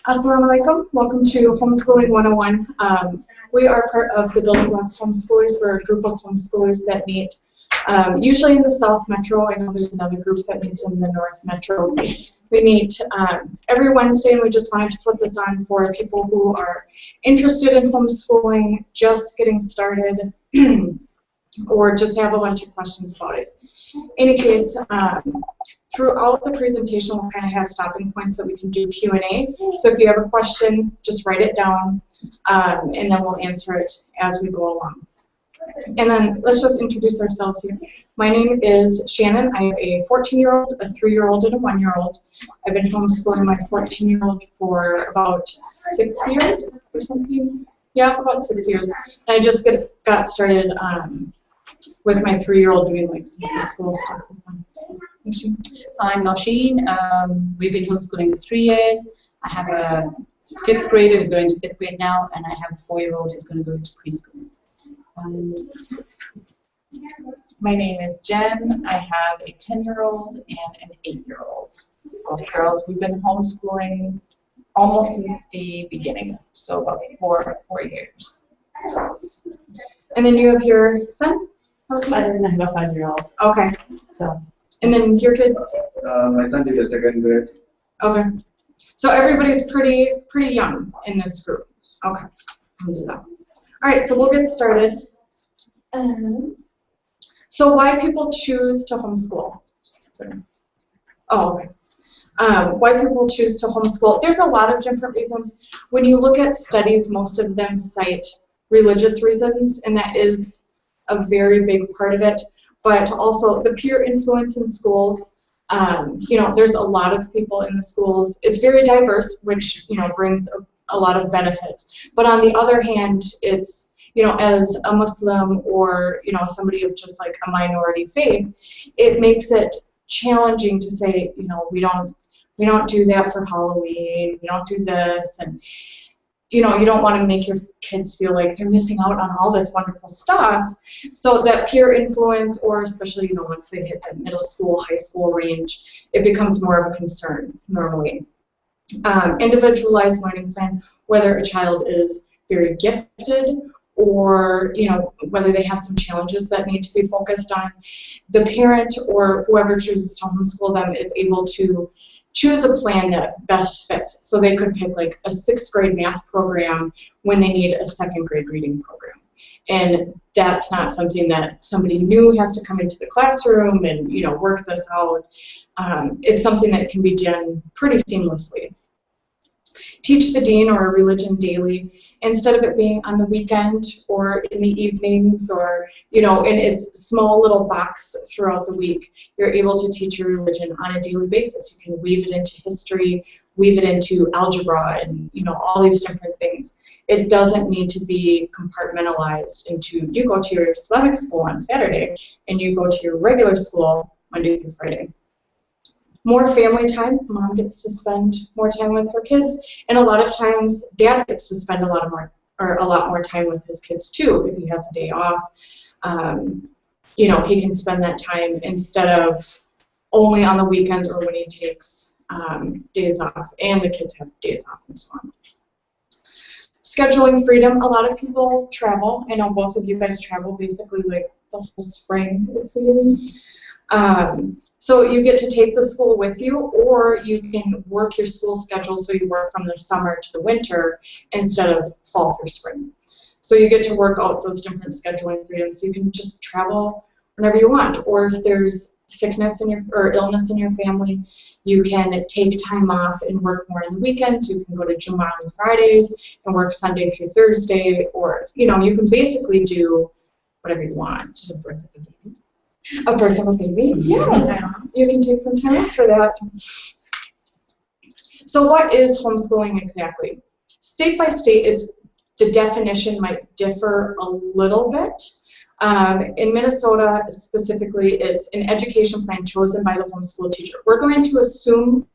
Assalamu alaikum. Welcome to Homeschooling 101. We are part of the Building Blocks Homeschoolers. We're a group of homeschoolers that meet usually in the South Metro. I know there's another group that meets in the North Metro. We meet every Wednesday, and we just wanted to put this on for people who are interested in homeschooling, just getting started, or just have a bunch of questions about it. In any case, throughout the presentation, we'll kind of have stopping points that we can do Q&A. So if you have a question, just write it down, and then we'll answer it as we go along. And then let's just introduce ourselves here. My name is Shannon. I have a 14-year-old, a 3-year-old, and a 1-year-old. I've been homeschooling my 14-year-old for about 6 years or something. Yeah, about 6 years. And I just got started with my 3-year-old doing like some preschool stuff with them. So, I'm Nosheen. We've been homeschooling for 3 years. I have a 5th grader who's going to 5th grade now, and I have a 4-year-old who's going to go into preschool. My name is Jen. I have a 10-year-old and an 8-year-old. Both girls. We've been homeschooling almost since the beginning, so about four years. and then you have your son? I have a 5-year-old. Okay. So. And then your kids? My son did a 2nd grade. Okay. So everybody's pretty young in this group. Okay. All right, so we'll get started. So why people choose to homeschool? Sorry. Oh, okay. Why people choose to homeschool? There's a lot of different reasons. When you look at studies, most of them cite religious reasons, and that is a very big part of it. But also the peer influence in schools. You know, there's a lot of people in the schools. It's very diverse, which, you know, brings a lot of benefits. But on the other hand, it's, you know, as a Muslim or, you know, somebody of just like a minority faith, it makes it challenging to say, you know, we don't do that for Halloween, we don't do this, and you know, you don't want to make your kids feel like they're missing out on all this wonderful stuff. So that peer influence, or especially, you know, once they hit the middle school, high school range, it becomes more of a concern normally. Individualized learning plan, whether a child is very gifted or, you know, whether they have some challenges that need to be focused on, the parent or whoever chooses to homeschool them is able to choose a plan that best fits. So they could pick like a 6th grade math program when they need a 2nd grade reading program. And that's not something that somebody new has to come into the classroom and, you know, work this out. It's something that can be done pretty seamlessly. Teach the Deen or a religion daily, instead of it being on the weekend or in the evenings or, you know, in its small little box throughout the week. You're able to teach your religion on a daily basis. You can weave it into history, weave it into algebra, and, you know, all these different things. It doesn't need to be compartmentalized into you go to your Islamic school on Saturday and you go to your regular school Monday through Friday. More family time. Mom gets to spend more time with her kids, and a lot of times dad gets to spend a lot more time with his kids too. If he has a day off, you know, he can spend that time instead of only on the weekends or when he takes days off, and the kids have days off and so on. Scheduling freedom. A lot of people travel. I know both of you guys travel basically like the whole spring, it seems. So you get to take the school with you, or you can work your school schedule so you work from the summer to the winter instead of fall through spring. So you get to work out those different scheduling freedoms. You can just travel whenever you want, or if there's sickness in your or illness in your family, you can take time off and work more on the weekends. You can go to Jummah on Fridays and work Sunday through Thursday, or, you know, you can basically do whatever you want. The birth of a baby. A birth of a baby? Yes. You can take some time off for that. So what is homeschooling exactly? State by state, the definition might differ a little bit. In Minnesota specifically, it's an education plan chosen by the homeschool teacher. We're going to assume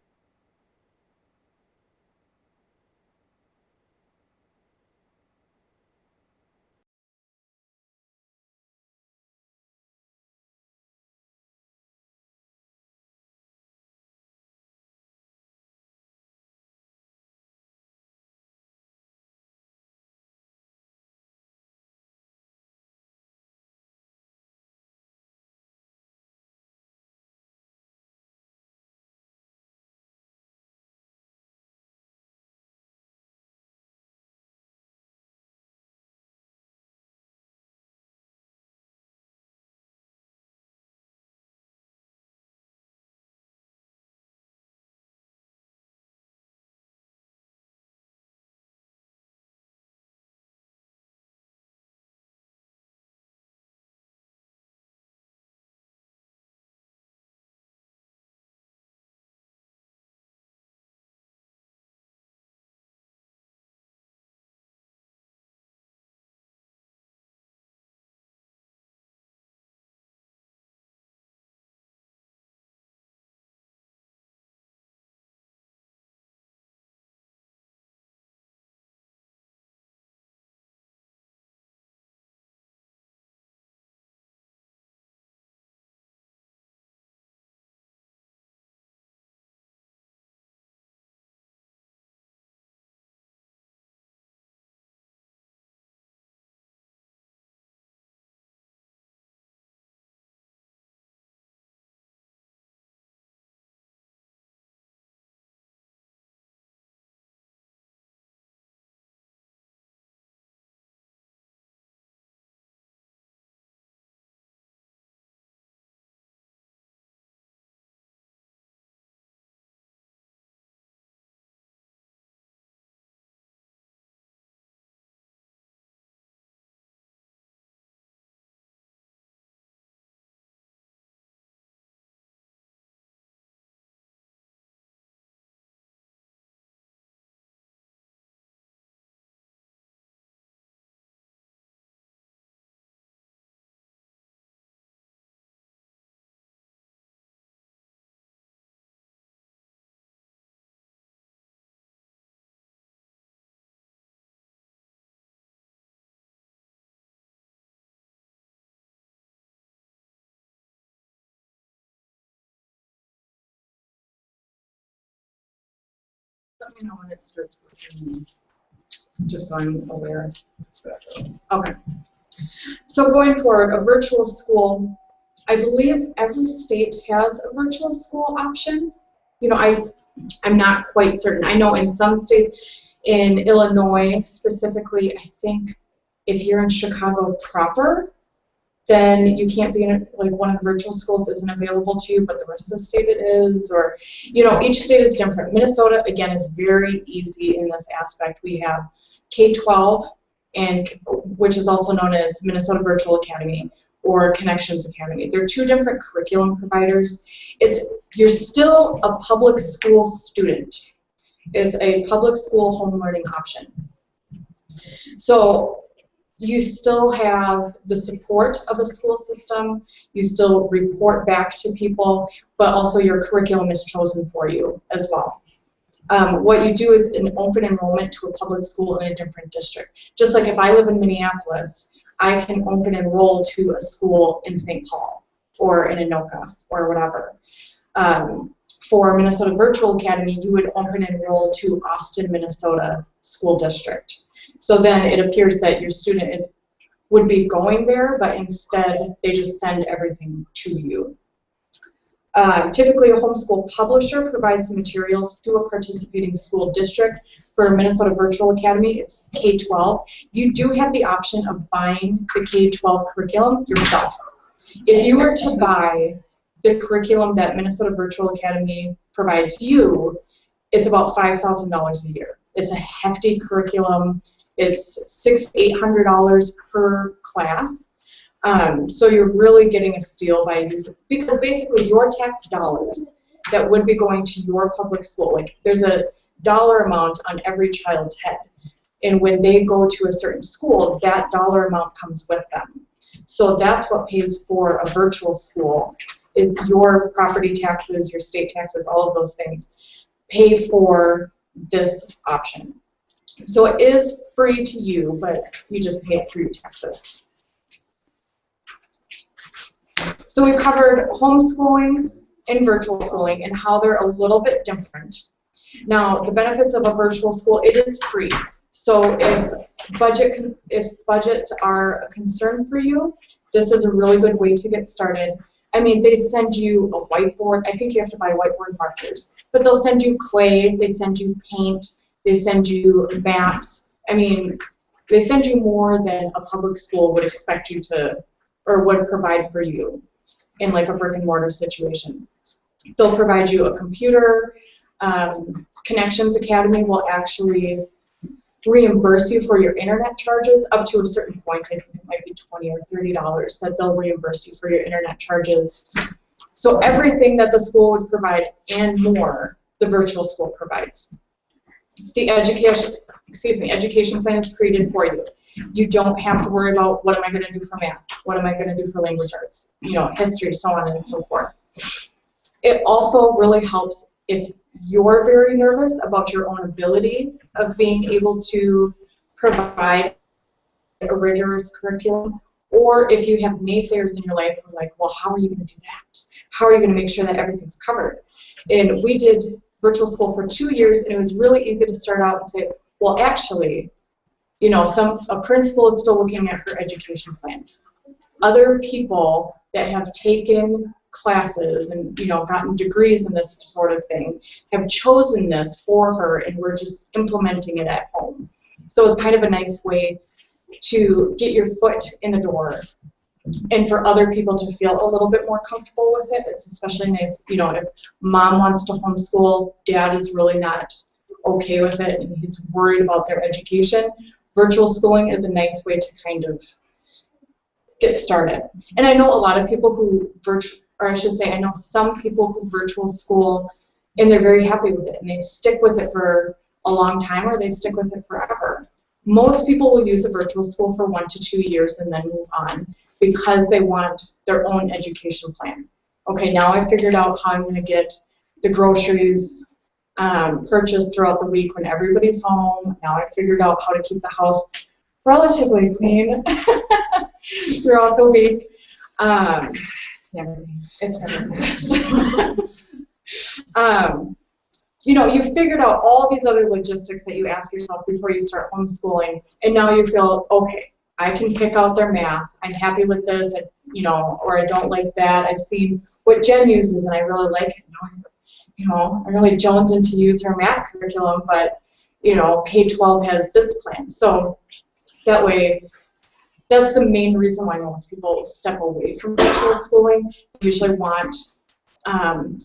let me know when it starts working, just so I'm aware. Okay. So going forward, a virtual school, I believe every state has a virtual school option. You know, I'm not quite certain. I know in some states, in Illinois specifically, I think if you're in Chicago proper, then you can't be in, like, one of the virtual schools isn't available to you, but the rest of the state it is, or, you know, each state is different. Minnesota, again, is very easy in this aspect. We have K-12, and which is also known as Minnesota Virtual Academy or Connections Academy. They're two different curriculum providers. You're still a public school student. It's a public school home learning option. So you still have the support of a school system, you still report back to people, but also your curriculum is chosen for you as well. What you do is an open enrollment to a public school in a different district. Just like if I live in Minneapolis, I can open enroll to a school in St. Paul or in Anoka or whatever. For Minnesota Virtual Academy, you would open enroll to Austin, Minnesota School District. So then it appears that your student would be going there, but instead they just send everything to you. Typically, a homeschool publisher provides the materials to a participating school district. For Minnesota Virtual Academy, it's K-12. You do have the option of buying the K-12 curriculum yourself. If you were to buy the curriculum that Minnesota Virtual Academy provides you, it's about $5,000 a year. It's a hefty curriculum. It's $600 to $800 per class. So you're really getting a steal by using, because basically your tax dollars that would be going to your public school, like there's a dollar amount on every child's head. And when they go to a certain school, that dollar amount comes with them. So that's what pays for a virtual school, is your property taxes, your state taxes, all of those things pay for this option. So it is free to you, but you just pay it through your taxes. So we covered homeschooling and virtual schooling and how they're a little bit different. Now, the benefits of a virtual school, it is free. So if budgets are a concern for you, this is a really good way to get started. I mean, they send you a whiteboard. I think you have to buy whiteboard markers, but they'll send you clay, they send you paint, they send you maps. I mean, they send you more than a public school would expect you to, or would provide for you in like a brick and mortar situation. They'll provide you a computer. Connections Academy will actually reimburse you for your internet charges up to a certain point. I think it might be $20 or $30 that they'll reimburse you for your internet charges. So everything that the school would provide and more, the virtual school provides. The education plan is created for you. You don't have to worry about what am I going to do for math, what am I going to do for language arts, you know, history, so on and so forth. It also really helps if you're very nervous about your own ability of being able to provide a rigorous curriculum, or if you have naysayers in your life who are like, well, how are you going to do that? How are you going to make sure that everything's covered? And we did virtual school for 2 years, and it was really easy to start out and say, well, actually, you know, a principal is still looking at her education plan. Other people that have taken classes and, you know, gotten degrees in this sort of thing have chosen this for her, and we're just implementing it at home. So it's kind of a nice way to get your foot in the door and for other people to feel a little bit more comfortable with it. It's especially nice, you know, if mom wants to homeschool, dad is really not okay with it and he's worried about their education. Virtual schooling is a nice way to kind of get started. And I know a lot of people who I know some people who virtual school and they're very happy with it and they stick with it for a long time, or they stick with it forever. Most people will use a virtual school for 1 to 2 years and then move on because they want their own education plan. Okay, now I figured out how I'm going to get the groceries purchased throughout the week when everybody's home. Now I figured out how to keep the house relatively clean throughout the week. It's everything. It's everything. you know, you figured out all these other logistics that you ask yourself before you start homeschooling, and now you feel, okay, I can pick out their math. I'm happy with this, you know, or I don't like that. I've seen what Jen uses, and I really like it. You know, I'm really jonesing to use her math curriculum, but, you know, K-12 has this plan. So that way, that's the main reason why most people step away from virtual schooling. They usually want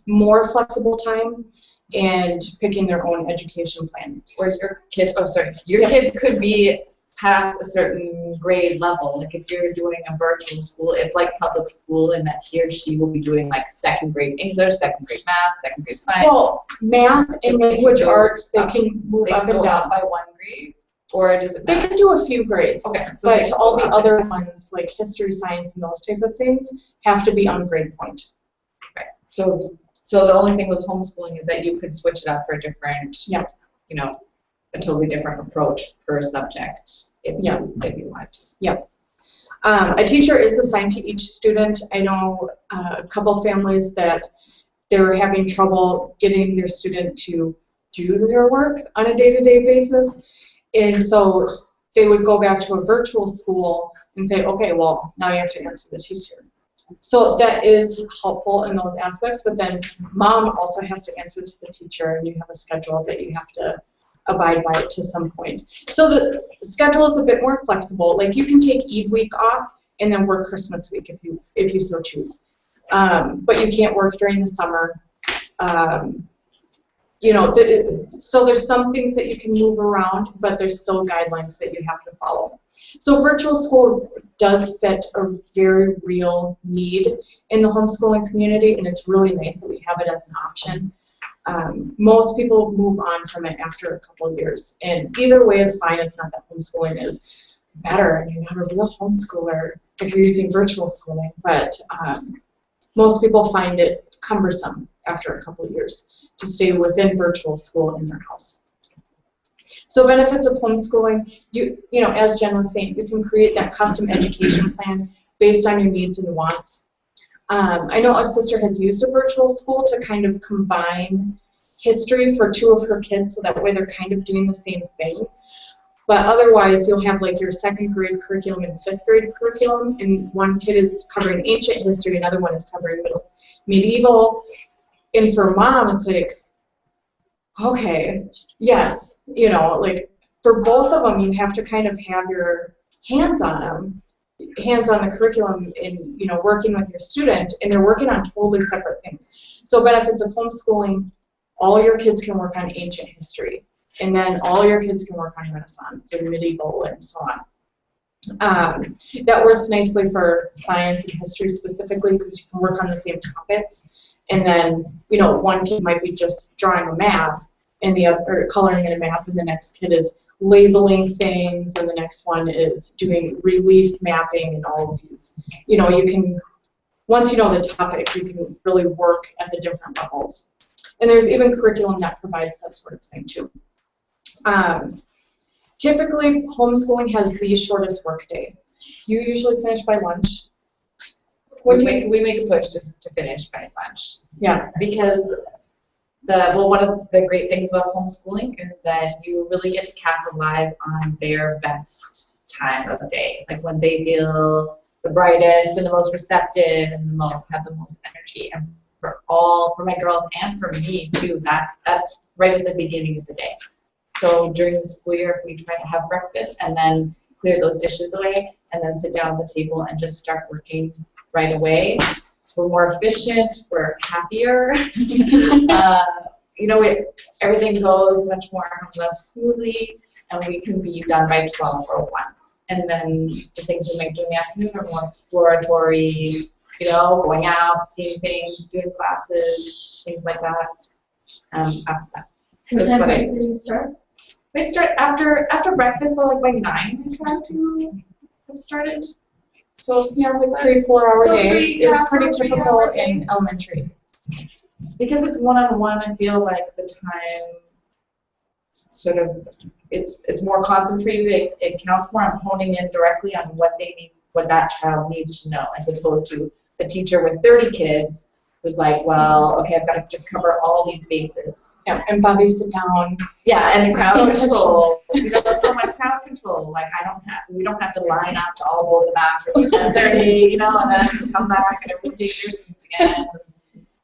more flexible time and picking their own education plan. Whereas your kid, oh sorry, your kid could be past a certain grade level. Like if you're doing a virtual school, it's like public school in that he or she will be doing like second grade English, second grade math, second grade science. Well, math and language arts, they can move they up can and go down. up by one grade, or does it They matter? can do a few grades, Okay, so but they can all go the up and other down. ones, like history, science, and those type of things, have to be on grade point. Right. So the only thing with homeschooling is that you could switch it up for a different, Yeah. you know, a totally different approach per subject if you want to. A teacher is assigned to each student. I know a couple families that they were having trouble getting their student to do their work on a day-to-day basis, and so they would go back to a virtual school and say, okay, well, now you have to answer the teacher. So that is helpful in those aspects, but then mom also has to answer to the teacher, and you have a schedule that you have to abide by it to some point. So the schedule is a bit more flexible. Like you can take Eid week off and then work Christmas week if you so choose. But you can't work during the summer. You know, so there's some things that you can move around, but there's still guidelines that you have to follow. So virtual school does fit a very real need in the homeschooling community, and it's really nice that we have it as an option. Most people move on from it after a couple of years, and either way is fine. It's not that homeschooling is better and you're not a real homeschooler if you're using virtual schooling, but most people find it cumbersome after a couple of years to stay within virtual school in their house. So benefits of homeschooling, you know, as Jen was saying, you can create that custom education plan based on your needs and wants. I know a sister has used a virtual school to kind of combine history for two of her kids, so that way they're kind of doing the same thing. But otherwise, you'll have like your second grade curriculum and fifth grade curriculum, and one kid is covering ancient history, another one is covering medieval. And for mom, it's like, okay, yes, you know, like for both of them, you have to kind of have your hands on them. Hands on the curriculum in, you know, working with your student, and they're working on totally separate things. So benefits of homeschooling, all your kids can work on ancient history, and then all your kids can work on Renaissance and medieval and so on. That works nicely for science and history specifically because you can work on the same topics, and then, you know, one kid might be just drawing a map and the other, or coloring in a map, and the next kid is labeling things, and the next one is doing relief mapping and all of these. You know, you can, once you know the topic, you can really work at the different levels. And there's even curriculum that provides that sort of thing too. Typically, homeschooling has the shortest work day. You usually finish by lunch. We make a push just to finish by lunch. Yeah. Because one of the great things about homeschooling is that you really get to capitalize on their best time of day, like when they feel the brightest and the most receptive and have the most energy. And for my girls and for me too, that's right at the beginning of the day. So during the school year, if we try to have breakfast and then clear those dishes away and then sit down at the table and just start working right away, we're more efficient, we're happier. You know, everything goes much more less smoothly, and we can be done by 12 or 1. And then the things we might do in the afternoon are more exploratory, you know, going out, seeing things, doing classes, things like that. After that. What time did you start? We'd start after breakfast, so like by 9 we try to have started. So yeah, like 3-4 hour So day is pretty 3 typical hour day. in elementary. Because it's one-on-one, I feel like the time sort of, it's more concentrated, it counts more. I'm honing in directly on what they need, what that child needs to know, as opposed to a teacher with 30 kids was like, well, okay, I've got to just cover all these bases. Yeah, and Bobby, sit down. Yeah, and the crowd Don't touch control. So much crowd control. Like we don't have to line up to all go to the bathroom at 10:30, and then come back and everyone takes their seats again.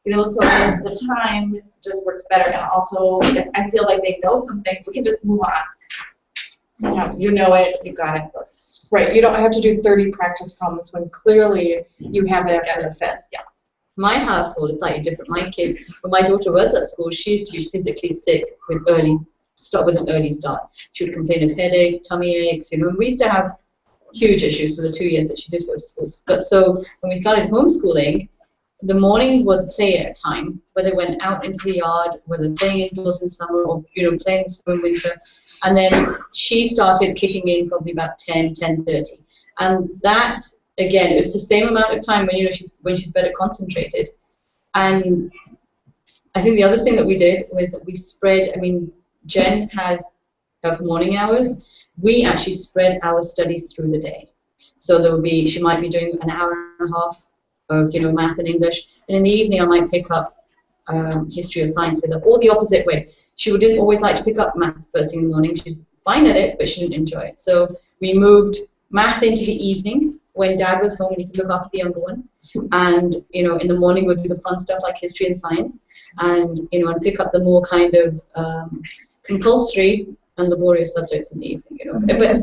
So the time just works better. And also, if I feel like they know something, we can just move on. Yeah. You know it, you got it. Right, you don't have to do 30 practice problems when clearly you have it after the 5th. Yeah. My household is slightly different. My kids, when my daughter was at school, she used to be physically sick with an early start. She would complain of headaches, tummy aches, and we used to have huge issues for the 2 years that she did go to school. But so when we started homeschooling, the morning was play time, where they went out into the yard, whether playing indoors in summer or playing in summer in winter. And then she started kicking in probably about 10:30. And that, again, it was the same amount of time when she's better concentrated. And I think the other thing that we did was that we spread, Jen has her morning hours. We actually spread our studies through the day. So she might be doing an hour and a half of math and English, and in the evening I might pick up history or science with her, or the opposite way. She didn't always like to pick up math first thing in the morning. She's fine at it, but she didn't enjoy it. So we moved math into the evening when Dad was home and he could look after the younger one, and in the morning we'd do the fun stuff like history and science, and and pick up the more kind of compulsory and laborious subjects in the evening.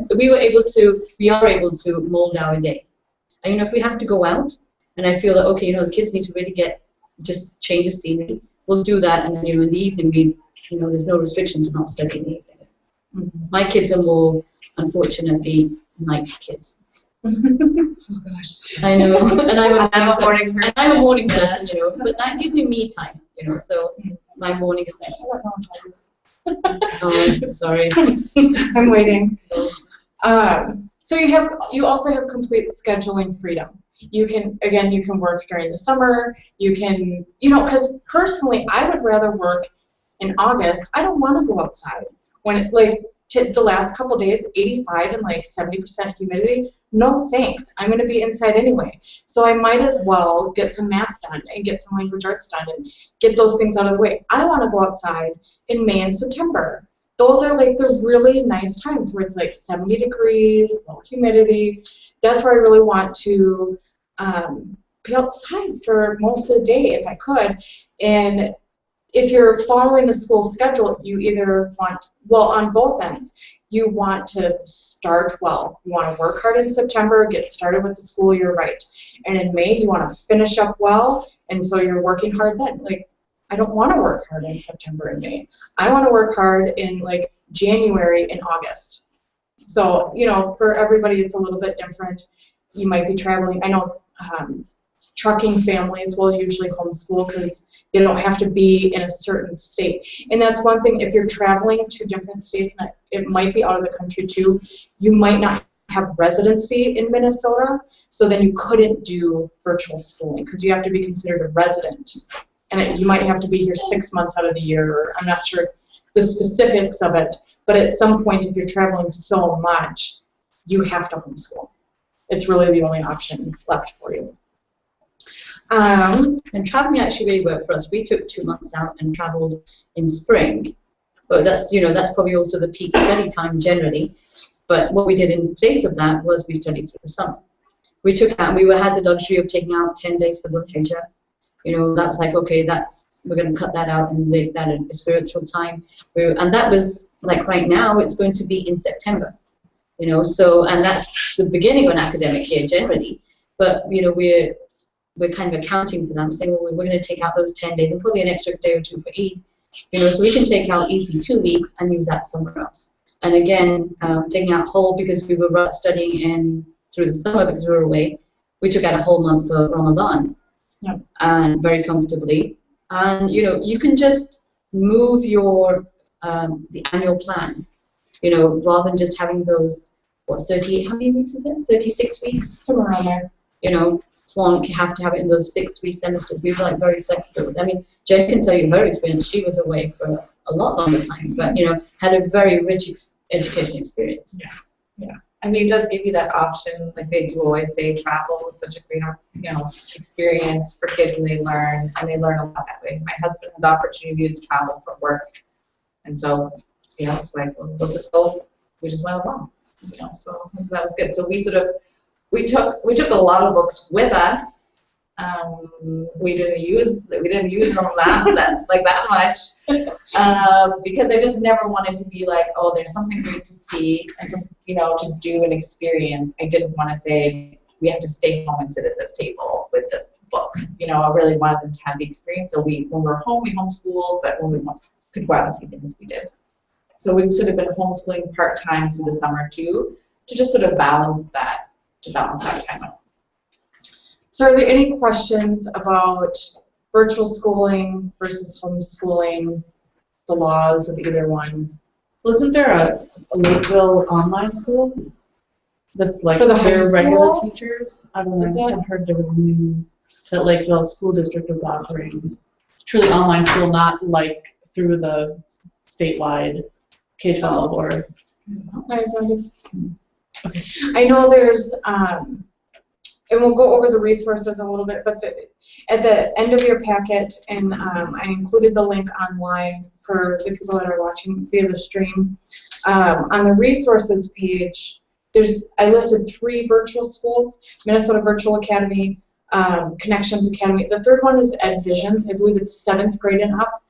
But we are able to mold our day, and if we have to go out, and I feel that, okay, the kids need to really just change of scenery, we'll do that, and then, in the evening, there's no restriction to not study in the evening. Mm-hmm. My kids are more, unfortunately, night kids. Oh, gosh. I know, and I'm a morning person. I'm a morning person, but that gives me time, so my morning is my me time. Oh, sorry. I'm waiting. So you also have complete scheduling freedom. You can work during the summer. You can, because personally, I would rather work in August. I don't want to go outside when the last couple days, 85 and 70% humidity. No thanks. I'm going to be inside anyway. So I might as well get some math done and get some language arts done and get those things out of the way. I want to go outside in May and September. Those are the really nice times where it's 70 degrees, low humidity. That's where I really want to be outside for most of the day if I could. And if you're following the school schedule, you either want, on both ends, you want to start well. You want to work hard in September, get started with the school year right. And in May, you want to finish up well, and so you're working hard then. I don't want to work hard in September and May. I want to work hard in January and August. So, for everybody it's a little bit different. You might be traveling. I know trucking families will usually homeschool because they don't have to be in a certain state. And that's one thing, if you're traveling to different states, and it might be out of the country too, you might not have residency in Minnesota, so then you couldn't do virtual schooling because you have to be considered a resident. And you might have to be here 6 months out of the year, or I'm not sure the specifics of it, but at some point if you're traveling so much, you have to homeschool. It's really the only option left for you. And traveling actually really worked for us. We took 2 months out and traveled in spring, but that's probably also the peak study time generally. But what we did in place of that was we studied through the summer. We took out, we had the luxury of taking out 10 days for the Hijjah. That was okay, we're going to cut that out and make that a spiritual time. And that was right now, it's going to be in September. So, and that's the beginning of an academic year generally. But we're kind of accounting for them, saying, well, we're going to take out those 10 days and probably an extra day or two for Eid. So we can take out easily 2 weeks and use that somewhere else. And again, taking out whole, because we were studying through the summer because we were away, we took out a whole month for Ramadan. Yep. And very comfortably. And you can just move your the annual plan, rather than just having those 38. How many weeks is it? 36 weeks, somewhere around there. As long as you have to have it in those fixed 3 semesters. We were very flexible. Jen can tell you her experience. She was away for a lot longer time, but had a very rich education experience. Yeah. I mean, it does give you that option. Like they do always say, travel is such a great, experience for kids, and they learn a lot that way. My husband had the opportunity to travel for work, and so it's like we'll just go. We just went along, So that was good. So we took a lot of books with us. We didn't use them that much because I just never wanted to be like, oh, there's something great to see and to do and experience. I didn't want to say we have to stay home and sit at this table with this book. I really wanted them to have the experience. So when we were home, we homeschooled, but when we could go out and see things, we did. So we've sort of been homeschooling part-time through the summer too, to just sort of balance that time out. So are there any questions about virtual schooling versus homeschooling, the laws of either one? Well, isn't there a Lakeville online school that's like For the their regular homeschool? teachers? I don't know. I heard there was a new that Lakeville School District was offering truly online school, not like through the statewide K-12 or. Okay. I know there's, and we'll go over the resources a little bit, but at the end of your packet, and I included the link online for the people that are watching via the stream. On the resources page, I listed 3 virtual schools: Minnesota Virtual Academy, Connections Academy. The third one is EdVisions. I believe it's 7th grade and up.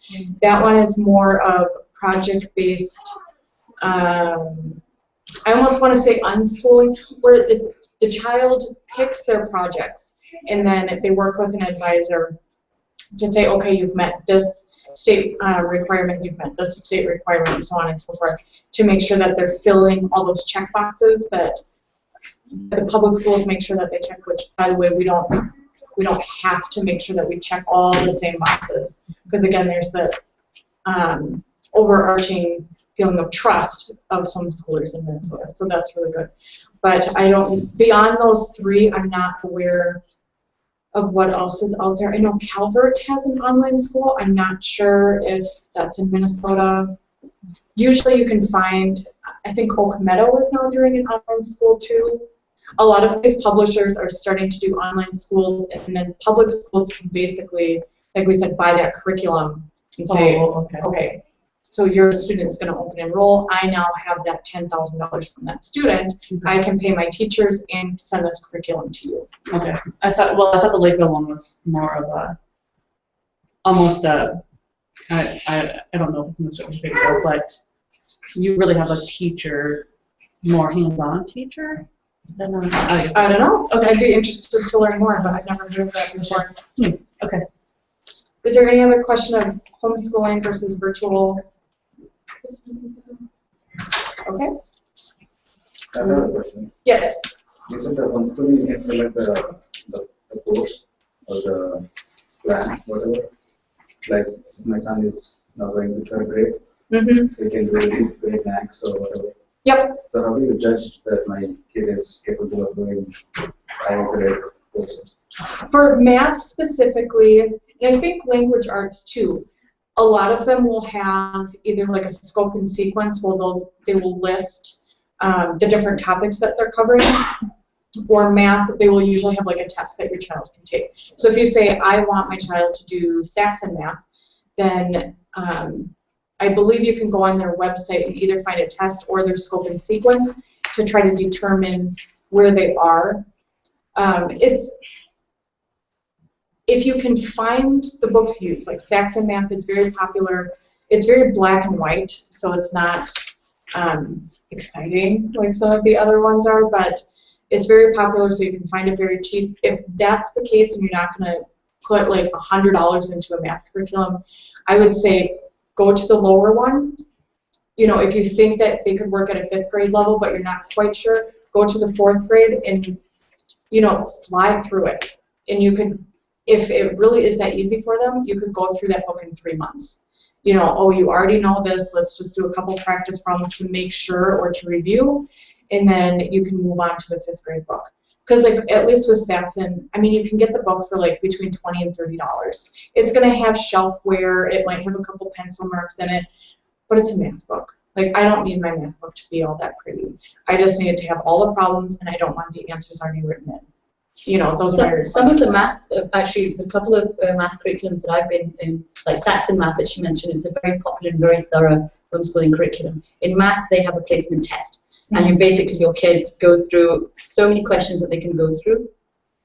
That one is more of project-based. I almost want to say unschooling, where the child picks their projects, and then they work with an advisor to say, okay, you've met this state requirement, you've met this state requirement, and so on and so forth, to make sure that they're filling all those check boxes that the public schools make sure that they check, which, by the way, we don't have to make sure that we check all the same boxes, because again, there's the overarching feeling of trust of homeschoolers in Minnesota, so that's really good. But beyond those 3, I'm not aware of what else is out there. I know Calvert has an online school. I'm not sure if that's in Minnesota. Usually you can find, I think Oak Meadow is now doing an online school too. A lot of these publishers are starting to do online schools, and then public schools can basically, like we said, buy that curriculum and say, okay, so your student's going to open enroll. I now have that $10,000 from that student. I can pay my teachers and send this curriculum to you. Okay. I thought the Lakeville one was more of almost a, I don't know if it's in the certificate, but you really have a teacher, more hands-on teacher? I don't know. Okay. I'd be interested to learn more, but I've never heard of that before. Okay. Is there any other question of homeschooling versus virtual? Okay. I have a question. Yes. You said the homeschooling is like the course or the plan, whatever. Like my son is now going to 3rd grade, so he can grade max or whatever. Yep. So how do you judge that my kid is capable of doing higher grade courses? For math specifically, and I think language arts too, a lot of them will have either like a scope and sequence where they will list the different topics that they're covering, or math, they will usually have like a test that your child can take. So if you say, I want my child to do Saxon math, then I believe you can go on their website and either find a test or their scope and sequence to try to determine where they are. If you can find the books used, like Saxon math, it's very popular. It's very black and white, so it's not exciting like some of the other ones are, but it's very popular, so you can find it very cheap. If that's the case and you're not going to put like $100 into a math curriculum, I would say go to the lower one. If you think that they could work at a 5th grade level but you're not quite sure, go to the 4th grade and fly through it. And you could, if it really is that easy for them, you could go through that book in 3 months. Oh, you already know this, let's just do a couple practice problems to make sure or to review, and then you can move on to the 5th grade book. Because like at least with Saxon, I mean, you can get the book for like between $20 and $30. It's going to have shelfware, it might have a couple pencil marks in it, but it's a math book. Like, I don't need my math book to be all that pretty. I just need it to have all the problems, and I don't want the answers already written in. You know, those are some of the math, actually, the couple of math curriculums that I've been in, like Saxon Math that she mentioned, is a very popular and very thorough homeschooling curriculum. In math, they have a placement test, and you basically, your kid goes through so many questions that they can go through,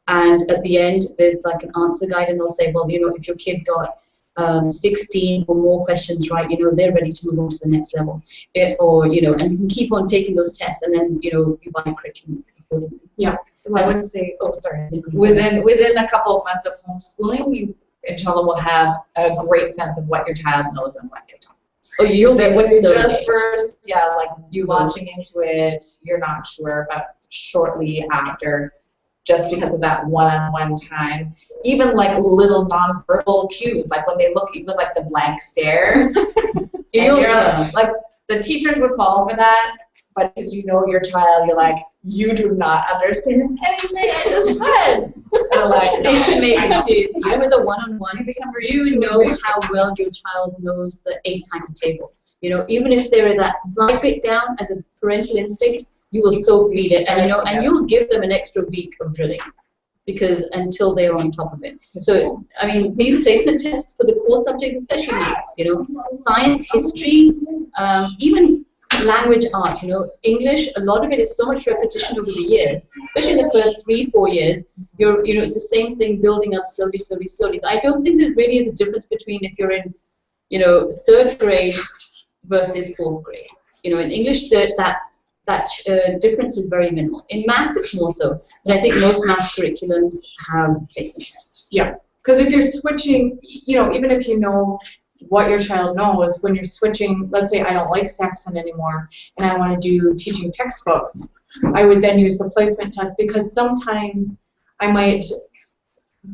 and at the end, there's like an answer guide, and they'll say, well, you know, if your kid got 16 or more questions right, you know, they're ready to move on to the next level. Or, you know, and you can keep on taking those tests, and then, you know, you buy a curriculum accordingly. Yeah. I would say, oh, sorry. Within a couple of months of homeschooling, you, inshallah, will have a great sense of what your child knows and what they don't. Oh, you'll be when you so just engaged. first, yeah, like you launching into it, you're not sure, but shortly after, just because of that one-on-one time, even like little nonverbal cues, like when they look, even like the blank stare, and you're like, the teachers would fall for that, but because you know your child, you're like, you do not understand anything I just said. And like, it's amazing, seriously. You know, with a one-on-one, you know how well your child knows the 8 times table. You know, even if they're that slight bit down as a parental instinct, you will so feed it, and you know, and you'll give them an extra week of drilling, because until they're on top of it. So, I mean, these placement tests for the core subjects, especially maths, you know, science, history, even language, art, you know, English, a lot of it is so much repetition over the years, especially in the first 3-4 years. You know, it's the same thing building up slowly, slowly, slowly. I don't think there really is a difference between if you're in, you know, 3rd grade versus 4th grade. You know, in English, that difference is very minimal. In maths, it's more so. But I think most math curriculums have placement tests. Yeah, because if you're switching, you know, even if you know what your child knows, when you're switching, let's say I don't like Saxon anymore, and I want to do teaching textbooks, I would then use the placement test, because sometimes I might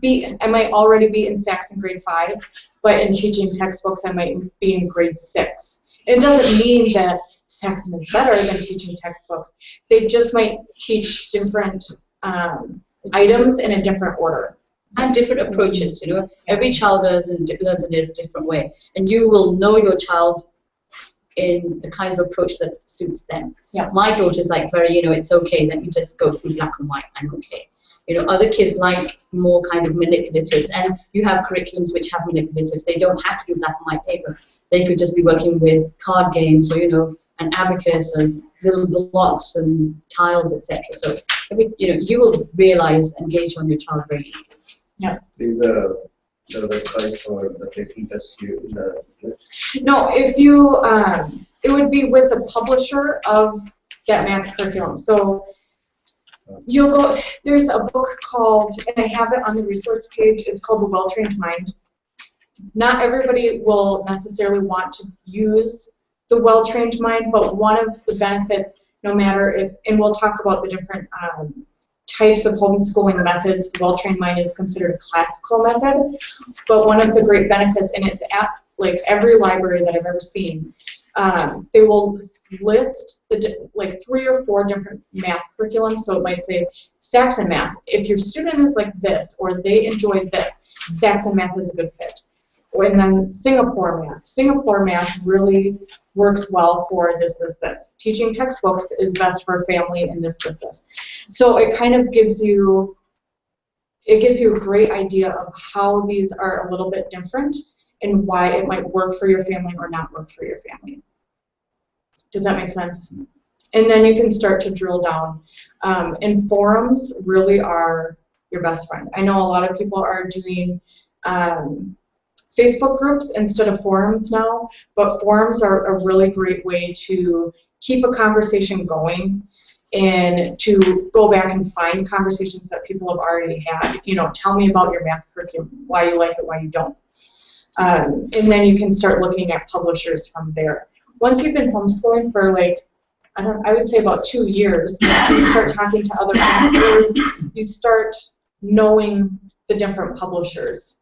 already be in Saxon grade 5, but in teaching textbooks, I might be in grade 6. It doesn't mean that Saxon is better than teaching textbooks. They just might teach different items in a different order. And different approaches, you know. Every child learns in a different way. And you will know your child in the kind of approach that suits them. Yeah. My daughter's like very, you know, it's okay, let me just go through black and white, I'm okay. You know, other kids like more kind of manipulatives, and you have curriculums which have manipulatives. They don't have to do black and white paper. They could just be working with card games, or, you know, an abacus and little blocks and tiles, etc. So, you know, you will realize and gauge on your child very easily. Yeah. Is the website for the placement test No, if you, it would be with the publisher of that math curriculum. So you'll go, there's a book called, and I have it on the resource page, it's called The Well-Trained Mind. Not everybody will necessarily want to use the well-trained mind, but one of the benefits, no matter if, and we'll talk about the different types of homeschooling methods, the well-trained mind is considered a classical method, but one of the great benefits, and it's at like every library that I've ever seen, they will list like 3 or 4 different math curriculums. So it might say Saxon math. If your student is like this, or they enjoy this, Saxon math is a good fit. And then Singapore math. Singapore math really works well for this, this, this. Teaching textbooks is best for a family in this, this, this. So it kind of gives you, a great idea of how these are a little bit different and why it might work for your family or not work for your family. Does that make sense? And then you can start to drill down. And forums really are your best friend. I know a lot of people are doing Facebook groups instead of forums now, but forums are a really great way to keep a conversation going and to go back and find conversations that people have already had. You know, tell me about your math curriculum, why you like it, why you don't. And then you can start looking at publishers from there. Once you've been homeschooling for like, I would say about 2 years, you start talking to other homeschoolers, you start knowing the different publishers.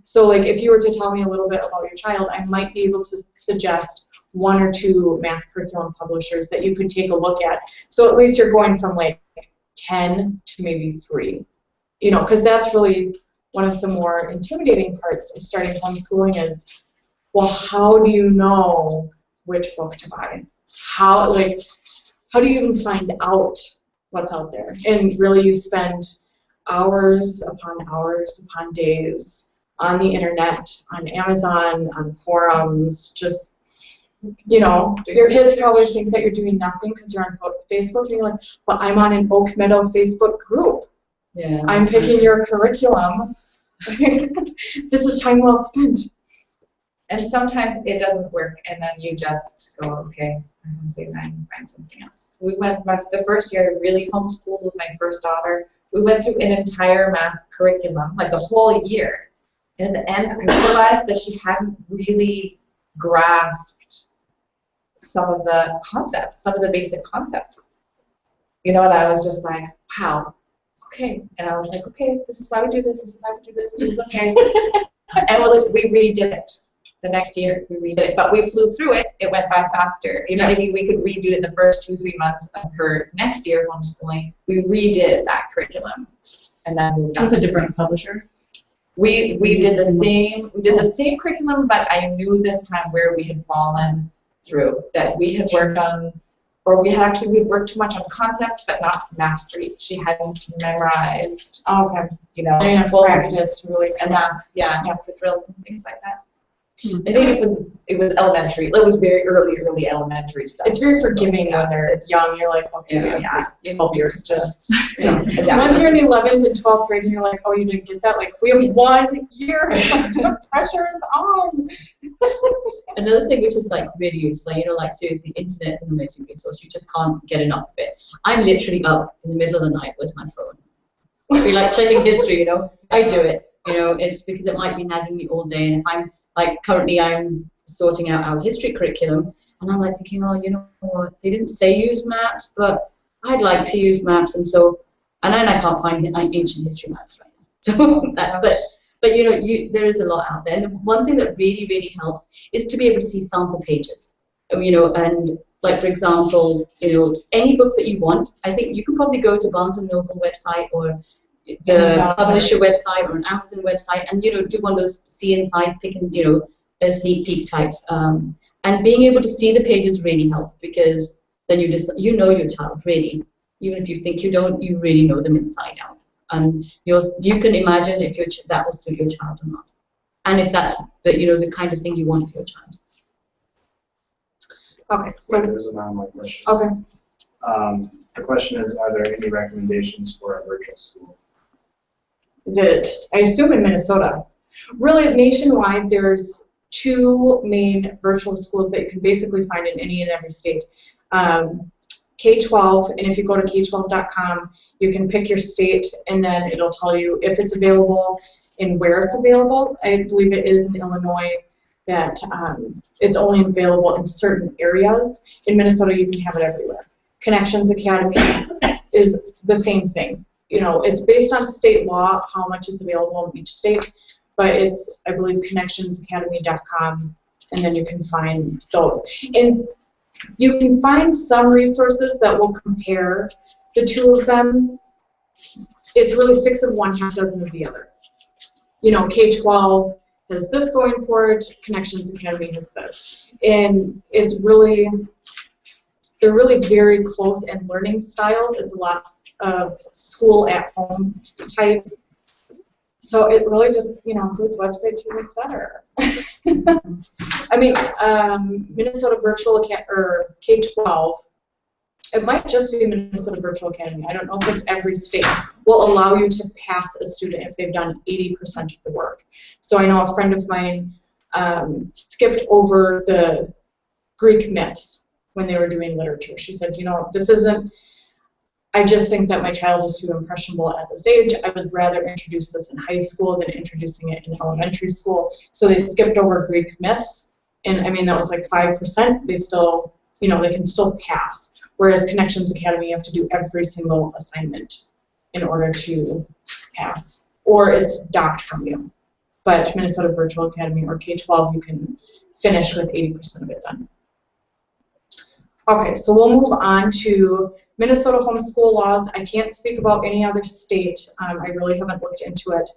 So like if you were to tell me a little bit about your child, I might be able to suggest 1 or 2 math curriculum publishers that you could take a look at. So at least you're going from like 10 to maybe 3. You know, because that's really one of the more intimidating parts of starting homeschooling is, well, how do you know which book to buy? how do you even find out what's out there? And really you spend hours upon days on the internet, on Amazon, on forums, just, you know, your kids probably think that you're doing nothing because you're on Facebook, and you're like, well, I'm on an Oak Meadow Facebook group. Yeah. I'm picking your curriculum. This is time well spent. And sometimes it doesn't work, and then you just go, okay, I can find something else. We went, the first year I really homeschooled with my first daughter. We went through an entire math curriculum, like the whole year. And at the end, I realized that she hadn't really grasped some of the concepts, some of the basic concepts. You know, and I was just like, wow, okay. And I was like, okay, this is why we do this, this is why we do this, this is okay. And we redid it. The next year, we redid it. But we flew through it. It went by faster. You know, maybe we could redo it in the first 2-3 months of her next year homeschooling. We redid that curriculum. And then moved on. It was a different publisher. We did the same curriculum, but I knew this time where we had fallen through, that we had worked on, or we'd worked too much on concepts but not mastery. She hadn't memorized, you know, full practice to really enough, the drills and things like that. I think it was elementary. It was very early elementary stuff. It's very forgiving when they're young. You're like, okay, 12 years just, you know. Once you're in 11th and 12th grade and you're like, oh, you didn't get that? Like, we have 1 year. The pressure is on. Another thing which is like really useful, you know, like seriously, internet is an amazing resource. You just can't get enough of it. I'm literally up in the middle of the night with my phone. We like checking history, you know. I do it, you know. It's because it might be nagging me all day, and if I'm like currently I'm sorting out our history curriculum, and I'm like thinking, oh, you know what, they didn't say use maps, but I'd like to use maps, and then I can't find ancient history maps right now. So but you know, there is a lot out there, and the one thing that really helps is to be able to see sample pages, you know, and like for example, you know, any book that you want. I think you can probably go to Barnes and Noble website or the publisher website or an Amazon website, and you know, do one of those see insights, pick and you know, a sneak peek type, and being able to see the pages really helps, because then you know your child really, even if you think you don't, you really know them inside out, and you can imagine if that will suit your child or not, and if that's the kind of thing you want for your child. Okay, so there's an online question. Okay. The question is, are there any recommendations for a virtual school? Is it, I assume in Minnesota. Really, nationwide, there's 2 main virtual schools that you can basically find in any and every state. K-12, and if you go to k12.com, you can pick your state, and then it'll tell you if it's available and where it's available. I believe it is in Illinois that it's only available in certain areas. In Minnesota, you can have it everywhere. Connections Academy is the same thing. You know, it's based on state law how much it's available in each state, but it's, I believe, connectionsacademy.com, and then you can find those. And you can find some resources that will compare the 2 of them. It's really 6 of one, half dozen of the other. You know, K-12 has this going for it, Connections Academy has this. And it's really, they're really very close in learning styles. It's a lot of school at home type. So it really just, you know, whose website do you like better? I mean, Minnesota Virtual Academy, or K-12, it might just be Minnesota Virtual Academy. I don't know if it's every state, will allow you to pass a student if they've done 80% of the work. So I know a friend of mine skipped over the Greek myths when they were doing literature. She said, you know, this isn't, I just think that my child is too impressionable at this age. I would rather introduce this in high school than introducing it in elementary school. So they skipped over Greek myths, and I mean, that was like 5%. They still, you know, they can still pass. Whereas Connections Academy, you have to do every single assignment in order to pass, or it's docked from you. But Minnesota Virtual Academy or K-12, you can finish with 80% of it done. Okay, so we'll move on to Minnesota homeschool laws. I can't speak about any other state. I really haven't looked into it.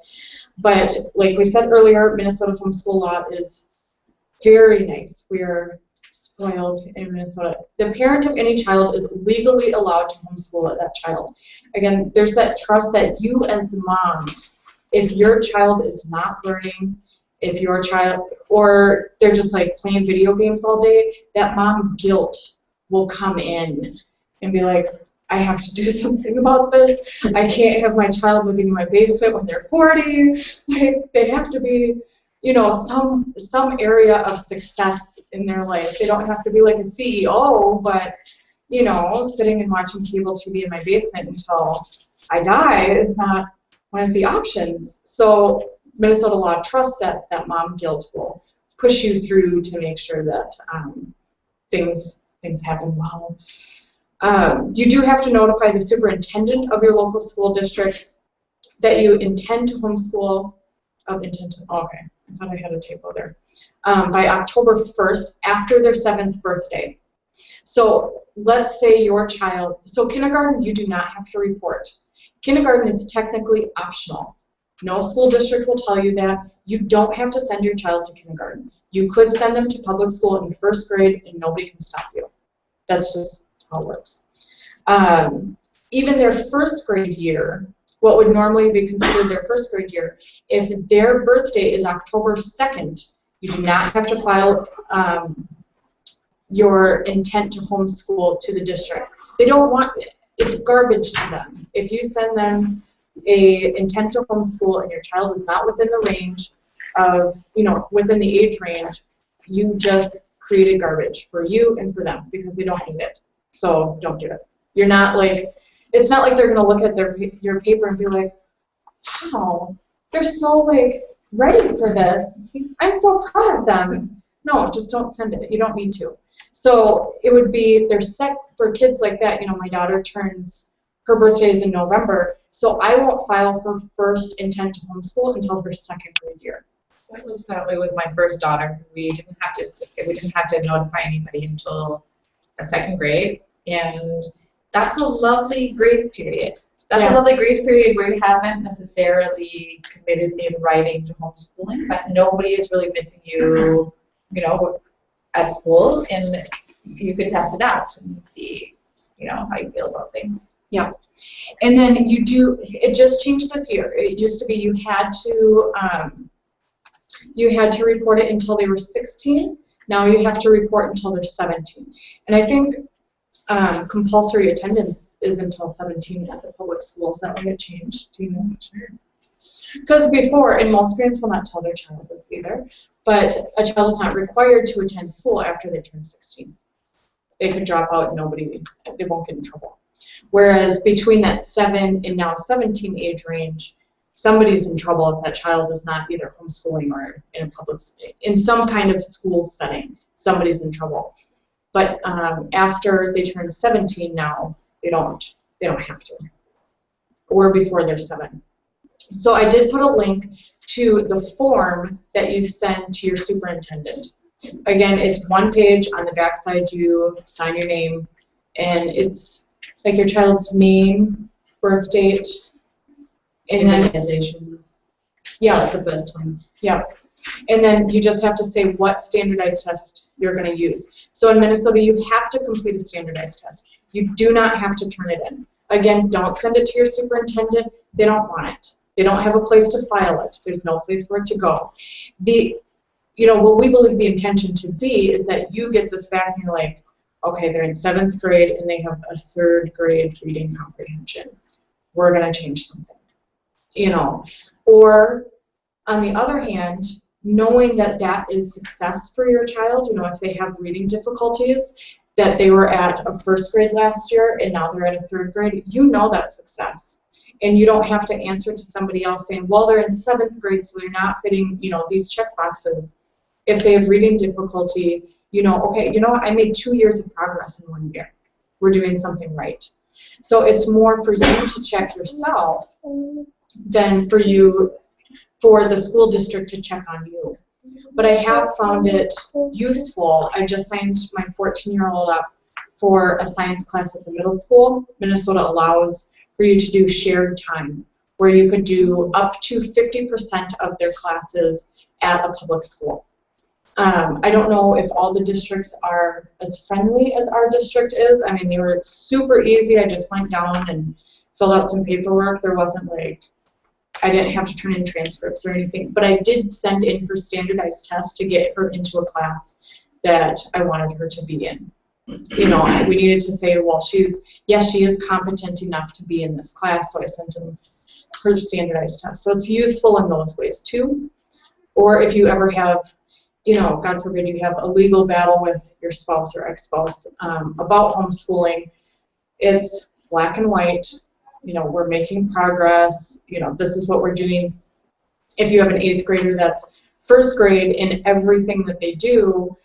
But like we said earlier, Minnesota homeschool law is very nice. We're spoiled in Minnesota. The parent of any child is legally allowed to homeschool that child. Again, there's that trust that you as the mom, if your child is not learning, if your child, or they're just like playing video games all day, that mom guilt will come in and be like, I have to do something about this. I can't have my child living in my basement when they're 40. Like, they have to be, you know, some area of success in their life. They don't have to be like a CEO, but, you know, sitting and watching cable TV in my basement until I die is not one of the options. So Minnesota law trusts that mom guilt will push you through to make sure that things happen well. You do have to notify the superintendent of your local school district that you intend to homeschool. Okay, I thought I had a typo there. By October 1st, after their 7th birthday. So let's say your child, so kindergarten you do not have to report. Kindergarten is technically optional. No school district will tell you that. You don't have to send your child to kindergarten. You could send them to public school in 1st grade and nobody can stop you. That's just how it works. Even their 1st grade year, what would normally be considered their 1st grade year, if their birthday is October 2nd, you do not have to file your intent to homeschool to the district. They don't want it. It's garbage to them. If you send them a intent to homeschool and your child is not within the range of, you know, within the age range, you just created garbage for you and for them because they don't need it. So don't do it. You're not like, it's not like they're going to look at your paper and be like, wow, they're so like ready for this. I'm so proud of them. No, just don't send it. You don't need to. So it would be, they're set for kids like that. You know, my daughter her birthday is in November, so I won't file her first intent to homeschool until her 2nd grade year. That was that way with my first daughter. We didn't have to notify anybody until a 2nd grade, and that's a lovely grace period. That's a lovely grace period where you haven't necessarily committed in writing to homeschooling, but nobody is really missing you, you know, at school, and you could test it out and see, you know, how you feel about things. Yeah. And then it just changed this year. It used to be you had to report it until they were 16. Now you have to report until they're 17. And I think compulsory attendance is until 17 at the public schools. That will get changed. Do you know? Sure. Because before, and most parents will not tell their child this either, but a child is not required to attend school after they turn 16. They could drop out and they won't get in trouble. Whereas between that 7 and now 17 age range, somebody's in trouble if that child is not either homeschooling or in some kind of school setting. Somebody's in trouble. But after they turn 17 now, they don't have to. Or before they're 7. So I did put a link to the form that you send to your superintendent. Again, it's 1 page. On the back side, you sign your name, and it's like your child's name, birth date, and then immunizations. Yeah, that's the first time. Yeah, and then you just have to say what standardized test you're going to use. So in Minnesota, you have to complete a standardized test. You do not have to turn it in. Again, don't send it to your superintendent. They don't want it. They don't have a place to file it. There's no place for it to go. What we believe the intention to be is that you get this back and you're like, okay, they're in 7th grade and they have a 3rd grade reading comprehension. We're going to change something. Or on the other hand, knowing that that is success for your child, if they have reading difficulties, that they were at a 1st grade last year and now they're at a 3rd grade, that's success. And you don't have to answer to somebody else saying, well, they're in 7th grade, so they're not fitting, these check boxes. If they have reading difficulty, okay, I made 2 years of progress in 1 year. We're doing something right. So it's more for you to check yourself than for the school district to check on you. But I have found it useful. I just signed my 14-year-old up for a science class at the middle school. Minnesota allows for you to do shared time, where you could do up to 50% of their classes at a public school. I don't know if all the districts are as friendly as our district is. I mean, they were super easy. I just went down and filled out some paperwork. There wasn't like, I didn't have to turn in transcripts or anything, but I did send in her standardized test to get her into a class that I wanted her to be in. You know, we needed to say, well, yes, she is competent enough to be in this class, so I sent in her standardized test. So it's useful in those ways too. Or if you ever have, you know, God forbid you have a legal battle with your spouse or ex-spouse about homeschooling, it's black and white. You know, we're making progress. You know, this is what we're doing. If you have an 8th grader that's first grade in everything that they do,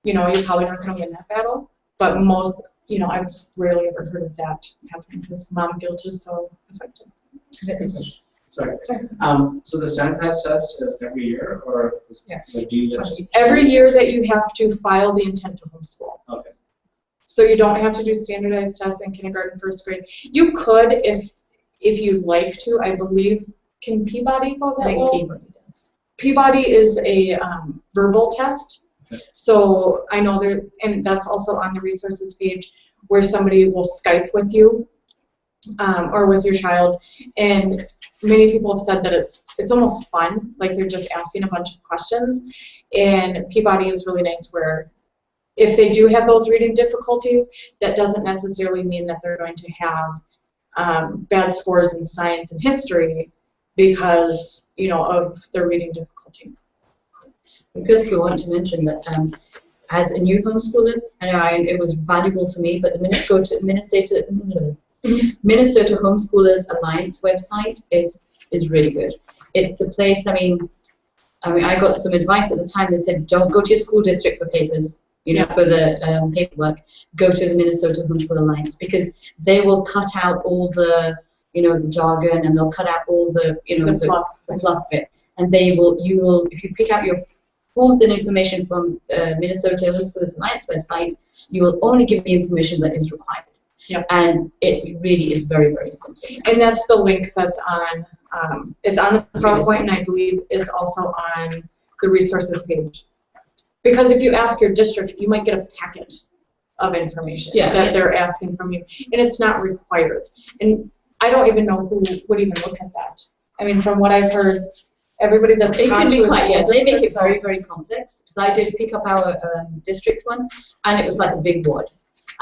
you know, you're probably not going to win that battle. But most, you know, I've rarely ever heard of that happening because mom guilt is so effective. Sorry. So the standardized test is every year, or Yeah. do you just? Every year that you have to file the intent to homeschool. Okay. So you don't have to do standardized tests in kindergarten, first grade. You could if you'd like to. I believe, can Peabody go that I think low? Peabody does. Peabody is a verbal test. So I know there, and that's also on the resources page, where somebody will Skype with you or with your child, and many people have said that it's almost fun, like they're just asking a bunch of questions. And Peabody is really nice, where if they do have those reading difficulties, that doesn't necessarily mean that they're going to have bad scores in science and history because, you know, of their reading difficulty. Because you want to mention that as a new homeschooler, and it was valuable for me, but the Minnesota Homeschoolers Alliance website is really good. It's the place. I mean, I got some advice at the time. They said, don't go to your school district for papers, you know, for the paperwork. Go to the Minnesota Homeschool Alliance, because they will cut out all the, you know, the jargon, and they'll cut out all the, you know, the fluff bit. And you will, if you pick out your forms and information from Minnesota Homeschoolers Alliance website, you will only give the information that is required. Yep. And it really is very, very simple. And that's the link that's on, it's on the PowerPoint, and I believe it's also on the resources page. Because if you ask your district, you might get a packet of information that they're asking from you, and it's not required. And I don't even know who would even look at that. I mean, from what I've heard, everybody that's it can be quite, they make it very, very, very complex. Because I did pick up our district one, and it was like a big word.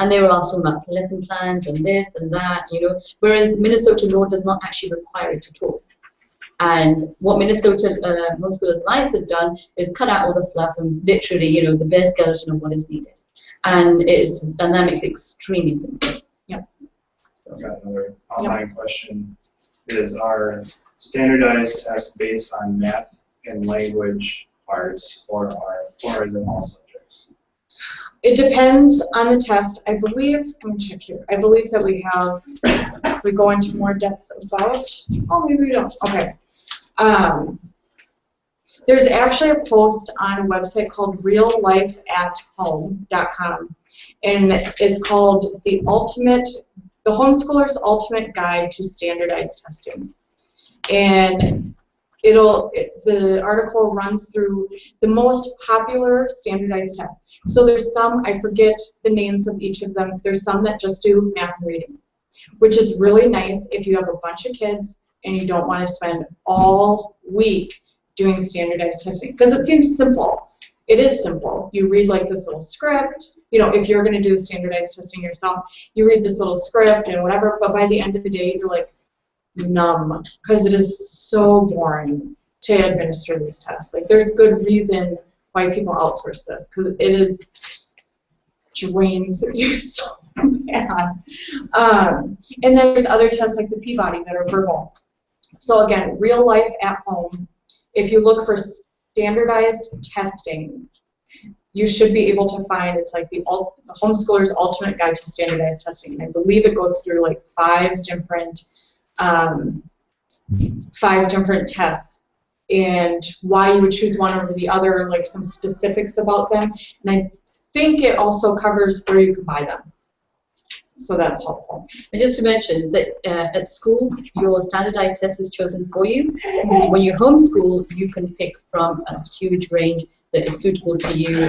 And they were asking about lesson plans and this and that, you know, whereas Minnesota law does not actually require it at all. And what Minnesota Homeschoolers Alliance has done is cut out all the fluff and literally, you know, the bare skeleton of what is needed. And that makes it extremely simple. Yeah. I've got another online question. Is our standardized test based on math and language arts, or is it all subjects? It depends on the test. I believe, let me check here. I believe that we go into more depth about, oh, maybe we don't. Okay. There's actually a post on a website called reallifeathome.com, and it's called the Homeschooler's Ultimate Guide to Standardized Testing. And the article runs through the most popular standardized tests. So there's some, I forget the names of each of them, there's some that just do math and reading, which is really nice if you have a bunch of kids and you don't want to spend all week doing standardized testing, because it seems simple. It is simple. You read like this little script, you know, if you're going to do standardized testing yourself, you read this little script and whatever, but by the end of the day, you're like numb, because it is so boring to administer these tests. Like, there's good reason why people outsource this, because it drains you so bad. And then there's other tests like the Peabody that are verbal. So again, Real Life at Home, if you look for standardized testing, you should be able to find, it's like the Homeschooler's Ultimate Guide to Standardized Testing. And I believe it goes through like 5 different tests, and why you would choose one over the other, like some specifics about them. And I think it also covers where you can buy them. So that's helpful. And just to mention that at school, your standardized test is chosen for you. When you homeschool, you can pick from a huge range that is suitable to you,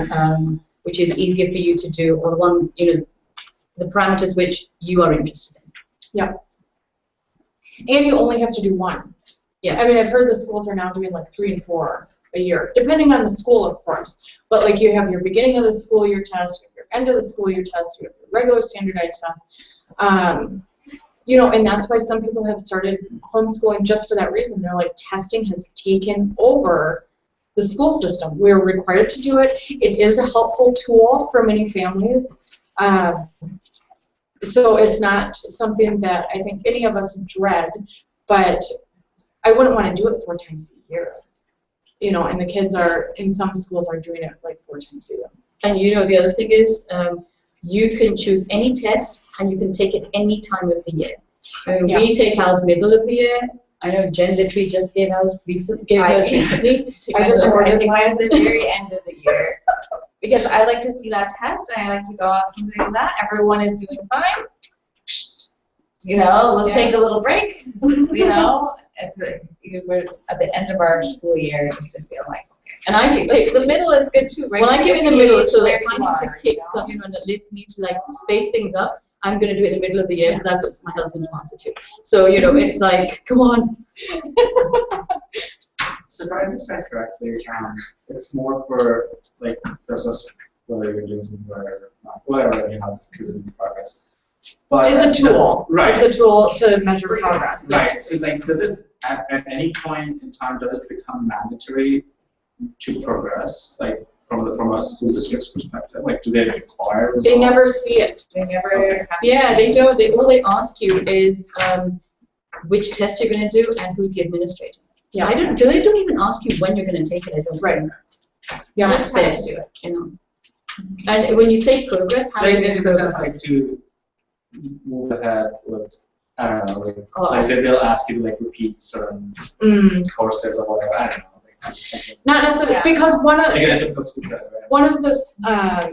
which is easier for you to do, or the one, the parameters which you are interested in. Yeah. And you only have to do one. Yeah. I mean, I've heard the schools are now doing like 3 and 4 a year, depending on the school, of course. But like you have your beginning of the school year test, you have your end of the school year test, you have your regular standardized stuff. And that's why some people have started homeschooling just for that reason. They're like, testing has taken over the school system. We're required to do it. It is a helpful tool for many families. So it's not something that I think any of us dread, but I wouldn't want to do it 4 times a year. And the kids in some schools are doing it like 4 times a year. And the other thing is, you can choose any test and you can take it any time of the year. We take ours middle of the year. I know Jen literally just gave ours recently. I just take mine at the very end of the year because I like to see that test and I like to go out and do that. Everyone is doing fine. Let's take a little break. It's we're at the end of our school year just to feel like. And I can take the middle is good too, right? Well, I give in the middle, so that if I need to kick some, and need to like space things up, I'm going to do it in the middle of the year because I've got my husband to answer to. So it's like, come on. So if I understand correctly, it's more for like this is whether you're doing something or not, whatever you have kids in progress. But It's a tool. Right. It's a tool to measure progress. Right. So does it at any point in time does it become mandatory to progress, like from a school district's perspective? Like, do they require results? They never see it. They never. Yeah, they don't. All they ask you is which test you're going to do and who's the administrator. Yeah. They don't even ask you when you're going to take it. I don't. Right. You Just have to say do it. And when you say progress, how do you in the progress? sense like to move ahead with, I don't know, Oh. like they'll ask you to like repeat certain courses or whatever. I don't know. I'm just thinking, Not necessarily, because like in a typical school setting, right? one of this, I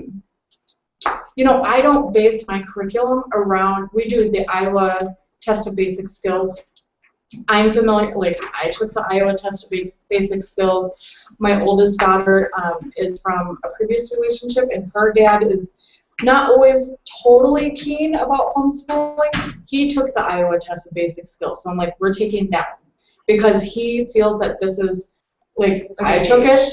don't base my curriculum around, we do the Iowa Test of Basic Skills. I'm familiar, I took the Iowa Test of Basic Skills. My oldest daughter is from a previous relationship, and her dad is not always totally keen about homeschooling. He took the Iowa Test of Basic Skills, so I'm like, we're taking that one because he feels that this is, I took it,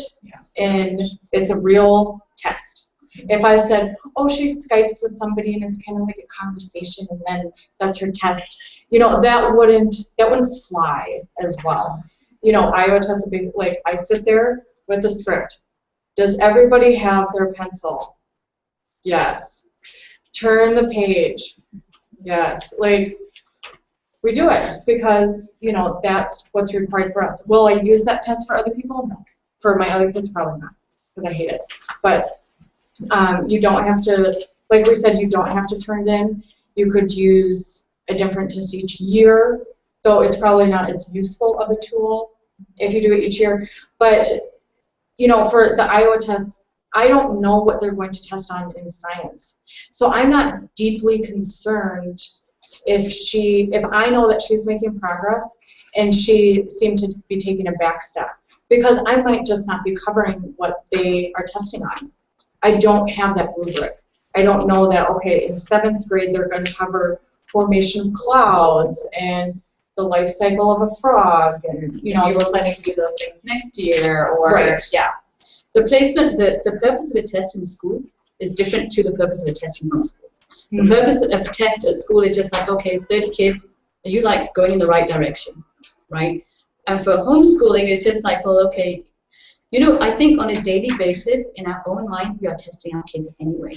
and it's a real test. If I said, oh, she Skypes with somebody and it's kind of like a conversation and then that's her test, that wouldn't fly as well. Iowa Test of Basic, I sit there with a script. Does everybody have their pencil? Yes. Turn the page. Yes. We do it because, that's what's required for us. Will I use that test for other people? No. For my other kids, probably not, because I hate it. But you don't have to, like we said, you don't have to turn it in. You could use a different test each year, though it's probably not as useful of a tool if you do it each year. But, for the Iowa test, I don't know what they're going to test on in science. So I'm not deeply concerned if I know that she's making progress and she seemed to be taking a back step, because I might just not be covering what they are testing on. I don't have that rubric. I don't know that, okay, in 7th grade they're going to cover formation of clouds and the life cycle of a frog, and You were planning to do those things next year, or Right. yeah. The placement, the purpose of a test in school is different to the purpose of a test in homeschool. The purpose of a test at school is just like, okay, 30 kids, are you going in the right direction, right? And for homeschooling, it's just like, well, okay, I think on a daily basis, in our own mind, we are testing our kids anyway.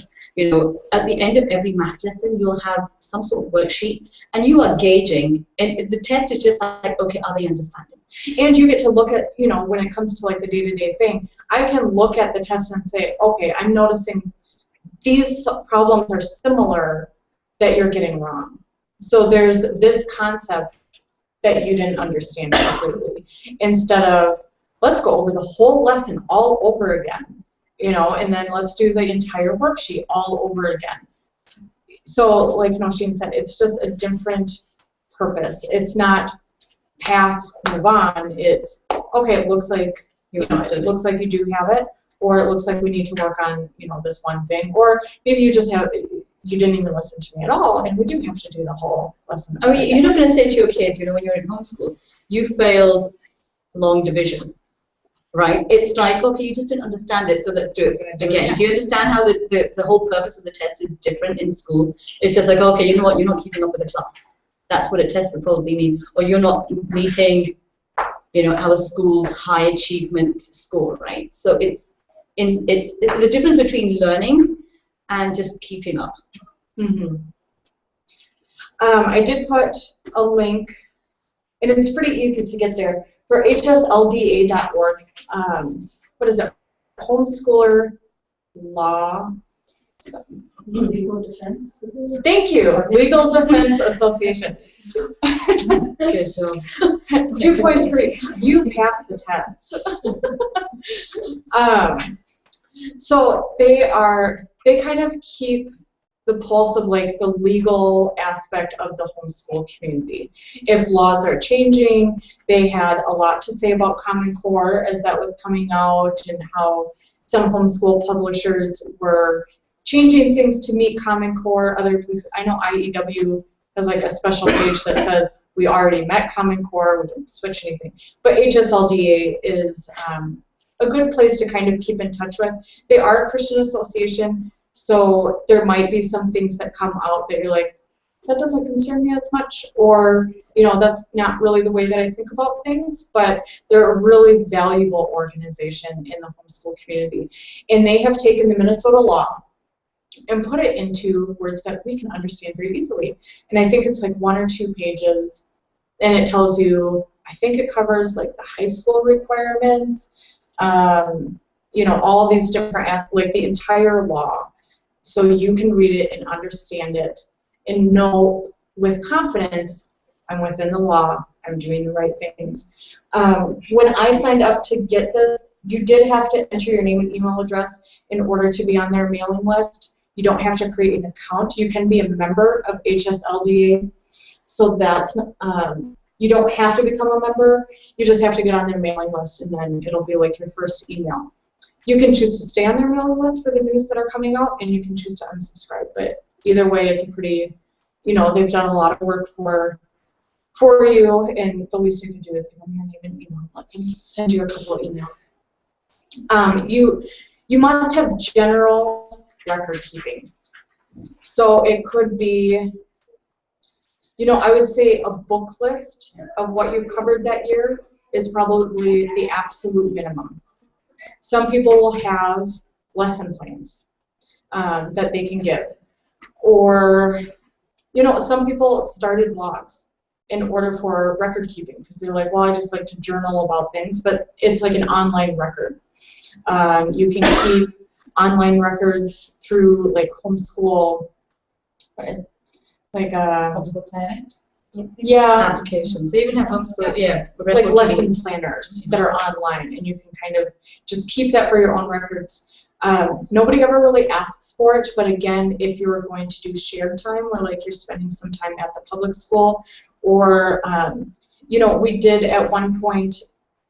At the end of every math lesson, you'll have some sort of worksheet, and you are gauging, and the test is just like, okay, are they understanding? And you get to look at, when it comes to the day-to-day thing, I can look at the test and say, okay, I'm noticing these problems are similar that you're getting wrong. So there's this concept that you didn't understand completely. Instead of, let's go over the whole lesson all over again, and then let's do the entire worksheet all over again. So like Nosheen said, it's just a different purpose. It's not pass, move on. It's, okay, it looks like, it looks like you do have it. or it looks like we need to work on, you know, this one thing, or maybe you just have, you didn't even listen to me at all, and we do have to do the whole lesson. I mean, you're not going to say to your kid, you know, when you're in homeschool, you failed long division, right? It's like, okay, you just didn't understand it, so let's do it again. Do you understand how the whole purpose of the test is different in school? It's just like, okay, you know what, you're not keeping up with the class. That's what a test would probably mean. Or you're not meeting, you know, our school's high achievement score, right? So it's the difference between learning and just keeping up. Mm-hmm. I did put a link, and it's pretty easy to get there, for hslda.org. What is it? Homeschooler Law. Legal defense. Thank you, Legal Defense Association. Good job. 2 points for you. You passed the test. So they kind of keep the pulse of like the legal aspect of the homeschool community. If laws are changing, they had a lot to say about Common Core as that was coming out, and how some homeschool publishers were changing things to meet Common Core. Other places, I know IEW has like a special page that says we already met Common Core, we didn't switch anything. But HSLDA is a good place to kind of keep in touch with. They are a Christian association, so there might be some things that come out that you're like, that doesn't concern me as much, or, you know, that's not really the way that I think about things, but they're a really valuable organization in the homeschool community. And they have taken the Minnesota law and put it into words that we can understand very easily. And I think it's like 1 or 2 pages, and it tells you, I think it covers like the high school requirements, you know, all these different, like the entire law, so you can read it and understand it and know with confidence, I'm within the law, I'm doing the right things. When I signed up to get this, you did have to enter your name and email address in order to be on their mailing list. You don't have to create an account. You can be a member of HSLDA. So that's, you don't have to become a member. You just have to get on their mailing list, and then it'll be like your first email. You can choose to stay on their mailing list for the news that are coming out, and you can choose to unsubscribe. But either way, it's a pretty, you know, they've done a lot of work for you, and the least you can do is give them your name and email. Let them send you a couple of emails. You must have general record keeping. So it could be, you know, I would say a book list of what you covered that year is probably the absolute minimum. Some people will have lesson plans that they can give. Or, you know, some people started blogs in order for record keeping, because they're like, well, I just like to journal about things, but it's like an online record. You can keep online records through like Homeschool, what is it? Like Homeschool Planet? yeah, Applications. They even have homeschool, yeah. like lesson planners that are online, and you can kind of just keep that for your own records. Nobody ever really asks for it, but again, if you were going to do shared time, where like you're spending some time at the public school, or you know, we did at one point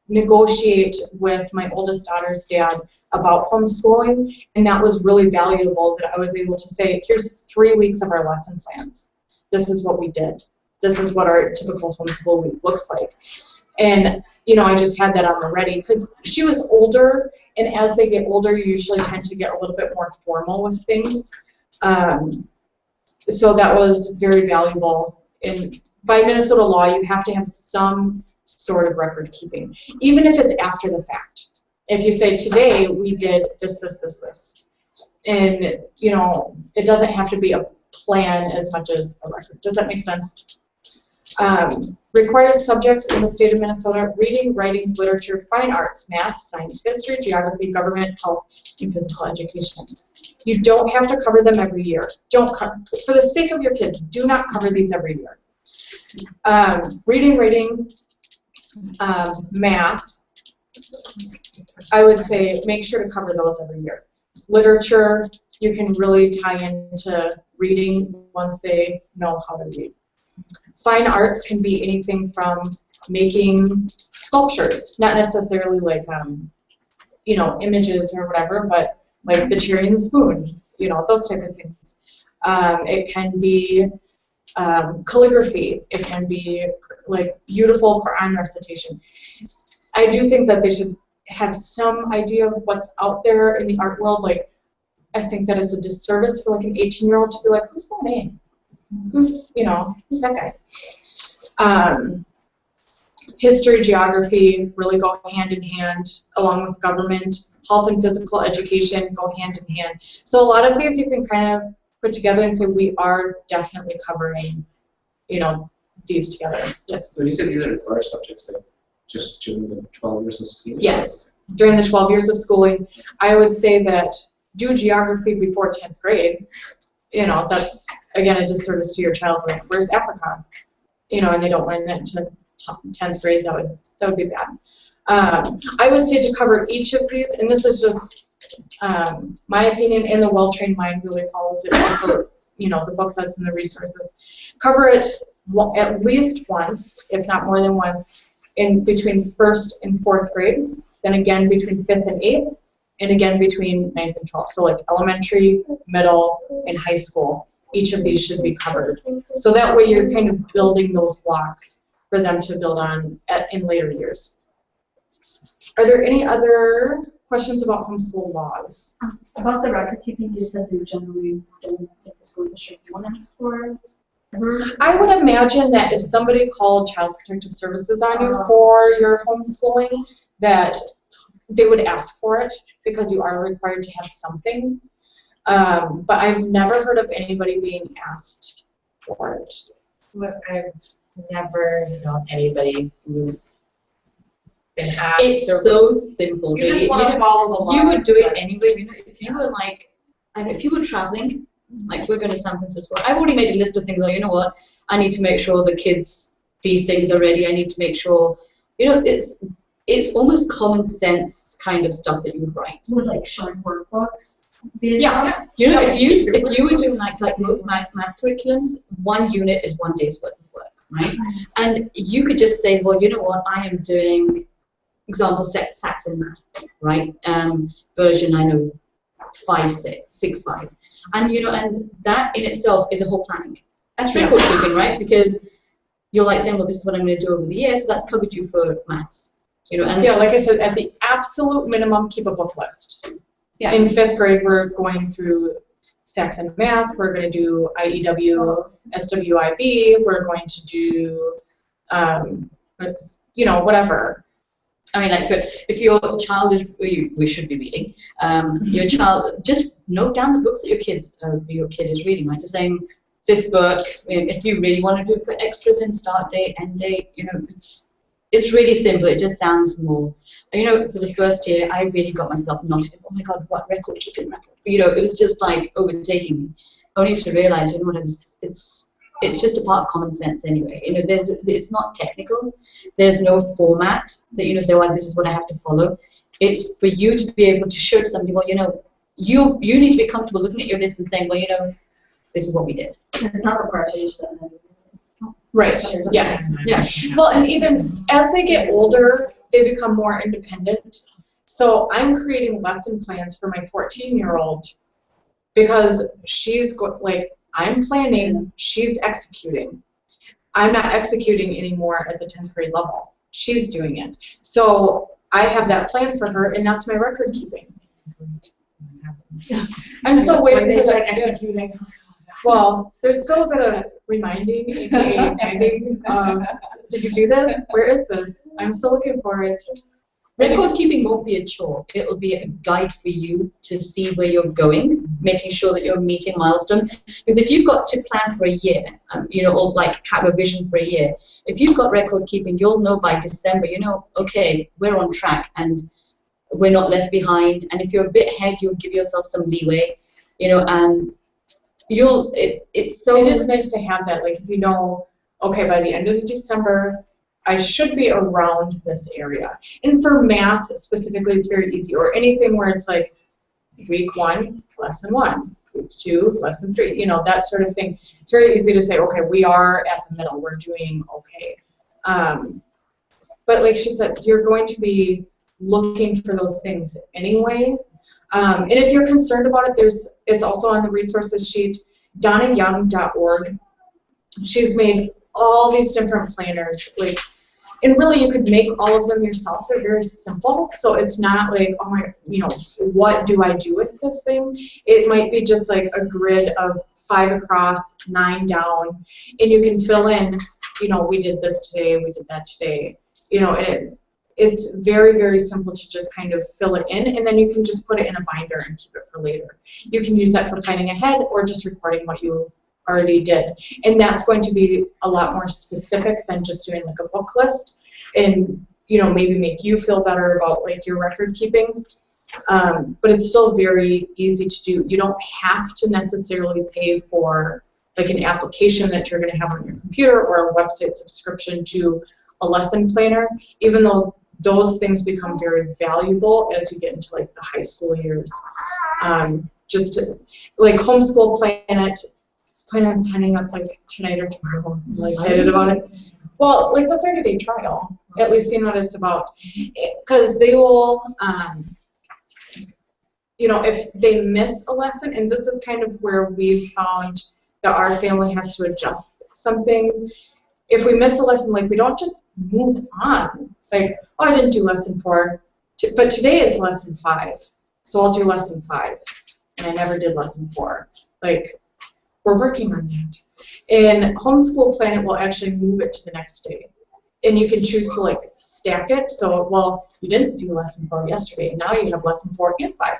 negotiate with my oldest daughter's dad about homeschooling, and that was really valuable, that I was able to say, here's 3 weeks of our lesson plans. This is what we did. This is what our typical homeschool week looks like. And, you know, I just had that on the ready, because she was older, and as they get older, you usually tend to get a little bit more formal with things. So that was very valuable. And by Minnesota law, you have to have some sort of record keeping, even if it's after the fact. If you say, today we did this, this, this, this. And, you know, it doesn't have to be a plan as much as a record. Does that make sense? Required subjects in the state of Minnesota: reading, writing, literature, fine arts, math, science, history, geography, government, health, and physical education. You don't have to cover them every year. For the sake of your kids, do not cover these every year. Reading, writing, math, I would say make sure to cover those every year. Literature, you can really tie into reading once they know how to read. Fine arts can be anything from making sculptures, not necessarily like you know, images or whatever, but like the cherry and the spoon, you know, those type of things. It can be calligraphy. It can be like beautiful Quran recitation. I do think that they should have some idea of what's out there in the art world. Like, I think that it's a disservice for like an 18-year-old to be like, who's Monet? Who's, you know, who's that guy? History, geography really go hand in hand, along with government. Health and physical education go hand in hand. So a lot of these you can kind of put together and say we are definitely covering, you know, these together. Yes. When you said these are required subjects, like just during the 12 years of school? Yes, during the 12 years of schooling, I would say that do geography before 10th grade. You know, that's again a disservice to your child. Like, where's Africa? You know, and they don't learn that until 10th grade. That would be bad. I would say to cover each of these, and this is just my opinion, and the Well-Trained Mind really follows it. Also, you know, the book that's in the resources. Cover it at least once, if not more than once, in between 1st and 4th grade. Then again between 5th and 8th, and again between 9th and 12th. So like elementary, middle, and high school. Each of these should be covered. So that way you're kind of building those blocks for them to build on in later years. Are there any other questions about homeschool laws? About the record keeping, you said they generally don't get the school district one ask for it. I would imagine that if somebody called Child Protective Services on you for your homeschooling, that they would ask for it because you are required to have something. But I've never heard of anybody being asked for it. But I've never known anybody who's been asked. It's so simple. You really. just want to follow the law. You would do it anyway. You know, if you were like, and if you were traveling, like we're going to San Francisco, I've already made a list of things. Like, you know what? I need to make sure the kids, these things are ready. I need to make sure, you know, it's almost common sense kind of stuff that you would write. With like showing workbooks. Yeah. You know, if you were doing like most math curriculums, 1 unit is 1 day's worth of work, right? And you could just say, well, you know what? I am doing example Saxon math, right? Version I know 5.6.5, and you know, and that in itself is a whole planning. That's record keeping, right? Because you're like saying, well, this is what I'm going to do over the year, so that's covered you for maths, you know. And yeah, like I said, at the absolute minimum, keep a book list. Yeah. In 5th grade, we're going through Saxon math. We're going to do IEW, SWIB. We're going to do, you know, whatever. I mean, like, if your child is, we should be reading. Your child, just note down the books that your kid is reading, right? Just saying, this book. If you really want to put extras in, start date, end date. You know, it's really simple. It just sounds more. You know, for the first year, I really got myself knotted. Oh my God, what record keeping record? You know, it was just like overtaking me. Only to realize, you know what, it's just a part of common sense anyway. You know, it's not technical. There's no format that, you know, say, well, this is what I have to follow. It's for you to be able to show to somebody, well, you know, you need to be comfortable looking at your list and saying, well, you know, this is what we did. It's not required to use them. Right. Yes. Yeah. Well, and even as they get older, they become more independent. So I'm creating lesson plans for my 14-year-old because she's like, I'm planning, she's executing. I'm not executing anymore at the 10th grade level. She's doing it. So I have that plan for her, and that's my record keeping. I'm still waiting When they for start that. executing. Well, there's still a bit of reminding, aka nagging. Did you do this? Where is this? I'm still looking for it. Record keeping won't be a chore. It'll be a guide for you to see where you're going, making sure that you're meeting milestones. Because if you've got to plan for a year, you know, or like have a vision for a year, if you've got record keeping, you'll know by December, you know, okay, we're on track and we're not left behind. And if you're a bit ahead, you'll give yourself some leeway, you know, and it's so. It is nice to have that, like if you know, okay, by the end of December, I should be around this area. And for math specifically, it's very easy. Or anything where it's like week 1, lesson 1, week 2, lesson 3, you know, that sort of thing. It's very easy to say, okay, we are at the middle, we're doing okay. But like she said, you're going to be looking for those things anyway. And if you're concerned about it, it's also on the resources sheet, donnayoung.org. She's made all these different planners, like, and really you could make all of them yourself. They're very simple, so it's not like, oh my, what do I do with this thing? It might be just like a grid of 5 across, 9 down, and you can fill in, we did this today, we did that today, and it's very, very simple to just kind of fill it in, and then you can just put it in a binder and keep it for later. You can use that for planning ahead or just recording what you already did. And that's going to be a lot more specific than just doing like a book list and, maybe make you feel better about like your record keeping. But it's still very easy to do. You don't have to necessarily pay for like an application that you're going to have on your computer or a website subscription to a lesson planner, even though those things become very valuable as you get into like the high school years. Just to, like Homeschool plan on signing up like tonight or tomorrow. I'm really excited about it. Well, like the 30-day trial, at least seeing what it's about. Because they will, if they miss a lesson, and this is kind of where we've found that our family has to adjust some things. If we miss a lesson, like we don't just move on. Like, oh, I didn't do lesson 4, but today is lesson 5, so I'll do lesson 5, and I never did lesson 4. Like, we're working on that. And Homeschool Planet will actually move it to the next day. And you can choose to like stack it. So, well, you didn't do lesson 4 yesterday. Now you have lesson 4 and 5.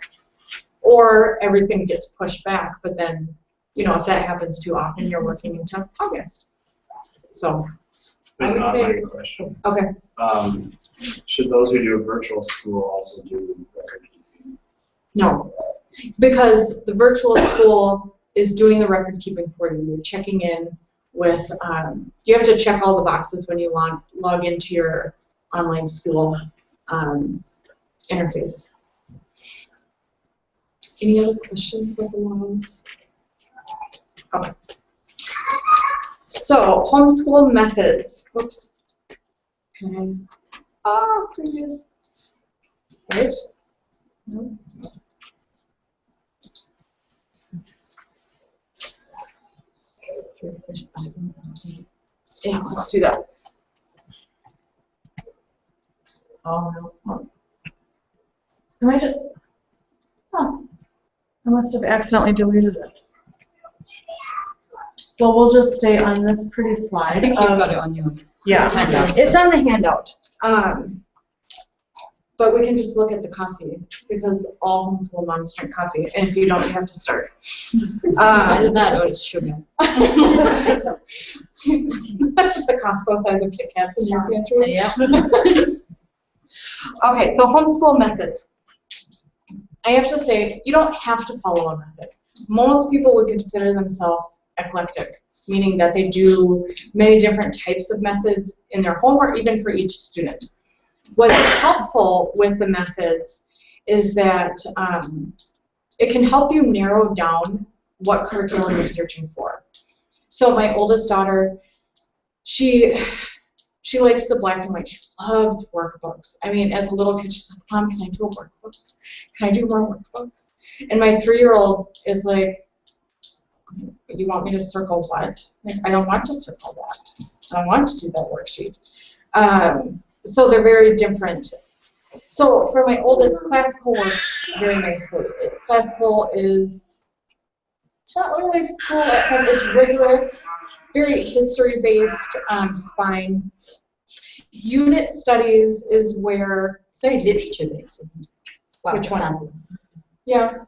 Or everything gets pushed back. But then, if that happens too often, you're working into August. So, I would say. Question. Okay. Should those who do a virtual school also do record keeping? No. Because the virtual school is doing the record keeping for you. You're checking in with, you have to check all the boxes when you log into your online school interface. Any other questions about the laws? Okay. So, homeschool methods. Whoops. Can I, previous. Right? No. Yeah, let's do that. Oh no. Am I just? Oh, I must have accidentally deleted it. Well, we'll just stay on this pretty slide. I think you've got it on your handout. It's on the handout. But we can just look at the coffee because all homeschool moms drink coffee, and if you don't, you have to start. Either that or it's sugar. The Costco size of Kit Kats in your pantry. Yeah. Okay, so homeschool methods. I have to say, you don't have to follow a method. Most people would consider themselves eclectic, meaning that they do many different types of methods in their home or even for each student. What's helpful with the methods is that it can help you narrow down what curriculum you're searching for. So my oldest daughter, she likes the black and white. She loves workbooks. I mean, as a little kid, she's like, Mom, can I do a workbook? Can I do more workbooks? And my 3-year-old is like, you want me to circle what? Like, I don't want to circle that. I don't want to do that worksheet. So they're very different. So for my oldest, classical works very nicely. Classical is, it's not really school, it's rigorous, very history-based spine. Unit studies is where, It's very literature-based, isn't it? Well, which one? classical. Yeah.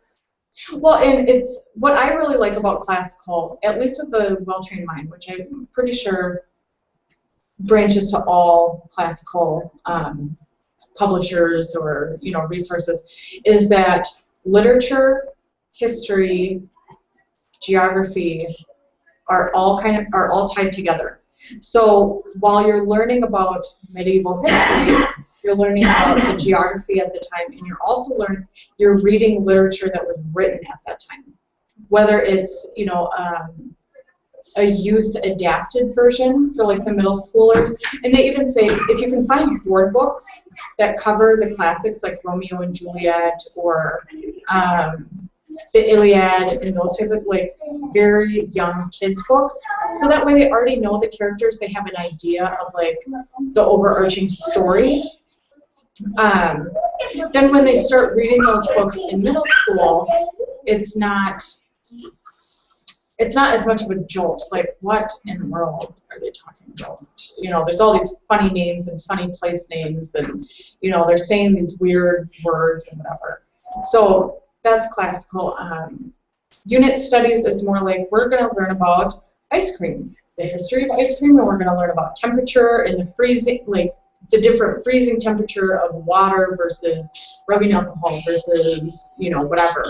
Well, and it's, what I really like about classical, at least with the Well-Trained Mind, which I'm pretty sure branches to all classical publishers or resources, is that literature, history, geography are all tied together. So while you're learning about medieval history, you're learning about the geography at the time, and you're reading literature that was written at that time. Whether it's a youth adapted version for like the middle schoolers. And they even say if you can find board books that cover the classics like Romeo and Juliet or the Iliad and those type of like very young kids books, so that way they already know the characters, they have an idea of like the overarching story. Then when they start reading those books in middle school, it's not as much of a jolt. Like, what in the world are they talking about? You know, there's all these funny names and funny place names, and you know, they're saying these weird words and whatever. So that's classical. Unit studies is more like we're going to learn about ice cream, the history of ice cream, and we're going to learn about temperature and the freezing, like the different freezing temperature of water versus rubbing alcohol versus, you know, whatever.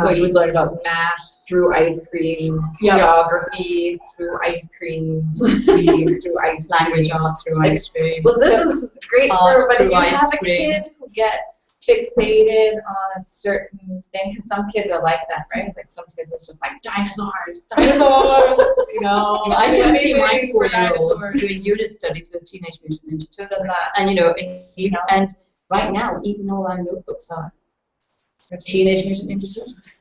So you would learn about math through ice cream, geography through ice cream, history through ice Language art through ice cream. Well, this is great Art but if through you ice have a cream. kid who gets fixated on a certain thing, because some kids are like that, right? Like some kids, it's just like dinosaurs, you know. I do can see my anything for 4-year-old dinosaurs. doing unit studies with Teenage Mutant Ninja Turtles. And that, And you know, and right now, even all our notebooks are Teenage Mutant Ninja Turtles.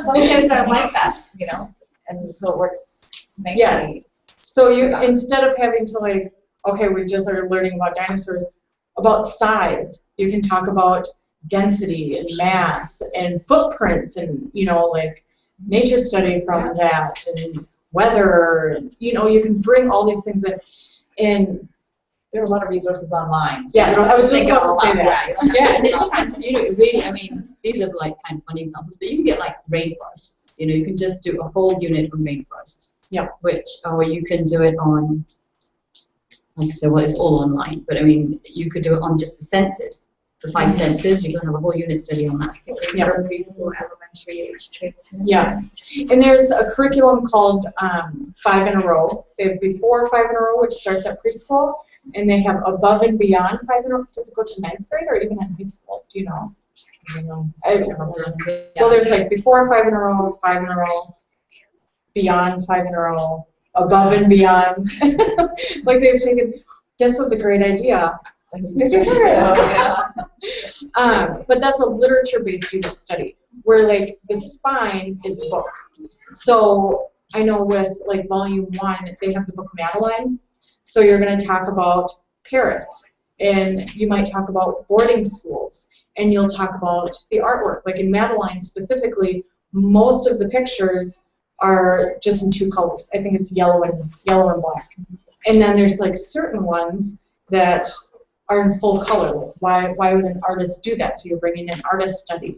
some kids are like that, you know, and so it works nicely. Yes. So you, instead of having to like, okay, we just are learning about dinosaurs, about size, you can talk about density and mass and footprints and, you know, like nature study from that and weather, and, you know, you can bring all these things in. There are a lot of resources online. So Yeah, I was just about to say that. Yeah, and it's kind of, you know, really, I mean, these are like kind of funny examples, but you can get like rainforests. You know, you can just do a whole unit on rainforests. Yeah. Or you can do it on, like I said, well, it's all online, but I mean, you could do it on just the senses. The 5 senses, you can have a whole unit study on that. Yeah. Preschool, elementary age kids. Yeah. And there's a curriculum called 5 in a Row. They have before 5 in a Row, which starts at preschool, and they have above and beyond 5 in a Row. Does it go to 9th grade or even in high school? Do you know? I don't know. I don't remember. Well, there's like before 5 in a Row, 5 in a Row, beyond 5 in a Row, above and beyond. Like they've taken, this was a great idea. But that's a literature-based unit study where like the spine is the book. So I know with like volume 1, they have the book Madeline. So you're going to talk about Paris, and you might talk about boarding schools, and you'll talk about the artwork. Like in Madeline specifically, most of the pictures are just in 2 colors. I think it's yellow and black. And then there's like certain ones that are in full color. Like why would an artist do that? So you're bringing in artist study.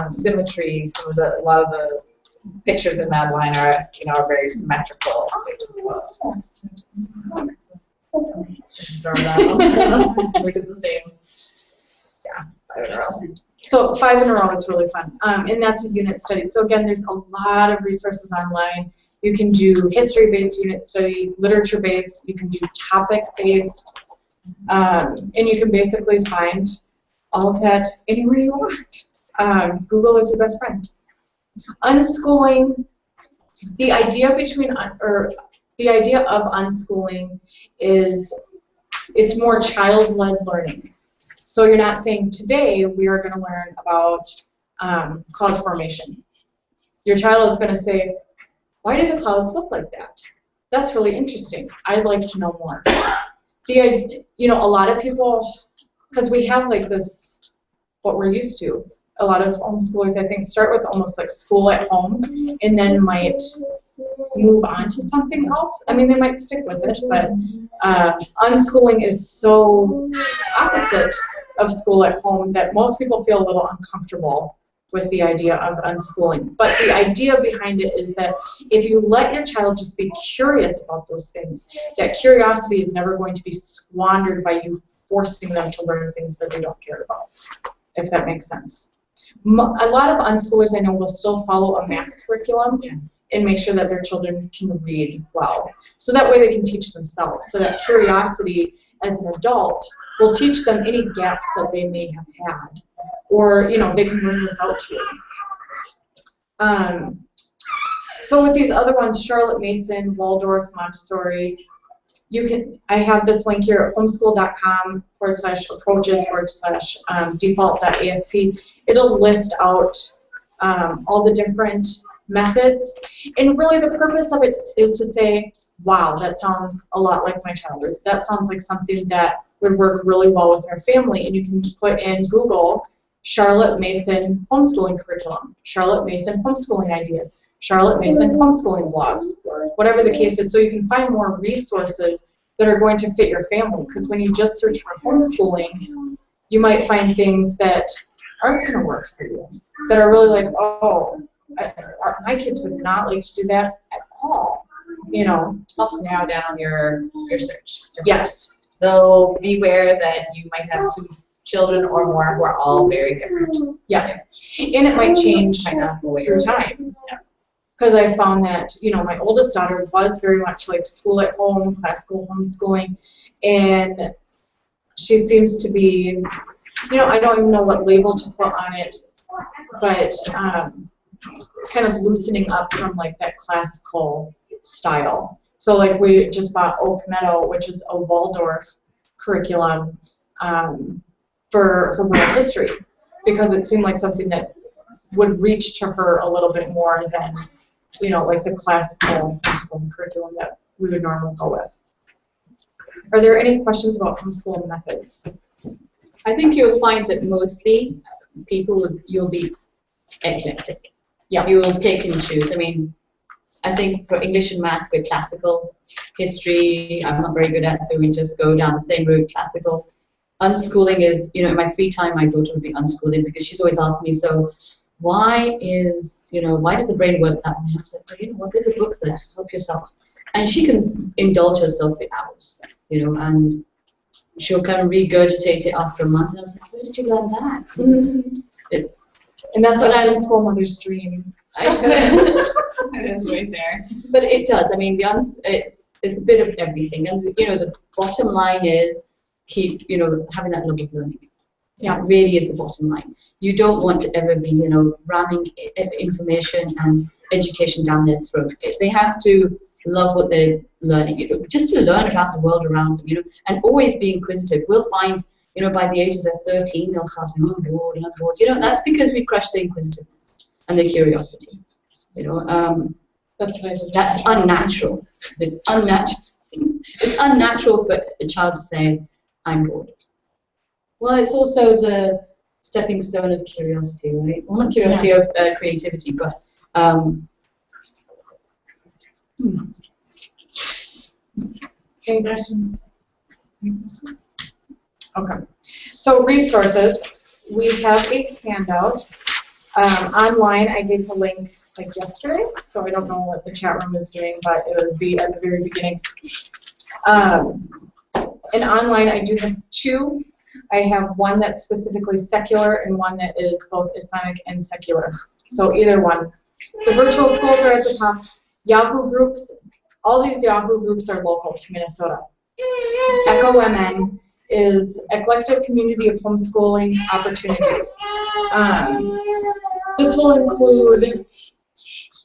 Symmetry. A lot of the pictures in Madeline are, you know, very symmetrical. We did the same. Yeah, 5 in a row. So 5 in a Row is really fun, and that's a unit study. So again, there's a lot of resources online. You can do history-based unit study, literature-based. You can do topic-based, and you can basically find all of that anywhere you want. Google is your best friend. Unschooling. The idea of unschooling is it's more child-led learning. So you're not saying today we are going to learn about cloud formation. Your child is going to say, why do the clouds look like that? That's really interesting. I'd like to know more. You know, a lot of people, because we have like this, what we're used to. A lot of homeschoolers, I think, start with almost like school at home and then might move on to something else. I mean, they might stick with it, but unschooling is so opposite of school at home that most people feel a little uncomfortable with the idea of unschooling. But the idea behind it is that if you let your child just be curious about those things, that curiosity is never going to be squandered by you forcing them to learn things that they don't care about, if that makes sense. A lot of unschoolers I know will still follow a math curriculum and make sure that their children can read well. So that way they can teach themselves. So that curiosity as an adult will teach them any gaps that they may have had. Or, you know, they can learn without you. So with these other ones, Charlotte Mason, Waldorf, Montessori, I have this link here at homeschool.com/approaches/default.asp. It'll list out all the different methods. And really the purpose of it is to say, wow, that sounds a lot like my child. Or that sounds like something that would work really well with their family. And you can put in Google, Charlotte Mason homeschooling curriculum, Charlotte Mason homeschooling ideas, Charlotte Mason homeschooling blogs, whatever the case is. So you can find more resources that are going to fit your family. Because when you just search for homeschooling, you might find things that aren't going to work for you, that are really like, oh, my kids would not like to do that at all. You know, Helps narrow down your search. yes. Though beware that you might have 2 children or more who are all very different. Yeah, and it might change Might not go through time. Because I found that, you know, my oldest daughter was very much like school at home, classical homeschooling, and she seems to be, you know, I don't even know what label to put on it, but it's kind of loosening up from like that classical style. So like we just bought Oak Meadow, which is a Waldorf curriculum for her world history, because it seemed like something that would reach to her a little bit more than, you know, like the classical homeschooling curriculum that we would normally go with. Are there any questions about homeschooling methods? I think you'll find that mostly you'll be eclectic. Yeah. You'll pick and choose. I mean, I think for English and math, we're classical. History, I'm not very good at, so we just go down the same route, classical. Unschooling is, you know, in my free time, my daughter would be unschooling because she's always asked me, so why does the brain work that way? I said, well, you know what, there's a book there, help yourself. And she can indulge herself for hours, you know, and she'll kind of regurgitate it after a month. And I was like, where did you learn that? And that's an unschool mother's dream. It is right there. But it does. I mean, it's a bit of everything. And, you know, the bottom line is keep, you know, having that love of learning. Yeah. It really is the bottom line. You don't want to ever be, you know, ramming information and education down their throat. They have to love what they're learning, you know, just to learn about the world around them, you know, and always be inquisitive. We'll find, you know, by the ages of 13, they'll start saying, oh, I'm bored, I'm bored. You know, that's because we've crushed the inquisitiveness and the curiosity. You know, that's unnatural. It's unnatural. It's unnatural for a child to say, I'm bored. Well, it's also the stepping stone of curiosity, right? Well, not curiosity, of creativity, but Any questions? Okay. So resources, we have a handout. Online, I gave the link like yesterday, so I don't know what the chat room is doing, but it would be at the very beginning. And online, I do have 2. I have one that's specifically secular and one that is both Islamic and secular. So either one. The virtual schools are at the top. Yahoo groups, all these Yahoo groups are local to Minnesota. Echo MN is Eclectic Community of Homeschooling Opportunities. This will include,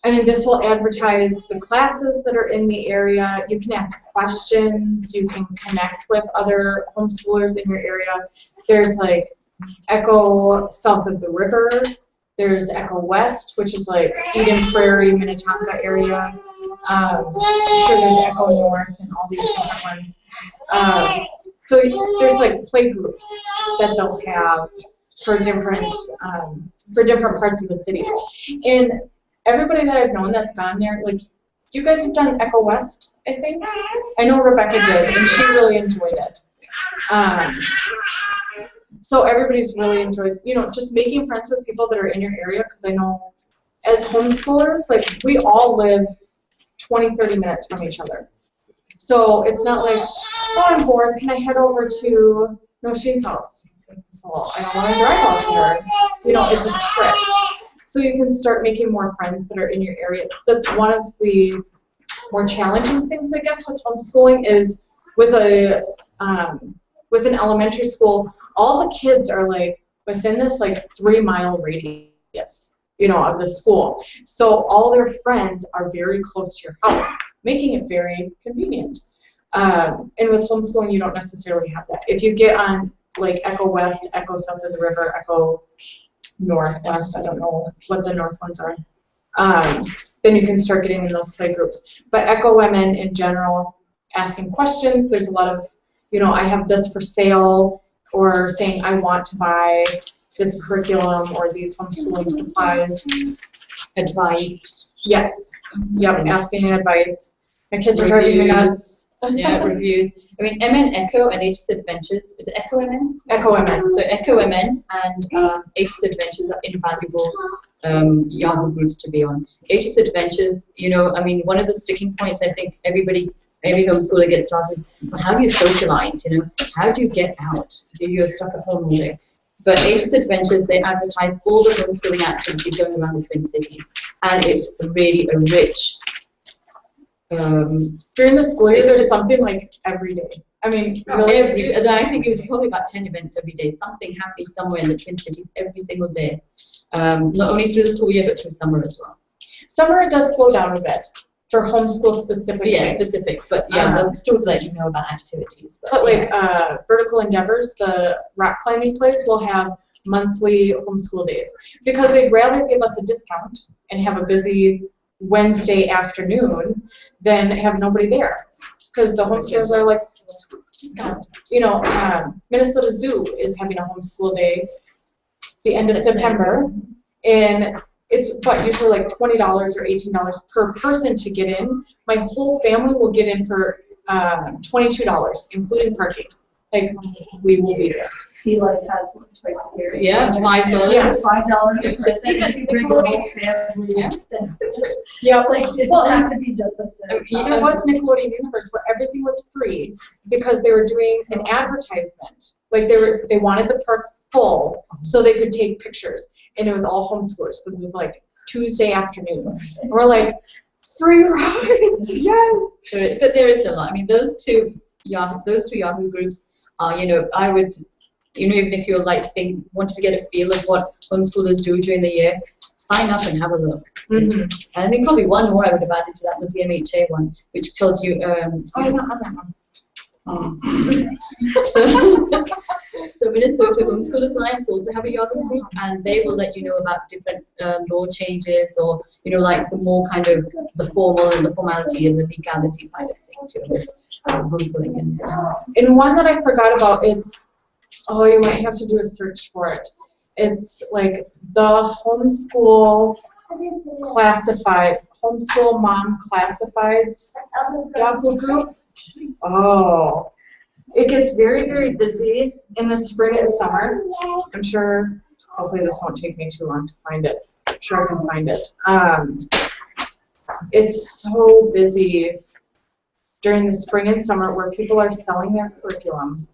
this will advertise the classes that are in the area. You can ask questions. You can connect with other homeschoolers in your area. There's like Echo south of the river. There's Echo West, which is like Eden Prairie, Minnetonka area. I'm sure there's Echo North and all these different ones. So there's like play groups that they'll have for different parts of the city. And everybody that I've known that's gone there, like, you guys have done Echo West, I think? I know Rebecca did, and she really enjoyed it. So everybody's really enjoyed, you know, just making friends with people that are in your area, because I know as homeschoolers, like, we all live 20, 30 minutes from each other. So it's not like, oh, I'm bored, can I head over to Nosheen's house? Well, I don't want to drive out here. You know, it's a trip. So you can start making more friends that are in your area. That's one of the more challenging things, I guess, with homeschooling is with an elementary school, all the kids are like within this like 3-mile radius of the school. So all their friends are very close to your house, making it very convenient. And with homeschooling, you don't necessarily have that. If you get on like Echo West, Echo South of the River, Echo Northwest, I don't know what the north ones are, then you can start getting in those play groups. But Echo Women in general, asking questions, there's a lot of, I have this for sale, or saying I want to buy this curriculum or these homeschooling supplies. Advice. Yes. Yep, asking advice. My kids are driving me nuts. Yeah, reviews. I mean, MN Echo and H's Adventures. Is it Echo MN? Echo MN. So Echo MN and H's Adventures are invaluable Yahoo groups to be on. H's Adventures, I mean, one of the sticking points I think every homeschooler gets to ask is, well, how do you socialize? How do you get out? You're stuck at home all day. But H's Adventures, they advertise all the homeschooling activities going around the Twin Cities, and it's really a rich. During the school year, there's something like every day. I mean, really, I think it was probably about 10 events every day, something happening somewhere in the Twin Cities every single day. Not only through the school year, but through summer as well. Summer does slow down a bit for homeschool specifically. Yeah, specific, but yeah, they'll still let you know about activities. But like Vertical Endeavors, the rock climbing place, will have monthly homeschool days because they'd rather give us a discount and have a busy Wednesday afternoon than have nobody there, because the homeschoolers are like, discount. Minnesota Zoo is having a homeschool day the end of September, and it's usually like $20 or $18 per person to get in. My whole family will get in for $22, including parking. Like, we will be there. Sea Life has one twice a year. Yeah, $5. Yes. $5 a person. If you bring the whole family. Yeah, Like, it doesn't have to be just like there was Nickelodeon Universe where everything was free because they were doing an advertisement. Like they wanted the park full so they could take pictures, and it was all homeschoolers because it was like Tuesday afternoon. And we're like, free ride, yes. But there is a lot. I mean, those two Yahoo groups are, I would, even if you're wanted to get a feel of what homeschoolers do during the year, sign up and have a look. And I think probably one more I would have added to that was the MHA one, which tells you. I'm not on that one. So Minnesota Homeschoolers Alliance also have a Yahoo group, and they will let you know about different law changes, or like the more kind of the formal and the formality and the legality side of things with homeschooling. And one that I forgot about, you might have to do a search for it. It's like the homeschool mom classifieds Yahoo group. Oh, it gets very, very busy in the spring and summer. I'm sure, hopefully this won't take me too long to find it. I'm sure I can find it. It's so busy during the spring and summer where people are selling their curriculum.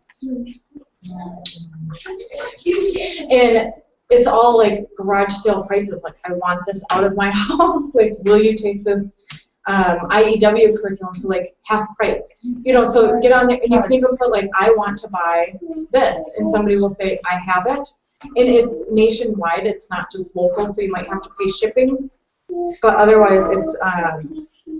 And it's all like garage sale prices. Like, I want this out of my house. Like, will you take this IEW curriculum for like half price? So get on there, and you can even put like, I want to buy this, and somebody will say, I have it. And it's nationwide. It's not just local, so you might have to pay shipping. But otherwise, it's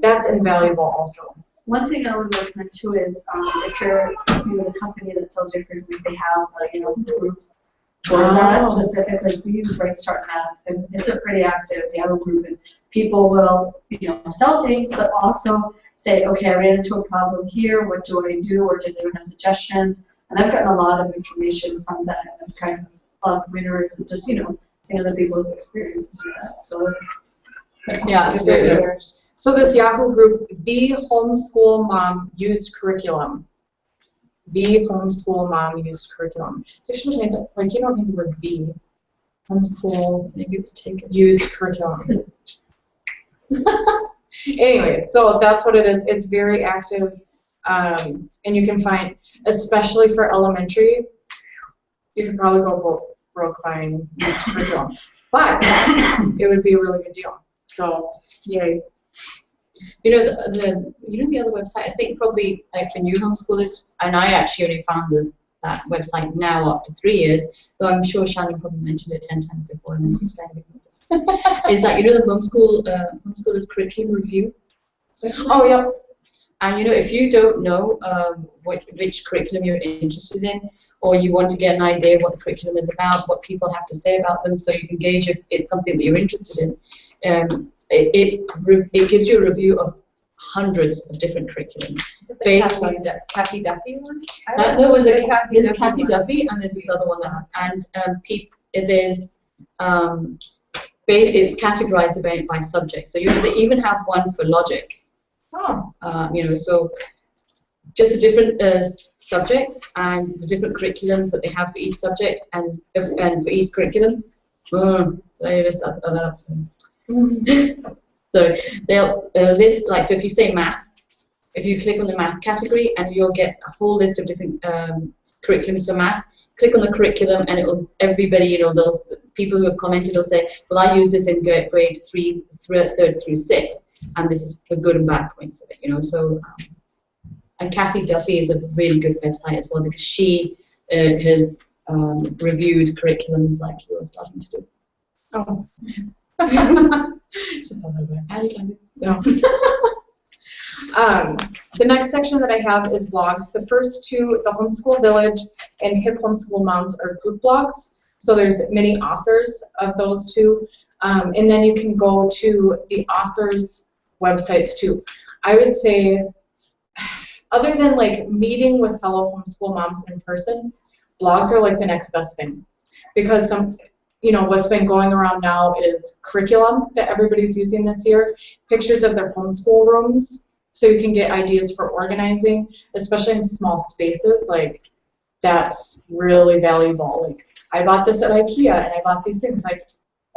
that's invaluable also. One thing I would recommend too is if you're the company that sells your curriculum, they have a group for that specifically. We use Brainstorm Math, and it's a pretty active. They have a group, and people will sell things, but also say, okay, I ran into a problem here. What do I do? Or does anyone have suggestions? And I've gotten a lot of information from that, and kind of a lot of winners, and just seeing other people's experiences with that. So So this Yahoo group, the Homeschool Mom Used Curriculum. The Homeschool Mom Used Curriculum. They should have changed it. Like, you don't need the word the. Homeschool, maybe it's taken. Used Curriculum. Anyway, so that's what it is. It's very active, and you can find, especially for elementary, you could probably go broke buying used curriculum, but it would be a really good deal. So, yay. The other website, I think probably like for new homeschoolers, and I actually only found that website now after 3 years, though I'm sure Shannon probably mentioned it 10 times before and then explained it. is that, you know, the homeschoolers curriculum review. Oh, yep. And you know, if you don't know which curriculum you're interested in, or you want to get an idea of what the curriculum is about, what people have to say about them, so you can gauge if it's something that you're interested in, it gives you a review of hundreds of different curriculums. Is it the Kathy Duffy one? There's a Kathy Duffy, and there's this other one there's it's categorized by subject. So you know, they even have one for logic. Oh. You know, so just the different subjects and the different curriculums that they have for each subject and for each curriculum. Did I miss that up? So they'll list, like, so if you say math, if you click on the math category, and you'll get a whole list of different curriculums for math. Click on the curriculum, and it'll, everybody, you know, those people who have commented will say, well, I use this in grade 3, 3rd through 6th, and this is the good and bad points of it, you know. So, and Kathy Duffy is a really good website as well, because she has reviewed curriculums like you're starting to do. Oh. Just a little bit. No. The next section that I have is blogs. The first two, the Homeschool Village and Hip Homeschool Moms, are group blogs. So there's many authors of those two. And then you can go to the authors' websites too. I would say, other than like meeting with fellow homeschool moms in person, blogs are like the next best thing. Because you know, what's been going around now is curriculum that everybody's using this year, pictures of their homeschool rooms, so you can get ideas for organizing, especially in small spaces. Like, that's really valuable. Like, I bought this at IKEA, and I bought these things. Like,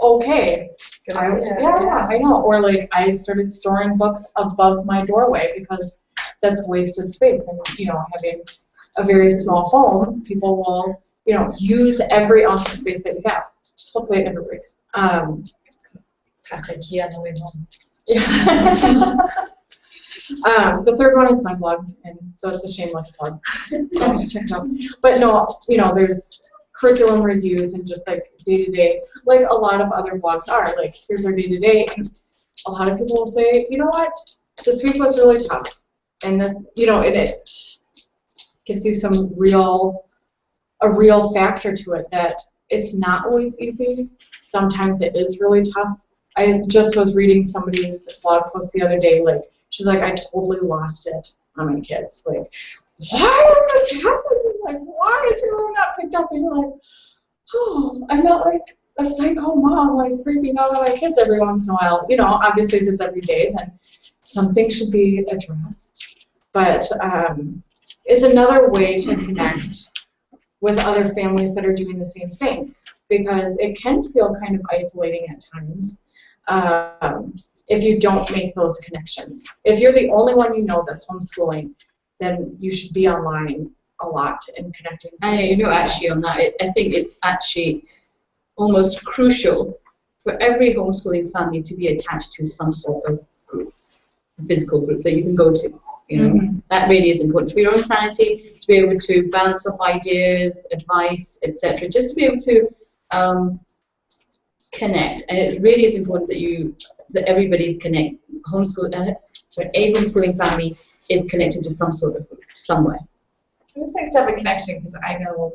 okay, I know. Or like, I started storing books above my doorway because that's wasted space. And you know, having a very small home, people will, you know, use every ounce of space that we have. Just hopefully it never breaks. Past IKEA on the way home. Yeah. The third one is my blog, and so it's a shameless plug. So check it out. But no, you know, there's curriculum reviews and just like day-to-day, like a lot of other blogs are. Like, here's our day-to-day, and a lot of people will say, you know what, this week was really tough, and then, you know, and it gives you a real factor to it that it's not always easy. Sometimes it is really tough. I just was reading somebody's blog post the other day. Like, she's like, I totally lost it on my kids. Like, why is this happening? Like, why is your room not picked up? And you're like, oh, I'm not like a psycho mom, like freaking out on my kids every once in a while. You know, obviously if it's every day, then something should be addressed. But it's another way to connect with other families that are doing the same thing, because it can feel kind of isolating at times if you don't make those connections. If you're the only one you know that's homeschooling, then you should be online a lot and connecting. And you know, actually on that, I think it's actually almost crucial for every homeschooling family to be attached to some sort of group, a physical group that you can go to. You know, that really is important for your own sanity, to be able to bounce off ideas, advice, etc. Just to be able to connect. And it really is important that everybody's a homeschooling family is connected to some sort of group somewhere. It's nice to have a connection, because I know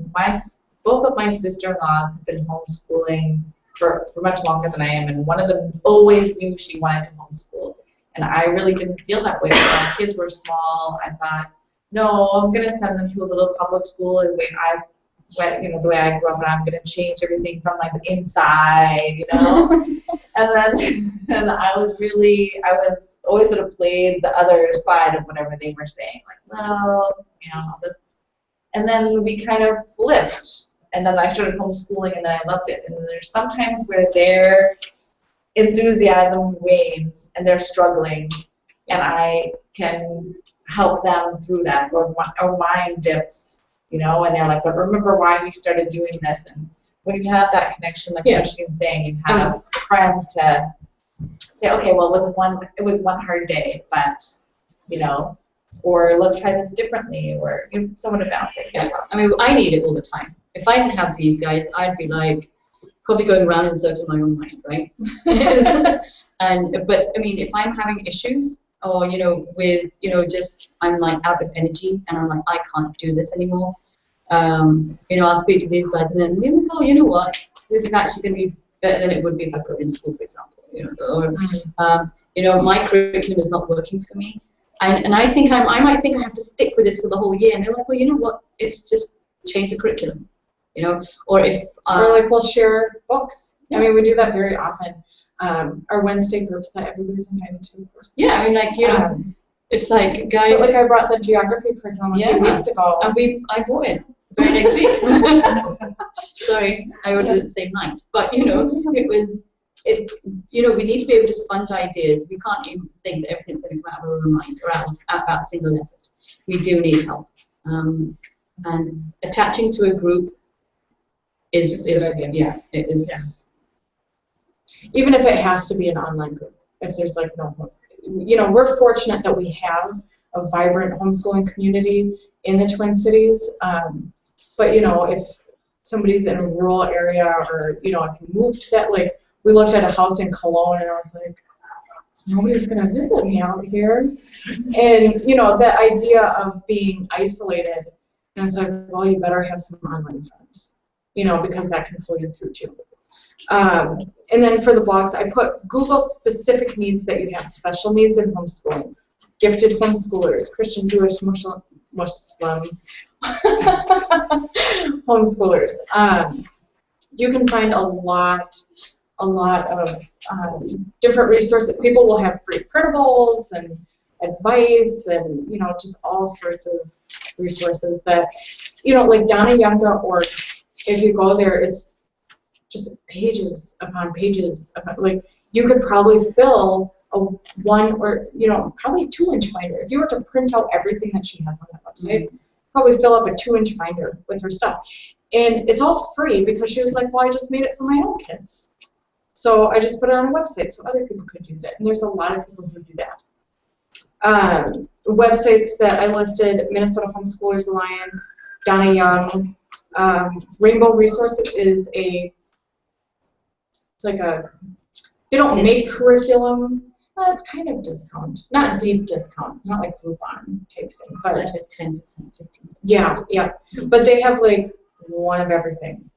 both of my sister-in-laws have been homeschooling for much longer than I am, and one of them always knew she wanted to homeschool. And I really didn't feel that way. When my kids were small, I thought, no, I'm going to send them to a little public school, and you know, the way I grew up, and I'm going to change everything from like the inside, you know. and I was always sort of played the other side of whatever they were saying, like, well, you know, all this. And then we kind of flipped, and then I started homeschooling, and then I loved it. And then there's sometimes where their enthusiasm wanes and they're struggling, and I can help them through that, or mine dips, you know, and they're like, but remember why we started doing this. And when you have that connection, like Christine's saying, you have friends to say, okay, well, it was one hard day, but, you know, or let's try this differently, or someone to bounce it. Yeah. I mean, I need it all the time. If I didn't have these guys, I'd be like probably going around in circles in my own mind, right? But I mean, if I'm having issues, or with just I'm like out of energy, and I'm like I can't do this anymore. I'll speak to these guys, and then they're like, oh, you know what? This is actually going to be better than it would be if I put it in school, for example. Or my curriculum is not working for me, and I think I might think I have to stick with this for the whole year. And they're like, well, you know what? It's just change the curriculum, Or if or like we'll share books. I mean, we do that very often. Our Wednesday groups that everybody's invited to, of course. Yeah, I mean, it's like guys. But like I brought the geography curriculum a few weeks ago, and I bought it the very next week. Sorry, I ordered it the same night. But it was. We need to be able to sponge ideas. We can't even think that everything's going to come out of our own mind or out of single effort. We do need help. And attaching to a group is it is. Yeah. Even if it has to be an online group, if there's like we're fortunate that we have a vibrant homeschooling community in the Twin Cities. But if somebody's in a rural area, or if you move to that, like. We looked at a house in Cologne, and I was like, nobody's going to visit me out here. And, the idea of being isolated, and I was like, well, you better have some online friends, because that can pull you through too. And then for the blogs, I put Google specific needs that you have, special needs in homeschooling, gifted homeschoolers, Christian, Jewish, Muslim homeschoolers. You can find a lot of different resources. People will have free printables and advice and just all sorts of resources that like DonnaYoung.org. If you go there, it's just pages upon pages. Like you could probably fill a 1 or probably 2-inch binder if you were to print out everything that she has on that website. Probably fill up a 2-inch binder with her stuff, and it's all free because she was like, well, I just made it for my own kids. So I just put it on a website so other people could use it, and there's a lot of people who do that. Websites that I listed: Minnesota Homeschoolers Alliance, Donna Young, Rainbow Resources is they don't make curriculum. Well, it's kind of discount, not deep discount, not like Groupon type thing, but like 10%, 15%. Yeah, but they have like one of everything.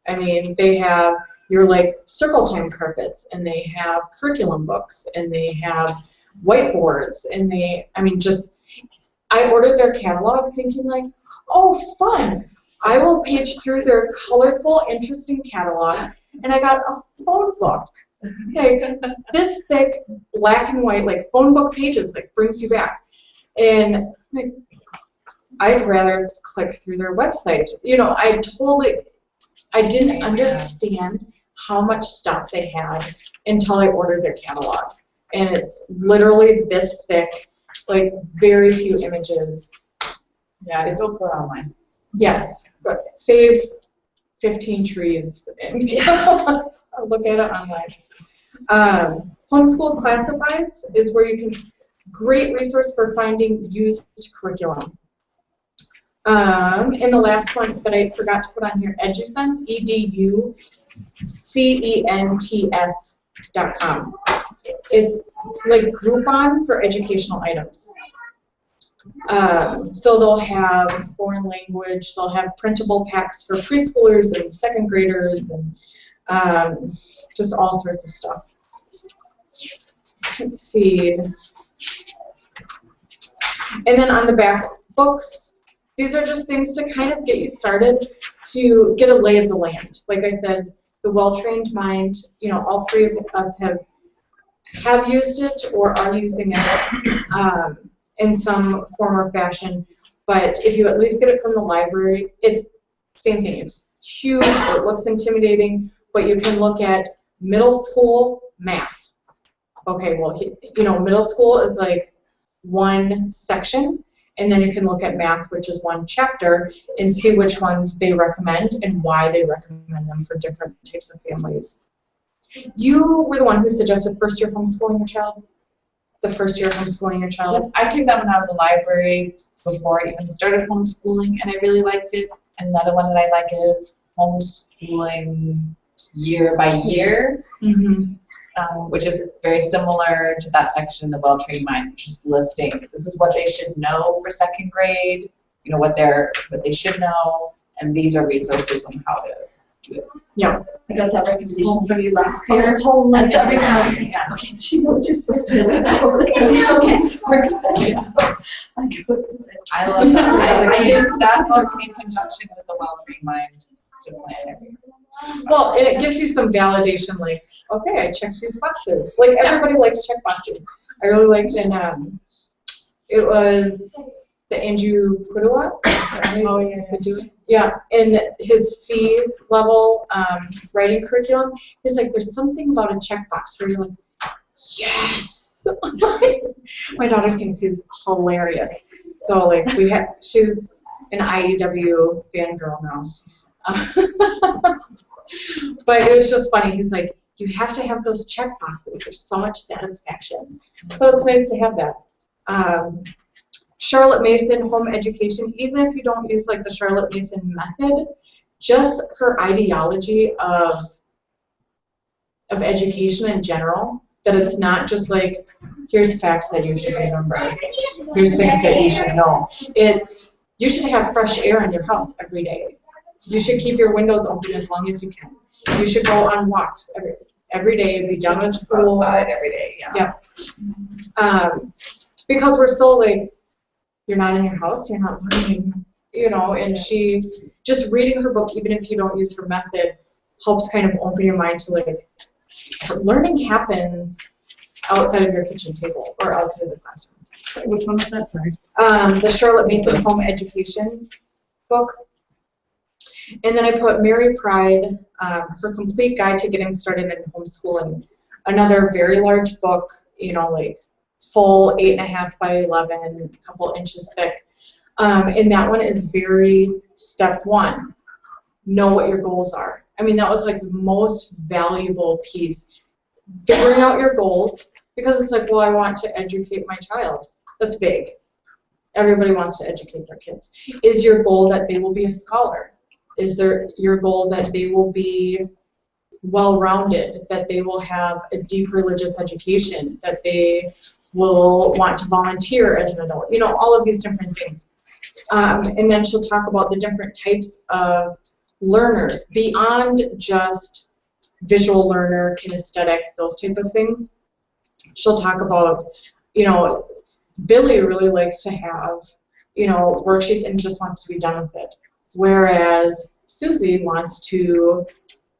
I mean, they have your like circle time carpets, and they have curriculum books, and they have whiteboards, and I ordered their catalog thinking like, oh, fun. I will page through their colorful, interesting catalog, and I got a phone book. Like this thick, black and white, like phone book pages, like brings you back. And like, I'd rather click through their website. I didn't understand how much stuff they had until I ordered their catalog. And it's literally this thick, like very few images. Yeah, it's go for online. Yes, but save 15 trees and I'll look at it online. Homeschool Classifieds is where you can, great resource for finding used curriculum. And the last one that I forgot to put on here, EduCents, EduCents.com. It's like Groupon for educational items. So they'll have foreign language, they'll have printable packs for preschoolers and second graders, and just all sorts of stuff. Let's see. And then on the back, books. These are just things to kind of get you started, to get a lay of the land. Like I said, the well-trained mind, all three of us have used it or are using it in some form or fashion. But if you at least get it from the library, it's same thing. It's huge. It looks intimidating, but you can look at middle school math. Okay, well, middle school is like one section, and then you can look at math, which is one chapter, and see which ones they recommend and why they recommend them for different types of families. You were the one who suggested first-year homeschooling your child? The first year of homeschooling your child? I took that one out of the library before I even started homeschooling, and I really liked it. Another one that I like is Homeschooling year by year, which is very similar to that section in the Well-Trained Mind, which is listing this is what they should know for second grade, you know, what they should know, and these are resources on how to do it. Yeah. I got that recommendation from you last year. And so every time, yeah, okay, she wrote just supposed to do it. Okay, we're good. So, I love that. I use that book in conjunction with the Well-Trained Mind to plan every year. Well, and it gives you some validation, like, okay, I checked these boxes. Like, everybody likes check boxes. I really liked in, it was the Andrew Pudua. Oh, yeah. Yeah, in his C level writing curriculum, he's like, there's something about a checkbox where you're like, yes! My daughter thinks he's hilarious. So, like, she's an IEW fangirl now. But it was just funny. He's like, you have to have those check boxes. There's so much satisfaction. So it's nice to have that. Charlotte Mason, home education, even if you don't use like the Charlotte Mason method, just her ideology of education in general, that it's not just like, here's facts that you should remember, here's things that you should know. It's, you should have fresh air in your house every day. You should keep your windows open as long as you can. You should go on walks every day, be done with school. Outside every day, yeah. Because we're so like, you're not in your house, you're not learning, you know, and she, just reading her book, even if you don't use her method, helps kind of open your mind to like, learning happens outside of your kitchen table or outside of the classroom. Which one was that? Sorry. The Charlotte Mason home education book. And then I put Mary Pride, her complete guide to getting started in homeschooling, another very large book, you know, like full 8.5 by 11, a couple inches thick. And that one is very step one, know what your goals are. I mean, that was like the most valuable piece, figuring out your goals, because it's like, well, I want to educate my child. That's big. Everybody wants to educate their kids. Is your goal that they will be a scholar? Is there your goal that they will be well-rounded, that they will have a deep religious education, that they will want to volunteer as an adult? You know, all of these different things. And then she'll talk about the different types of learners beyond just visual learner, kinesthetic, those type of things. She'll talk about, you know, Billy really likes to have, you know, worksheets and just wants to be done with it. Whereas Susie wants to,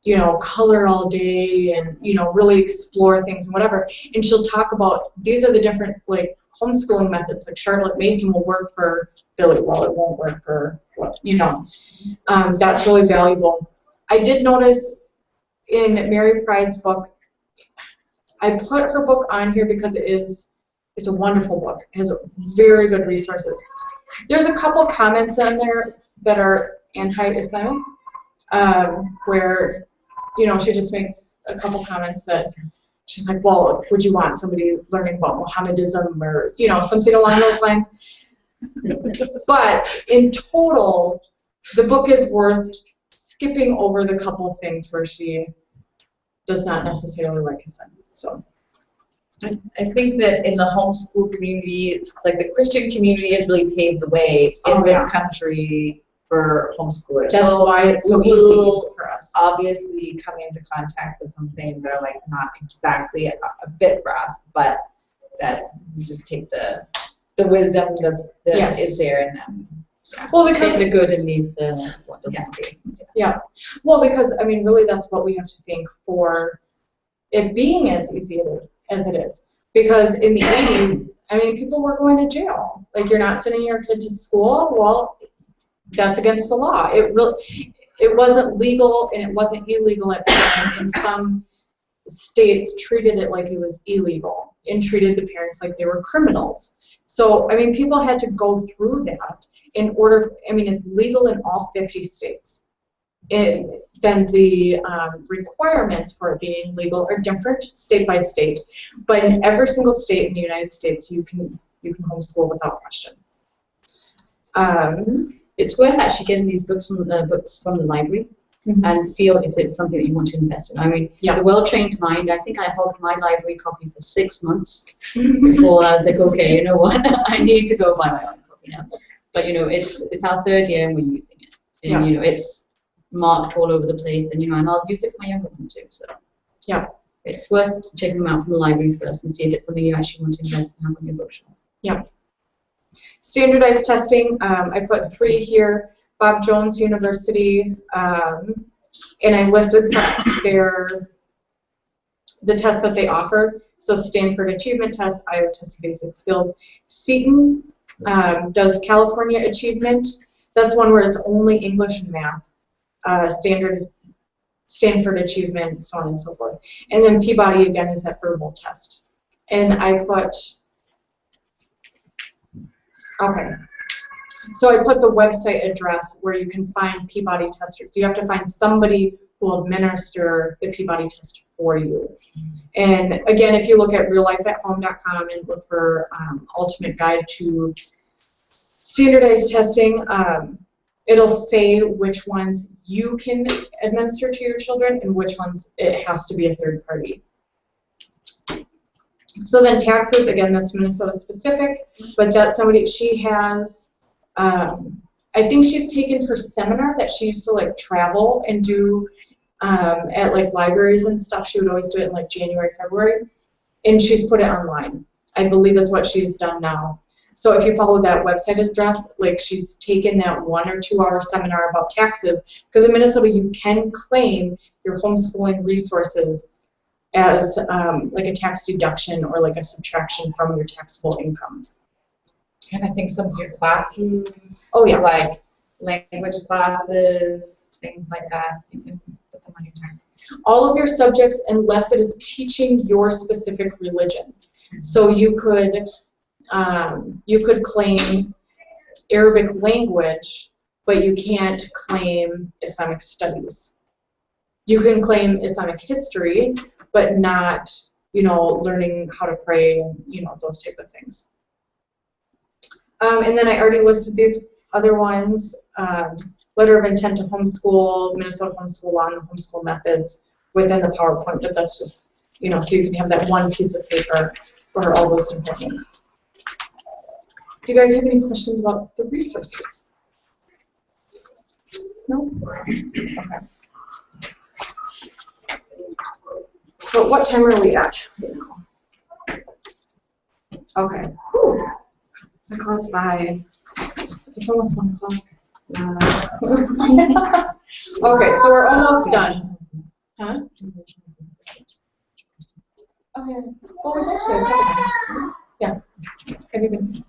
you know, color all day and, you know, really explore things and whatever. And she'll talk about, these are the different, like, homeschooling methods. Like Charlotte Mason will work for Billy, well, it won't work for, you know. That's really valuable. I did notice in Mary Pride's book, I put her book on here because it's a wonderful book. It has very good resources. There's a couple comments in there that are anti-Islam, where, you know, she just makes a couple comments that she's like, well, would you want somebody learning about Mohammedism or, you know, something along those lines? But in total, the book is worth skipping over the couple things where she does not necessarily like Islam. So I think that in the homeschool community, like the Christian community has really paved the way in this country for homeschoolers. That's so why it's so we easy will for us. obviously come into contact with some things that are like not exactly a fit for us, but that we just take the wisdom that is there and then well, because take the good and leave the what doesn't be. Yeah. Well, because I mean, really, that's what we have to think for it being as easy as it is. Because in the 80s, I mean, people were going to jail. Like, you're not sending your kid to school. Well, that's against the law. It wasn't legal and it wasn't illegal at the time. And some states treated it like it was illegal and treated the parents like they were criminals. So, I mean, people had to go through that in order. I mean, it's legal in all 50 states. Then the requirements for it being legal are different state by state, but in every single state in the United States, you can homeschool without question. It's worth actually getting these books from the library. and feel if it's something that you want to invest in. I mean, the well-trained mind, I think I hogged my library copy for 6 months before I was like, okay, you know what, I need to go buy my own copy now. But, you know, it's our 3rd year and we're using it. And, you know, it's marked all over the place, and, you know, and I'll use it for my younger one too. So, yeah, it's worth checking them out from the library first and see if it's something you actually want to invest in and have on your bookshelf. Yeah. Standardized testing, I put 3 here. Bob Jones University, and I listed the tests that they offer. So Stanford Achievement Test, Iowa Test of Basic Skills. Seton does California Achievement. That's one where it's only English and math. Stanford Achievement, so on and so forth. And then Peabody, again, is that verbal test. And I put, okay. So I put the website address where you can find Peabody testers. You have to find somebody who will administer the Peabody test for you. And again, if you look at reallifeathome.com and look for Ultimate Guide to Standardized Testing, it'll say which ones you can administer to your children and which ones it has to be a 3rd party. So then taxes, again, that's Minnesota specific, but that's somebody, she has, I think she's taken her seminar that she used to like travel and do at like libraries and stuff. She would always do it in like January, February, and she's put it online, I believe is what she's done now. So if you follow that website address, like she's taken that 1 or 2 hour seminar about taxes, because in Minnesota you can claim your homeschooling resources as like a tax deduction or like a subtraction from your taxable income. And I think some of your classes, like language classes, things like that, you can put them on your taxes. All of your subjects, unless it is teaching your specific religion. So you could claim Arabic language, but you can't claim Islamic studies. You can claim Islamic history, but not, you know, learning how to pray, you know, those type of things. And then I already listed these other ones, letter of intent to homeschool, Minnesota homeschool law, and the homeschool methods within the PowerPoint, but that's just, you know, so you can have that one piece of paper for all those different things. Do you guys have any questions about the resources? No? Okay. So what time are we at right now? Okay. Whew. That goes by. It's almost 1 o'clock. Okay, so we're almost done. Huh? Okay. Well, we got to a couple times. Yeah. Have you been?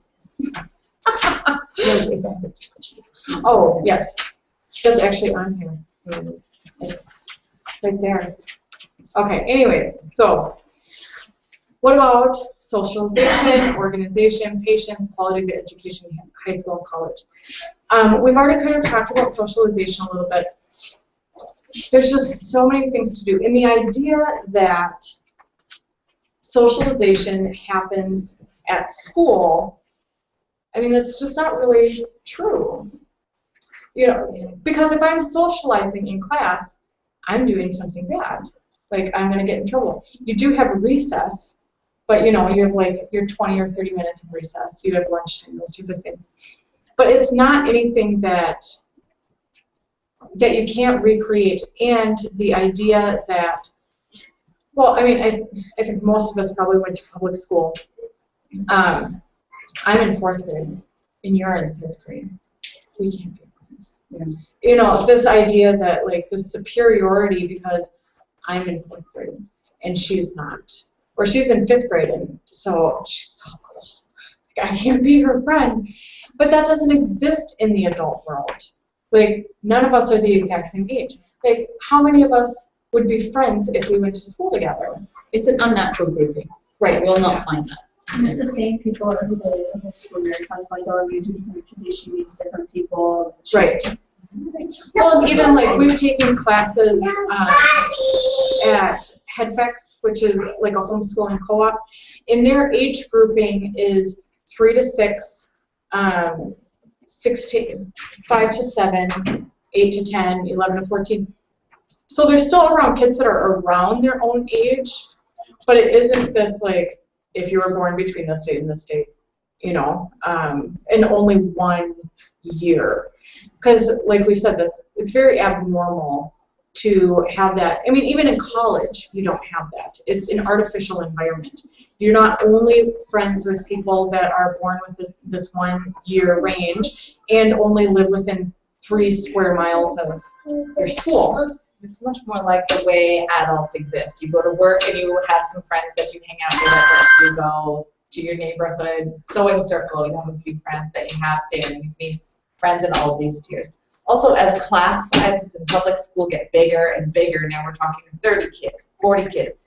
Oh, yes. That's actually on here. It's right there. Okay, anyways, so what about socialization, organization, patience, quality of education in high school and college? We've already kind of talked about socialization a little bit. There's just so many things to do. And the idea that socialization happens at school, I mean, that's just not really true. You know, because if I'm socializing in class, I'm doing something bad. Like, I'm going to get in trouble. You do have a recess, but, you know, you have like your 20 or 30 minutes of recess. You have lunchtime, those type of things. But it's not anything that you can't recreate. And the idea that, well, I mean, I think most of us probably went to public school. I'm in 4th grade, and you're in 5th grade. We can't be friends. Yeah. You know, this idea that, like, the superiority because I'm in 4th grade and she's not. Or she's in 5th grade and so she's so cool. Like, I can't be her friend. But that doesn't exist in the adult world. Like, none of us are the exact same age. Like, how many of us would be friends if we went to school together? It's an unnatural grouping. Right. We'll not find that. And it's the same people every day in the school year. Because my daughter meets different activities, she meets different people. Right. Well, even like we've taken classes at HeadFX, which is like a homeschooling co-op, and their age grouping is 3 to 6, 5 to 7, 8 to 10, 11 to 14. So they're still around kids that are around their own age, but it isn't this like, if you were born between this date and this date, you know, in only 1 year. Because like we said, it's very abnormal to have that. I mean, even in college, you don't have that. It's an artificial environment. You're not only friends with people that are born with this 1 year range and only live within 3 square miles of your school. It's much more like the way adults exist. You go to work and you have some friends that you hang out with. Like you go to your neighborhood sewing circle, you have a few friends that you have there, and you meet friends in all of these spheres. Also, as class sizes in public school get bigger and bigger, now we're talking 30 kids, 40 kids.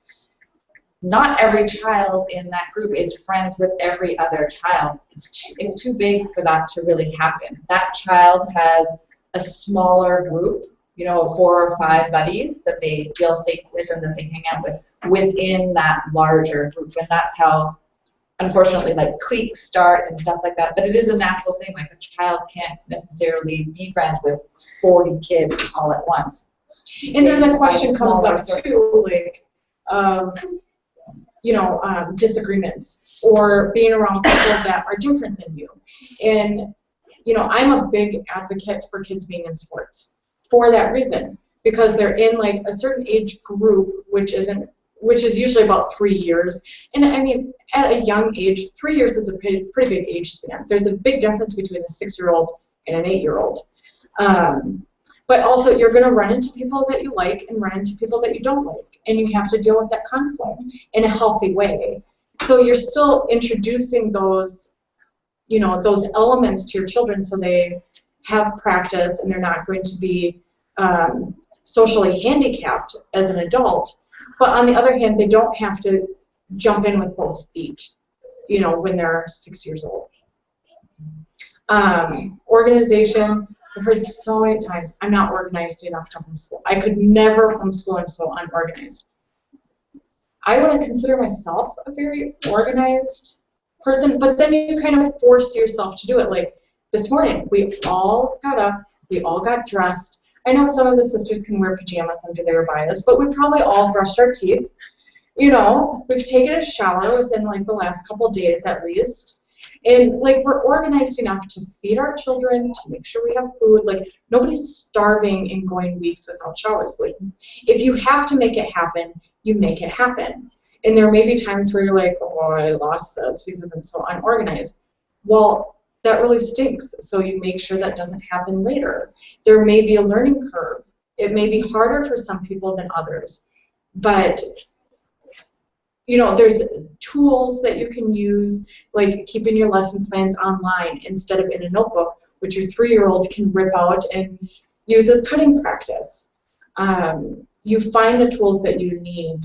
Not every child in that group is friends with every other child. It's too big for that to really happen. That child has a smaller group, you know, 4 or 5 buddies that they feel safe with and that they hang out with within that larger group. And that's how, unfortunately, like cliques start and stuff like that. But it is a natural thing. Like a child can't necessarily be friends with 40 kids all at once. And then the question comes up too, like, you know, disagreements or being around people that are different than you. And, you know, I'm a big advocate for kids being in sports for that reason, because they're in like a certain age group, which is usually about 3 years. And I mean, at a young age, 3 years is a pretty big age span. There's a big difference between a 6-year-old and an 8-year-old. But also, you're going to run into people that you like and run into people that you don't like. And you have to deal with that conflict in a healthy way. So you're still introducing those, you know, those elements to your children so they have practice and they're not going to be socially handicapped as an adult. But on the other hand, they don't have to jump in with both feet, you know, when they're 6 years old. Organization, I've heard so many times, I'm not organized enough to homeschool. I could never homeschool, I'm so unorganized. I wouldn't consider myself a very organized person, but then you kind of force yourself to do it. Like this morning, we all got up, we all got dressed. I know some of the sisters can wear pajamas under their bias, but we probably all brushed our teeth. You know, we've taken a shower within like the last couple days at least. And like we're organized enough to feed our children, to make sure we have food. Like nobody's starving and going weeks without showers. Like if you have to make it happen, you make it happen. And there may be times where you're like, oh, I lost this because I'm so unorganized. Well, that really stinks. So you make sure that doesn't happen later. There may be a learning curve. It may be harder for some people than others. But you know, there's tools that you can use, like keeping your lesson plans online instead of in a notebook, which your 3-year-old can rip out and use as cutting practice. You find the tools that you need,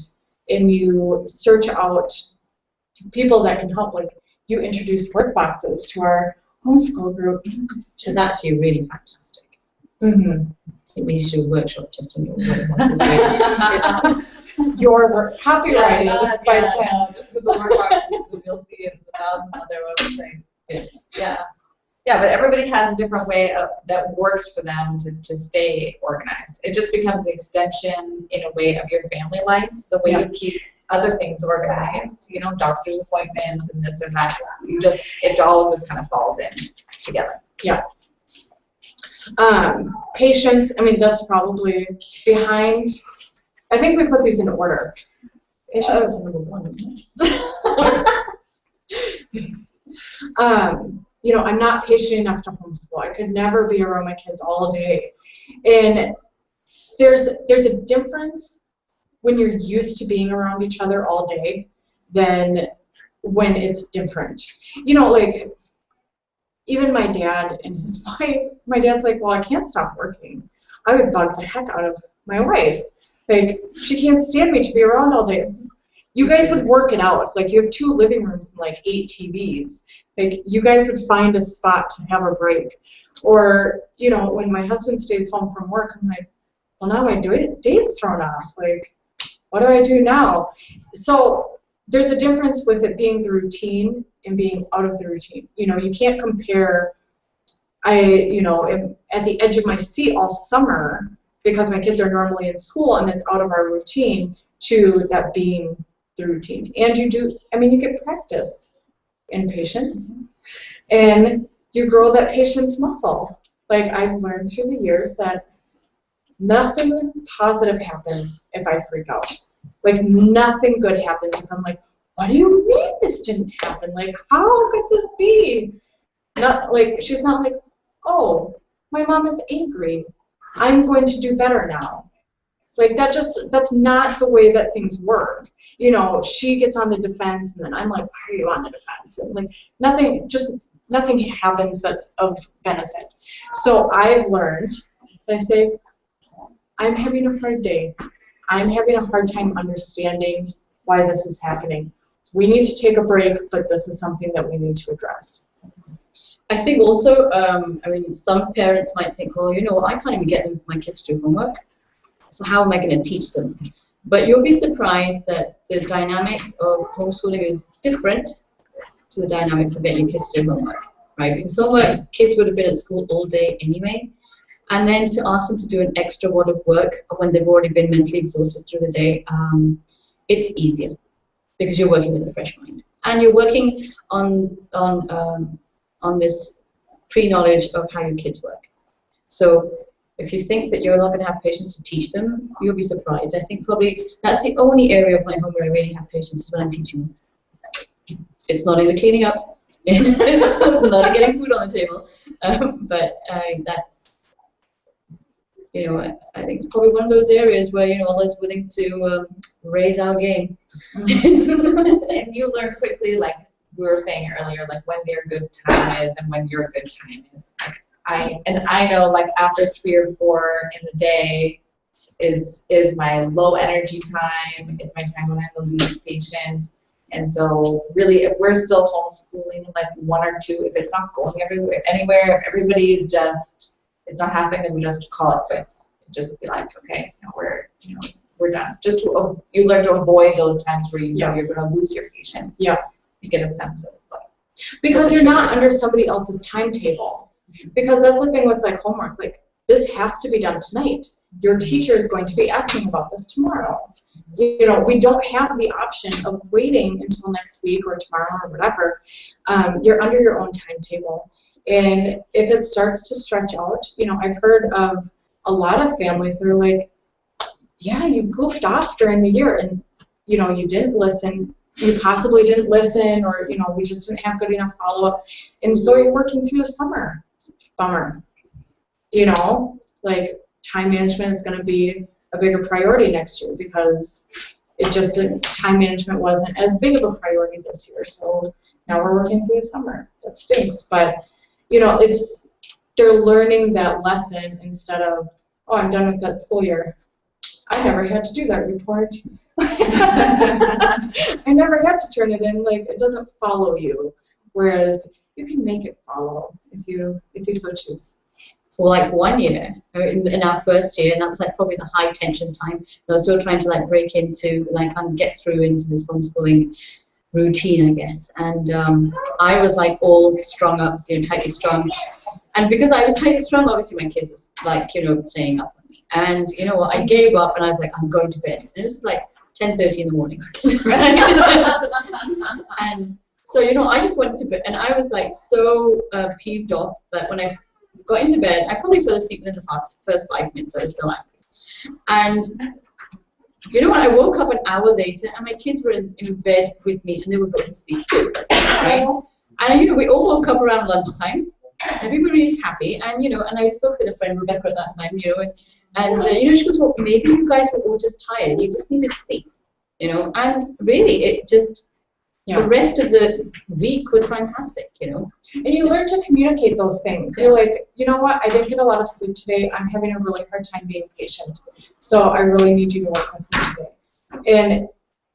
and you search out people that can help. Like you introduce work boxes to our homeschool group, which is actually really fantastic. Mm-hmm. I think we should do a workshop just on your work boxes. Really. Your work, copyrighted by Jen. Just with the work boxes, you'll see it in 1,000 other websites. Yes. Yeah. Yeah, but everybody has a different way that works for them to stay organized. It just becomes an extension, in a way, of your family life, the way you keep other things organized, you know, doctor's appointments and this or that. It all of this kind of falls in together. Yeah. Patience, I mean, that's probably behind. I think we put these in order. Patience is number 1, isn't it? Yes. You know, I'm not patient enough to homeschool. I could never be around my kids all day. And there's a difference when you're used to being around each other all day than when it's different. You know, like, even my dad and his wife, my dad's like, well, I can't stop working. I would bug the heck out of my wife. Like, she can't stand me to be around all day. You guys would work it out. Like, you have 2 living rooms and like 8 TVs. Like, you guys would find a spot to have a break. Or, you know, when my husband stays home from work, I'm like, well, now my day's thrown off. Like, what do I do now? So there's a difference with it being the routine and being out of the routine. You know, you can't compare. I, you know, am at the edge of my seat all summer because my kids are normally in school and it's out of our routine, to that being the routine. And you get practice in patience, and you grow that patience muscle. Like, I've learned through the years that nothing positive happens if I freak out. Like, nothing good happens if I'm like, what do you mean this didn't happen? Like, how could this be? Not like, she's not like, oh, my mom is angry, I'm going to do better now. Like, that's not the way that things work. You know, she gets on the defense, and then I'm like, why are you on the defense? And like, nothing happens that's of benefit. So I've learned, I say, I'm having a hard day. I'm having a hard time understanding why this is happening. We need to take a break, but this is something that we need to address. I think also, some parents might think, well, you know, I can't even get my kids to do homework, so how am I going to teach them? But you'll be surprised that the dynamics of homeschooling is different to the dynamics of getting your kids to do homework, right? Because homework, kids would have been at school all day anyway, and then to ask them to do an extra wad of work when they've already been mentally exhausted through the day, it's easier because you're working with a fresh mind, and you're working on this pre-knowledge of how your kids work. So if you think that you're not going to have patience to teach them, you'll be surprised. I think probably that's the only area of my home where I really have patience, is when I'm teaching them. It's not in the cleaning up, it's not in getting food on the table, but that's, you know, I think it's probably one of those areas where, you know, Allah's willing to raise our game. And you learn quickly, like we were saying earlier, like when their good time is and when your good time is. Like, I know, like, after 3 or 4 in the day is my low energy time. It's my time when I'm the least patient. And so really, if we're still homeschooling, like 1 or 2, if it's not going anywhere, if everybody's just, it's not happening, then we just call it quits. Just be like, okay, we're done. Just you learn to avoid those times where you know you're going to lose your patience. Yeah. You get a sense of like, because you're not under somebody else's timetable. Because that's the thing with like homework. Like, this has to be done tonight. Your teacher is going to be asking about this tomorrow. You know, we don't have the option of waiting until next week or tomorrow or whatever. You're under your own timetable. And if it starts to stretch out, you know, I've heard of a lot of families that are like, yeah, you goofed off during the year and, you know, you didn't listen. You possibly didn't listen, or, you know, we just didn't have good enough follow-up. And so you're working through the summer. Bummer. You know, like, time management is going to be a bigger priority next year because time management wasn't as big of a priority this year. So now we're working through the summer. That stinks. But, you know, they're learning that lesson instead of, oh, I'm done with that school year. I never had to do that report. I never had to turn it in. Like, it doesn't follow you. Whereas you can make it follow if you so choose. For like 1 year, in our first year, and that was like probably the high tension time. I was still trying to like break into, like, and get through into this homeschooling routine, I guess. And I was like all strung up, you know, tightly strung. And because I was tightly strung, obviously my kids was like, you know, playing up on me. And you know what, I gave up and I was like, I'm going to bed. And it was like 10:30 in the morning. And so, you know, I just went to bed, and I was like so peeved off that when I got into bed, I probably fell asleep within the first 5 minutes. I was still angry. And you know what, I woke up an hour later, and my kids were in bed with me, and they were both asleep too, right? And you know, we all woke up around lunchtime. Everybody was happy, and you know, and I spoke with a friend, Rebecca, at that time, you know, and you know, she goes, well, maybe you guys were all just tired. You just needed sleep, you know. And really, it just. Yeah. The rest of the week was fantastic, you know. And you learn to communicate those things. You're like, you know what, I didn't get a lot of sleep today. I'm having a really hard time being patient. So I really need you to work with me today. And,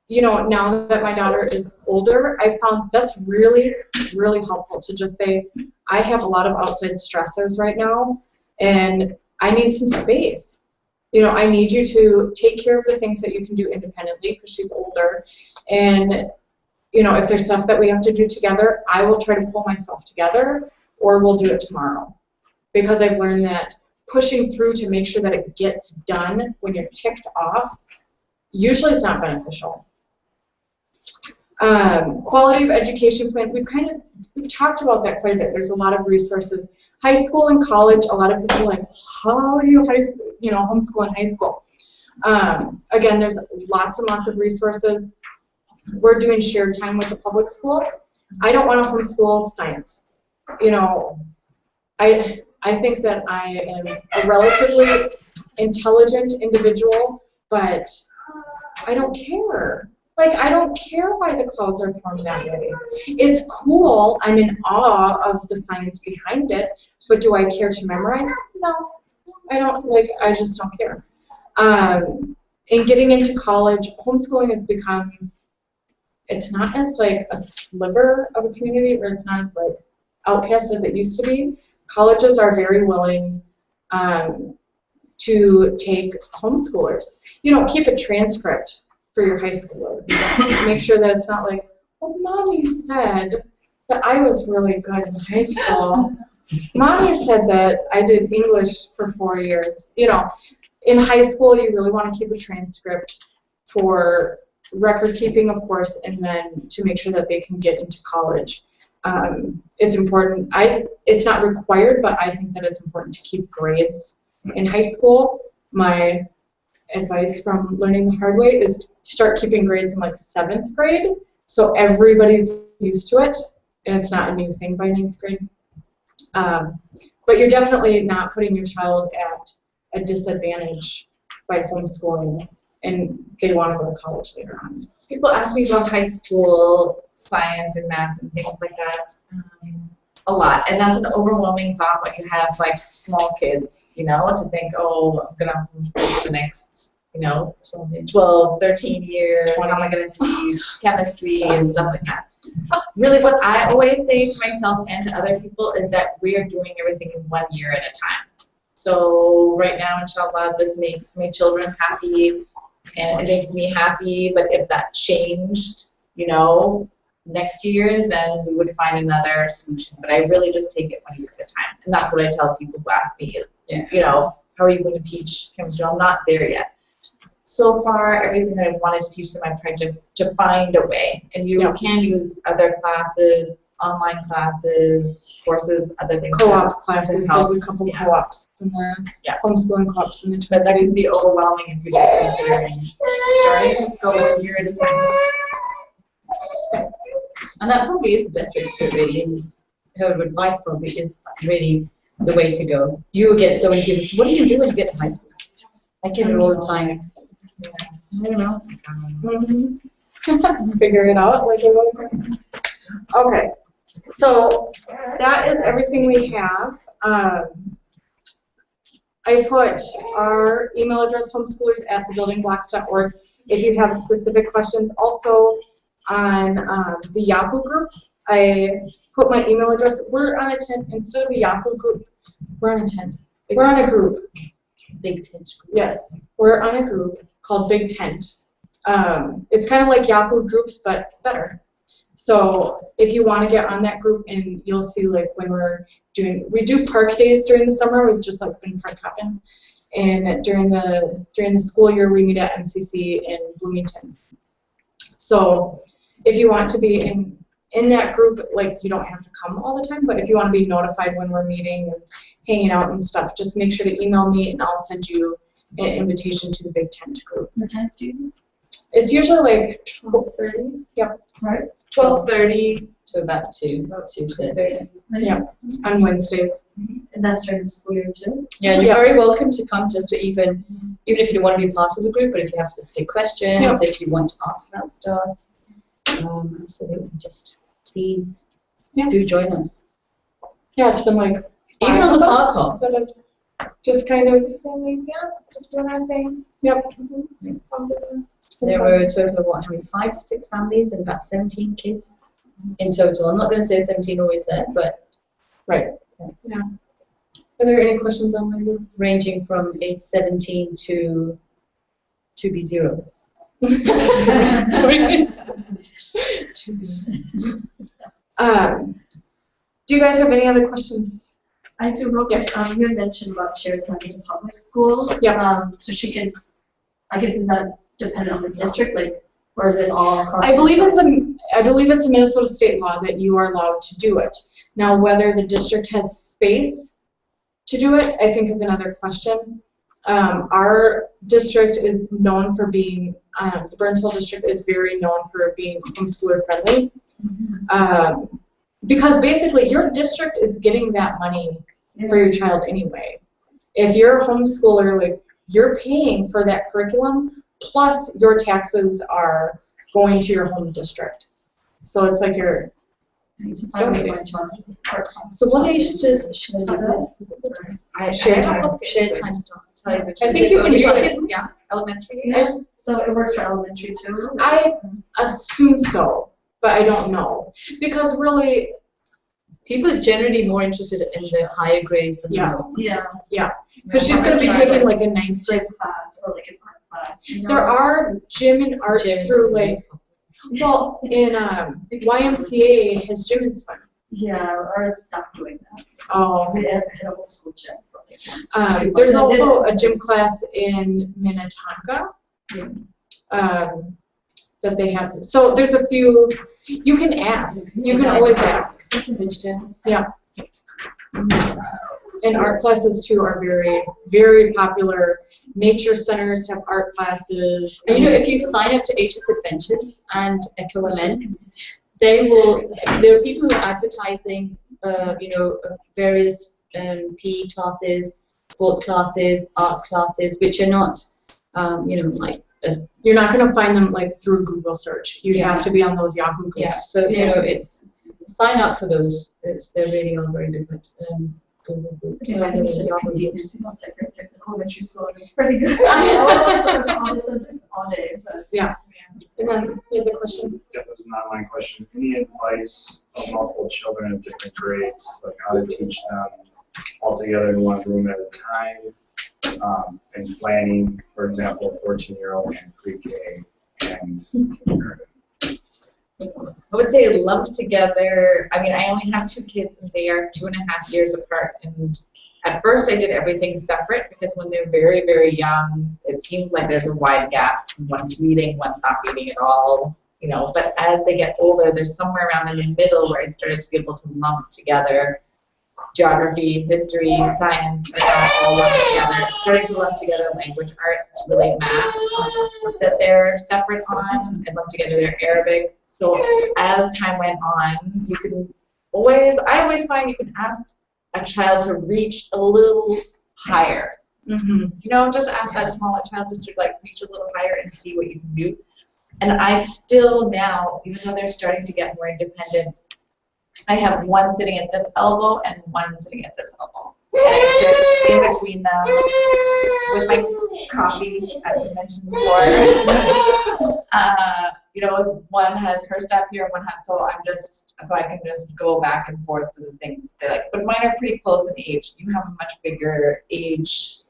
you know, now that my daughter is older, I found that's really, really helpful to just say, I have a lot of outside stressors right now, and I need some space. You know, I need you to take care of the things that you can do independently because she's older. And you know, if there's stuff that we have to do together, I will try to pull myself together, or we'll do it tomorrow. Because I've learned that pushing through to make sure that it gets done when you're ticked off, usually it's not beneficial. Quality of education plan, we've talked about that quite a bit. There's a lot of resources. High school and college, a lot of people are like, how do you homeschool in high school? Again, there's lots and lots of resources. We're doing shared time with the public school. I don't want to homeschool science. I think that I am a relatively intelligent individual, but I don't care. Like, I don't care why the clouds are formed that way. It's cool. I'm in awe of the science behind it, but do I care to memorize? No, I don't. Like, I just don't care. In getting into college, homeschooling has become, it's not as like a sliver of a community, or it's not as like outcast as it used to be. Colleges are very willing to take homeschoolers. Keep a transcript for your high schooler. Make sure that it's not like, well, mommy said that I was really good in high school. Mommy said that I did English for 4 years. In high school, you really want to keep a transcript for record keeping, of course, and then to make sure that they can get into college. It's important. It's not required, but I think that it's important to keep grades in high school. My advice from learning the hard way is to start keeping grades in like 7th grade, so everybody's used to it, and it's not a new thing by 9th grade. But you're definitely not putting your child at a disadvantage by homeschooling, and they want to go to college later on. People ask me about high school science and math and things like that a lot, and that's an overwhelming thought when you have like small kids, to think, oh, I'm gonna homeschool for the next 12, 13 years, how am I going to teach chemistry and stuff like that. Really, what I always say to myself and to other people is that we are doing everything in 1 year at a time. So right now, inshallah, this makes my children happy, and it makes me happy, but if that changed, next year, then we would find another solution. But I really just take it 1 year at a time. And that's what I tell people who ask me, how are you going to teach chemistry? I'm not there yet. So far, everything that I wanted to teach them, I've tried to find a way. And you can use other classes, online classes, courses, other things. Co-op classes. There's a couple co-ops in the homeschooling co-ops in the Twin But that can Cities. be overwhelming if you're just considering starting. Let's go 1 year at a time. And that probably is the best way to do it, really. And her advice probably is really the way to go. You will get so many people. What do you do when you get to high school? I get it all the time. Yeah. I don't know. Figure it out, like I always say. Okay, so that is everything we have. I put our email address, homeschoolers@thebuildingblocks.org, if you have specific questions. Also, on the Yahoo groups, I put my email address. We're on a tent. Instead of a Yahoo group, we're on a tent. We're on a group. Big tent group. Yes, we're on a group called Big Tent. It's kind of like Yahoo groups, but better. So if you want to get on that group, and you'll see like when we do park days during the summer. We've just like been park hopping, and during the school year we meet at MCC in Bloomington. So if you want to be in that group, like you don't have to come all the time, but if you want to be notified when we're meeting and hanging out and stuff, just make sure to email me and I'll send you an invitation to the Big Tent group. What time do you do? It's usually like 12:30. Yep. Right. 12:30 to about 2:30. Yep. On Wednesdays. And that's during the school year too? Yeah, and you're Yeah. very welcome to come just to even if you don't want to be part of the group, but if you have specific questions, Yeah. if you want to ask about stuff, absolutely, just please do join us. Yeah, it's been like Even 5 on the of us park hop. that have just kind of Families, just doing our thing. yep. There were a total of how many? 5 or 6 families and about 17 kids in total. I'm not going to say 17 always there, but Right. Yeah. Are there any questions on my group? ranging from age 17 to 2B0. Do you guys have any other questions I do real quick. You had mentioned about shared time in public school. Yeah. So she can, I guess, is that dependent on the district, like, or is it all across? I believe it's a Minnesota state law that you are allowed to do it. Now, whether the district has space to do it, I think is another question. Our district is known for being, the Burnsville district is very known for being homeschooler friendly. Because basically your district is getting that money for your child anyway. If you're a homeschooler, like, you're paying for that curriculum, plus your taxes are going to your home district. So it's like you're donating. So what age does shared time Shared time. start? I think you can do it. Kids, yeah, elementary. Yeah. So it works for elementary too? I assume so, but I don't know. Because really, People are generally more interested in the higher grades than Yeah. the lower. Yeah. because she's going to be taking like a ninth. Gym class or like an art class. You know? There are gym and art through like, well, in YMCA has gym and swim. Yeah, or stop doing that. Oh. We had a homeschool gym. for like 1 There's also a gym class in Minnetonka that they have. So there's a few. You can ask. You can always ask. Yeah. And art classes too are very, very popular. Nature centers have art classes. And if you sign up to HS Adventures and EchoMN, there are people who are advertising, various PE classes, sports classes, arts classes, which are not, You're not going to find them like through Google search. You have to be on those Yahoo groups. Yeah, so it's sign up for those. They really are very good Google groups. Yeah, I think it's just convenience. It's like right there at the elementary school, and it's pretty good. I know all the subjects all day, but Yeah. And then the other question. Yeah, that was an online question. Any advice of multiple children of different grades, like how to teach them all together in one room at a time, and planning, for example, 14-year-old and pre-K and kindergarten? I would say lumped together. I mean, I only have 2 kids, and they are 2.5 years apart. And at first, I did everything separate because when they're very, very young, it seems like there's a wide gap. One's reading, one's not reading at all. But as they get older, there's somewhere around in the middle where I started to be able to lump together geography, history, science, are not all lumped together. Starting to lump together language arts, it's really math that they're separate on, and lump together their Arabic. So as time went on, I always find you can ask a child to reach a little higher. Just ask that smaller child just to reach a little higher and see what you can do. And I still now, even though they're starting to get more independent, I have one sitting at this elbow and one sitting at this elbow. And I sit in between them with my coffee, as we mentioned before. One has her stuff here, one has, so I can just go back and forth with the things they like. But mine are pretty close in age. You have a much bigger age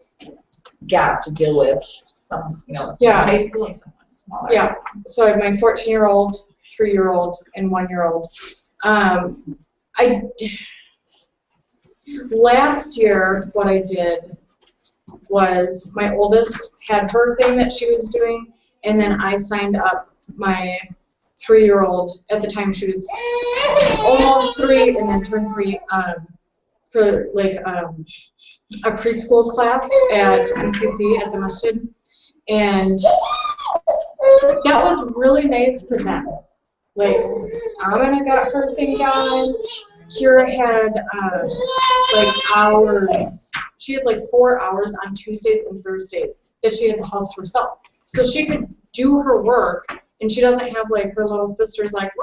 gap to deal with. Some, high school and someone smaller. Yeah. So I have my 14-year-old, 3-year-old, and 1-year-old. Last year, what I did was my oldest had her thing that she was doing, and then I signed up my 3-year-old. At the time, she was almost 3 and then turned 3 for a preschool class at MCC at the masjid, and that was really nice for them. Amina got her thing done. Kira had hours. She had 4 hours on Tuesdays and Thursdays that she had the house to herself. So she could do her work, and she doesn't have her little sisters running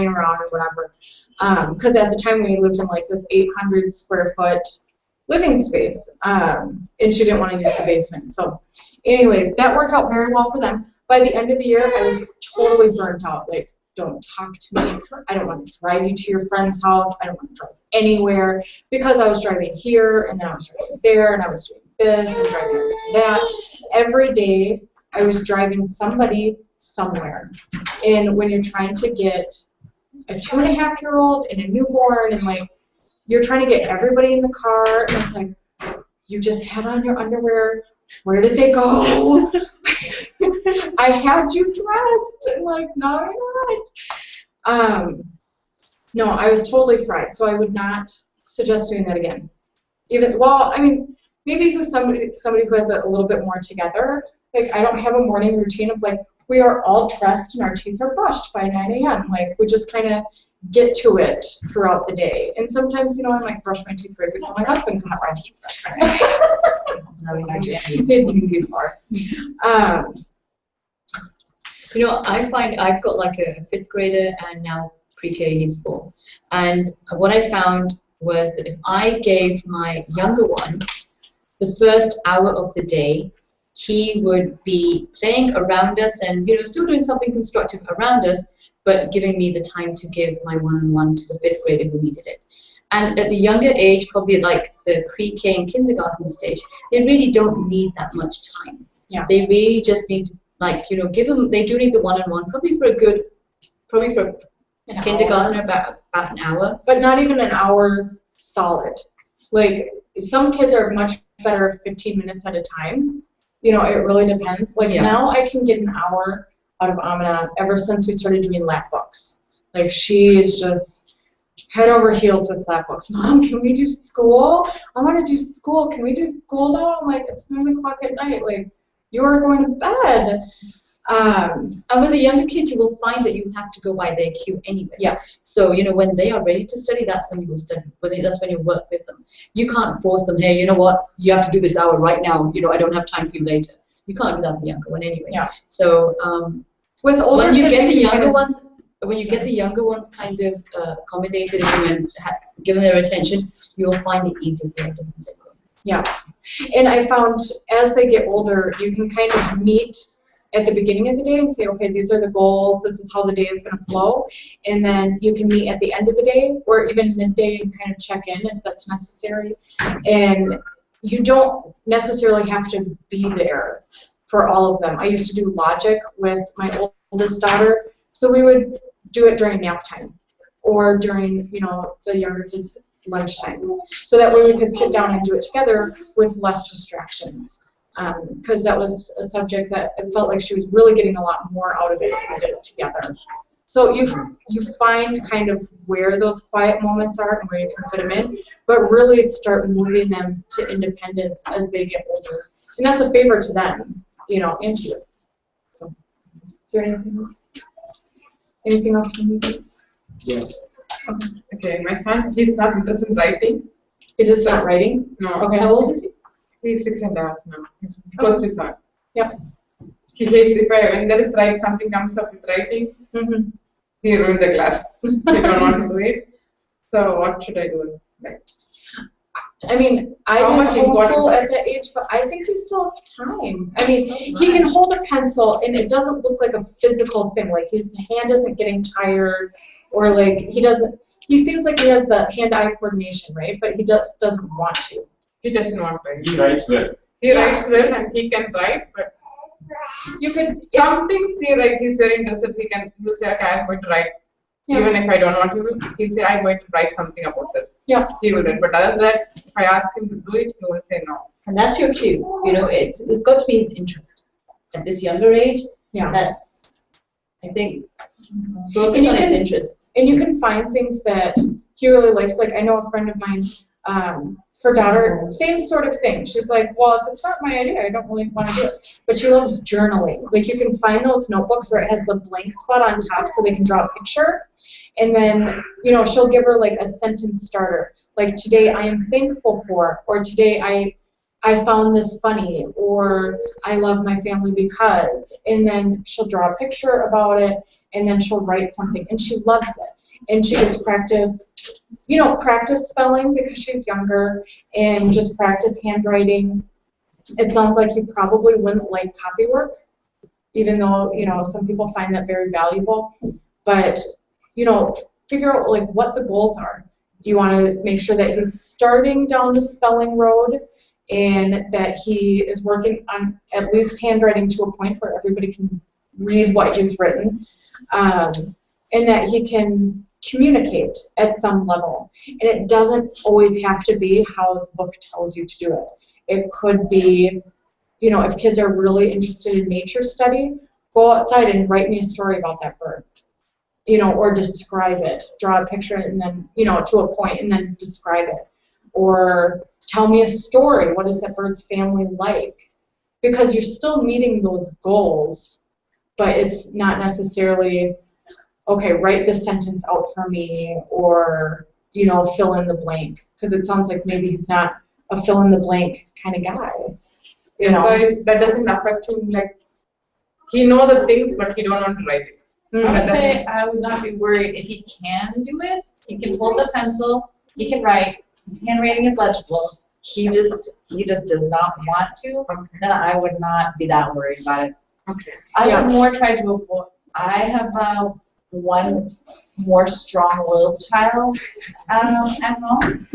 around or whatever. Because at the time we lived in this 800 square foot living space, and she didn't want to use the basement. So, anyways, that worked out very well for them. By the end of the year, I was totally burnt out. Don't talk to me. I don't want to drive you to your friend's house. I don't want to drive anywhere, because I was driving here, and then I was driving there, and I was doing this and driving that. Every day, I was driving somebody somewhere. And when you're trying to get a 2.5-year-old and a newborn, and you're trying to get everybody in the car, and it's like, you just had on your underwear. Where did they go? I had you dressed, and like, no, you're not. No, I was totally fried, so I would not suggest doing that again. Well, I mean, maybe for somebody who has it a little bit more together. Like, I don't have a morning routine of like, we are all dressed and our teeth are brushed by 9 a.m. Like, we just kind of get to it throughout the day. And sometimes, you know, I might brush my teeth right before my husband comes home. Teeth brushed by 9 a.m. You know, I find I've got like a 5th grader and now pre-K, he's 4. And what I found was that if I gave my younger one the first hour of the day, he would be playing around us and, you know, still doing something constructive around us, but giving me the time to give my one-on-one to the 5th grader who needed it. And at the younger age, probably like the pre-K and kindergarten stage, they really don't need that much time. Yeah. They really just need, like, you know, give them, they do need the one-on-one, probably for An kindergarten, hour. about an hour. But not even an hour solid. Like, some kids are much better 15 minutes at a time. You know, it really depends. Like, now I can get an hour out of Amina ever since we started doing lap books. Like, she is just head over heels with lap books. Mom, can we do school? I want to do school. Can we do school now? I'm like, it's 9 o'clock at night. Like, you are going to bed. And with the younger kids, you will find that you have to go by their cue anyway. Yeah. So, you know, when they are ready to study, that's when you will study. That's when you work with them. You can't force them, hey, you know what, you have to do this hour right now. You know, I don't have time for you later. You can't do that with the younger one anyway. Yeah. So, with older when you kids, get the you kind younger of- ones, when you get the younger ones kind of accommodated and given their attention, you will find it easier for them to consider. Yeah. And I found as they get older, you can kind of meet at the beginning of the day and say, okay, these are the goals, this is how the day is going to flow, and then you can meet at the end of the day or even midday and kind of check in if that's necessary. And you don't necessarily have to be there for all of them. I used to do logic with my oldest daughter, so we would do it during nap time or during, you know, the younger kids' lunchtime, so that way we could sit down and do it together with less distractions. Because that was a subject that it felt like she was really getting a lot more out of it if we did it together. So you find kind of where those quiet moments are and where you can fit them in, but really start moving them to independence as they get older. And that's a favor to them, you know, and to you. So, is there anything else? Anything else from you guys? Yeah. Okay, my son, he's not interested in writing. It is not writing? No. Okay, how old is he? He's 6.5 now. He's close to 7. Yep. He hates when there is something comes up with writing, he ruins the class. He don't want to do it. So what should I do? Like, I mean, I How much didn't homeschool important- at that age, but I think you still have time. I mean, he can hold a pencil, and it doesn't look like a physical thing. Like, his hand isn't getting tired, or like, he seems like he has the hand-eye coordination, right? But he just doesn't want to. he doesn't want to write. He writes well. He writes well and he can write, but You could, some things he's very interested. He'll say, okay, I'm going to write. Yeah. Even if I don't want to, he'll say, I'm going to write something about this. Yeah. He will write. But other than that, if I ask him to do it, he will say no. And that's your cue. You know, it's got to be his interest. At this younger age, yeah. that's, I think, focus And you on his can- interests. And you can find things that he really likes. Like, I know a friend of mine, her daughter, same sort of thing. She's like, well, if it's not my idea, I don't really want to do it. But she loves journaling. Like, you can find those notebooks where it has the blank spot on top so they can draw a picture. And then, you know, she'll give her like a sentence starter. Like, today I am thankful for, or today I found this funny, or I love my family because. And then she'll draw a picture about it, and then she'll write something. And she loves it. And she gets practice spelling because she's younger, and just practice handwriting. It sounds like you probably wouldn't like copy work, even though, you know, some people find that very valuable. But, you know, figure out like what the goals are. You want to make sure that he's starting down the spelling road, and that he is working on at least handwriting to a point where everybody can read what he's written, and that he can communicate at some level. And it doesn't always have to be how the book tells you to do it. It could be, you know, if kids are really interested in nature study, go outside and write me a story about that bird. You know, or describe it. Draw a picture and then, you know, to a point and then describe it. Or tell me a story. What is that bird's family like? Because you're still meeting those goals, but it's not necessarily, okay, write this sentence out for me, or, you know, fill in the blank. Because it sounds like maybe he's not a fill in the blank kind of guy. You know? So that doesn't affect him, like, he know the things, but he don't want to write it. I would say I would not be worried if he can do it. He can hold the pencil. He can write. His handwriting is legible. He just does not want to. Then I would not be that worried about it. Okay. I would more try to avoid. I have one more strong-willed child at home,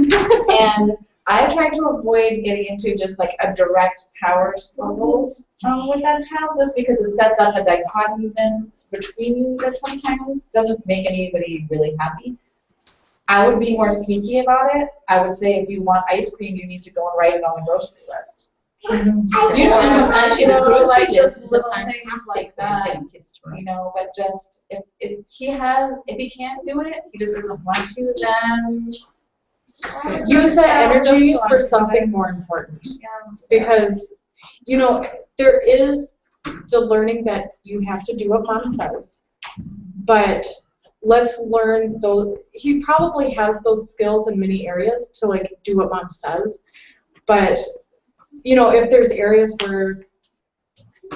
and I try to avoid getting into just like a direct power struggle with that child, just because it sets up a dichotomy then between you that sometimes doesn't make anybody really happy. I would be more sneaky about it. I would say if you want ice cream, you need to go and write it on the grocery list. You know, actually, the grocery list is a little things fantastic like way of that. getting kids to write. You know, but just if he can't do it, he just doesn't want to, then Use that energy for something more important. Because, you know, there is the learning that you have to do what mom says, but let's learn those. He probably has those skills in many areas to like do what mom says, but you know, if there's areas where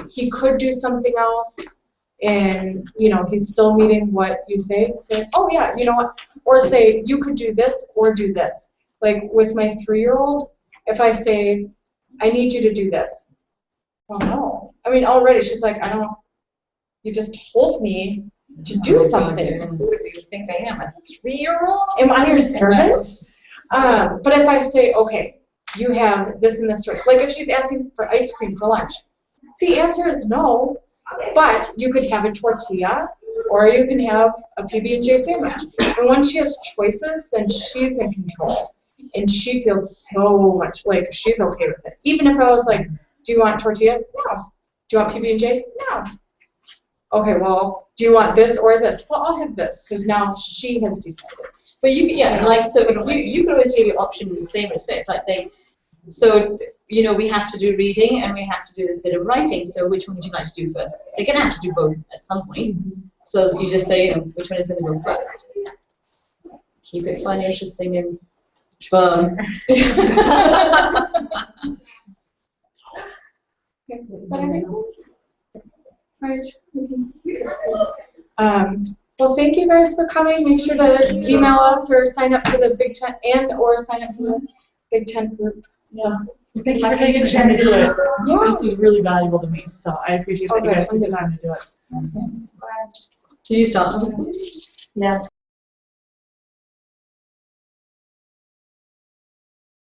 he could do something else and you know he's still meeting what you say, oh yeah, you know what, or say you could do this or do this. Like with my 3-year-old, if I say I need you to do this, well, no. I mean, already she's like, I don't, you just told me to do something. Who do you think I am, a 3-year-old? Am I your servant? But if I say, okay, you have this and this, like if she's asking for ice cream for lunch, the answer is no, but you could have a tortilla or you can have a PB&J sandwich. And when she has choices, then she's in control. And she feels so much like she's okay with it. Even if I was like, do you want tortilla? No. Do you want PB&J? No. Okay, well, do you want this or this? Well, I'll have this, because now she has decided. But you can, yeah, and like, so if you can always give your option in the same respect. It's like saying, so, you know, we have to do reading and we have to do this bit of writing, so which one would you like to do first? They're going to have to do both at some point. So you just say, you know, which one is going to go first? Keep it fun, interesting, and fun. Okay, is that everything? Right. Well, thank you guys for coming. Make sure to email us or sign up for the Big Ten or sign up for the Big Ten group. Yeah. Thank you for taking the time to do it. Yeah. It's really valuable to me, so I appreciate that you guys took the time to do it. Do you start homeschool? Yes.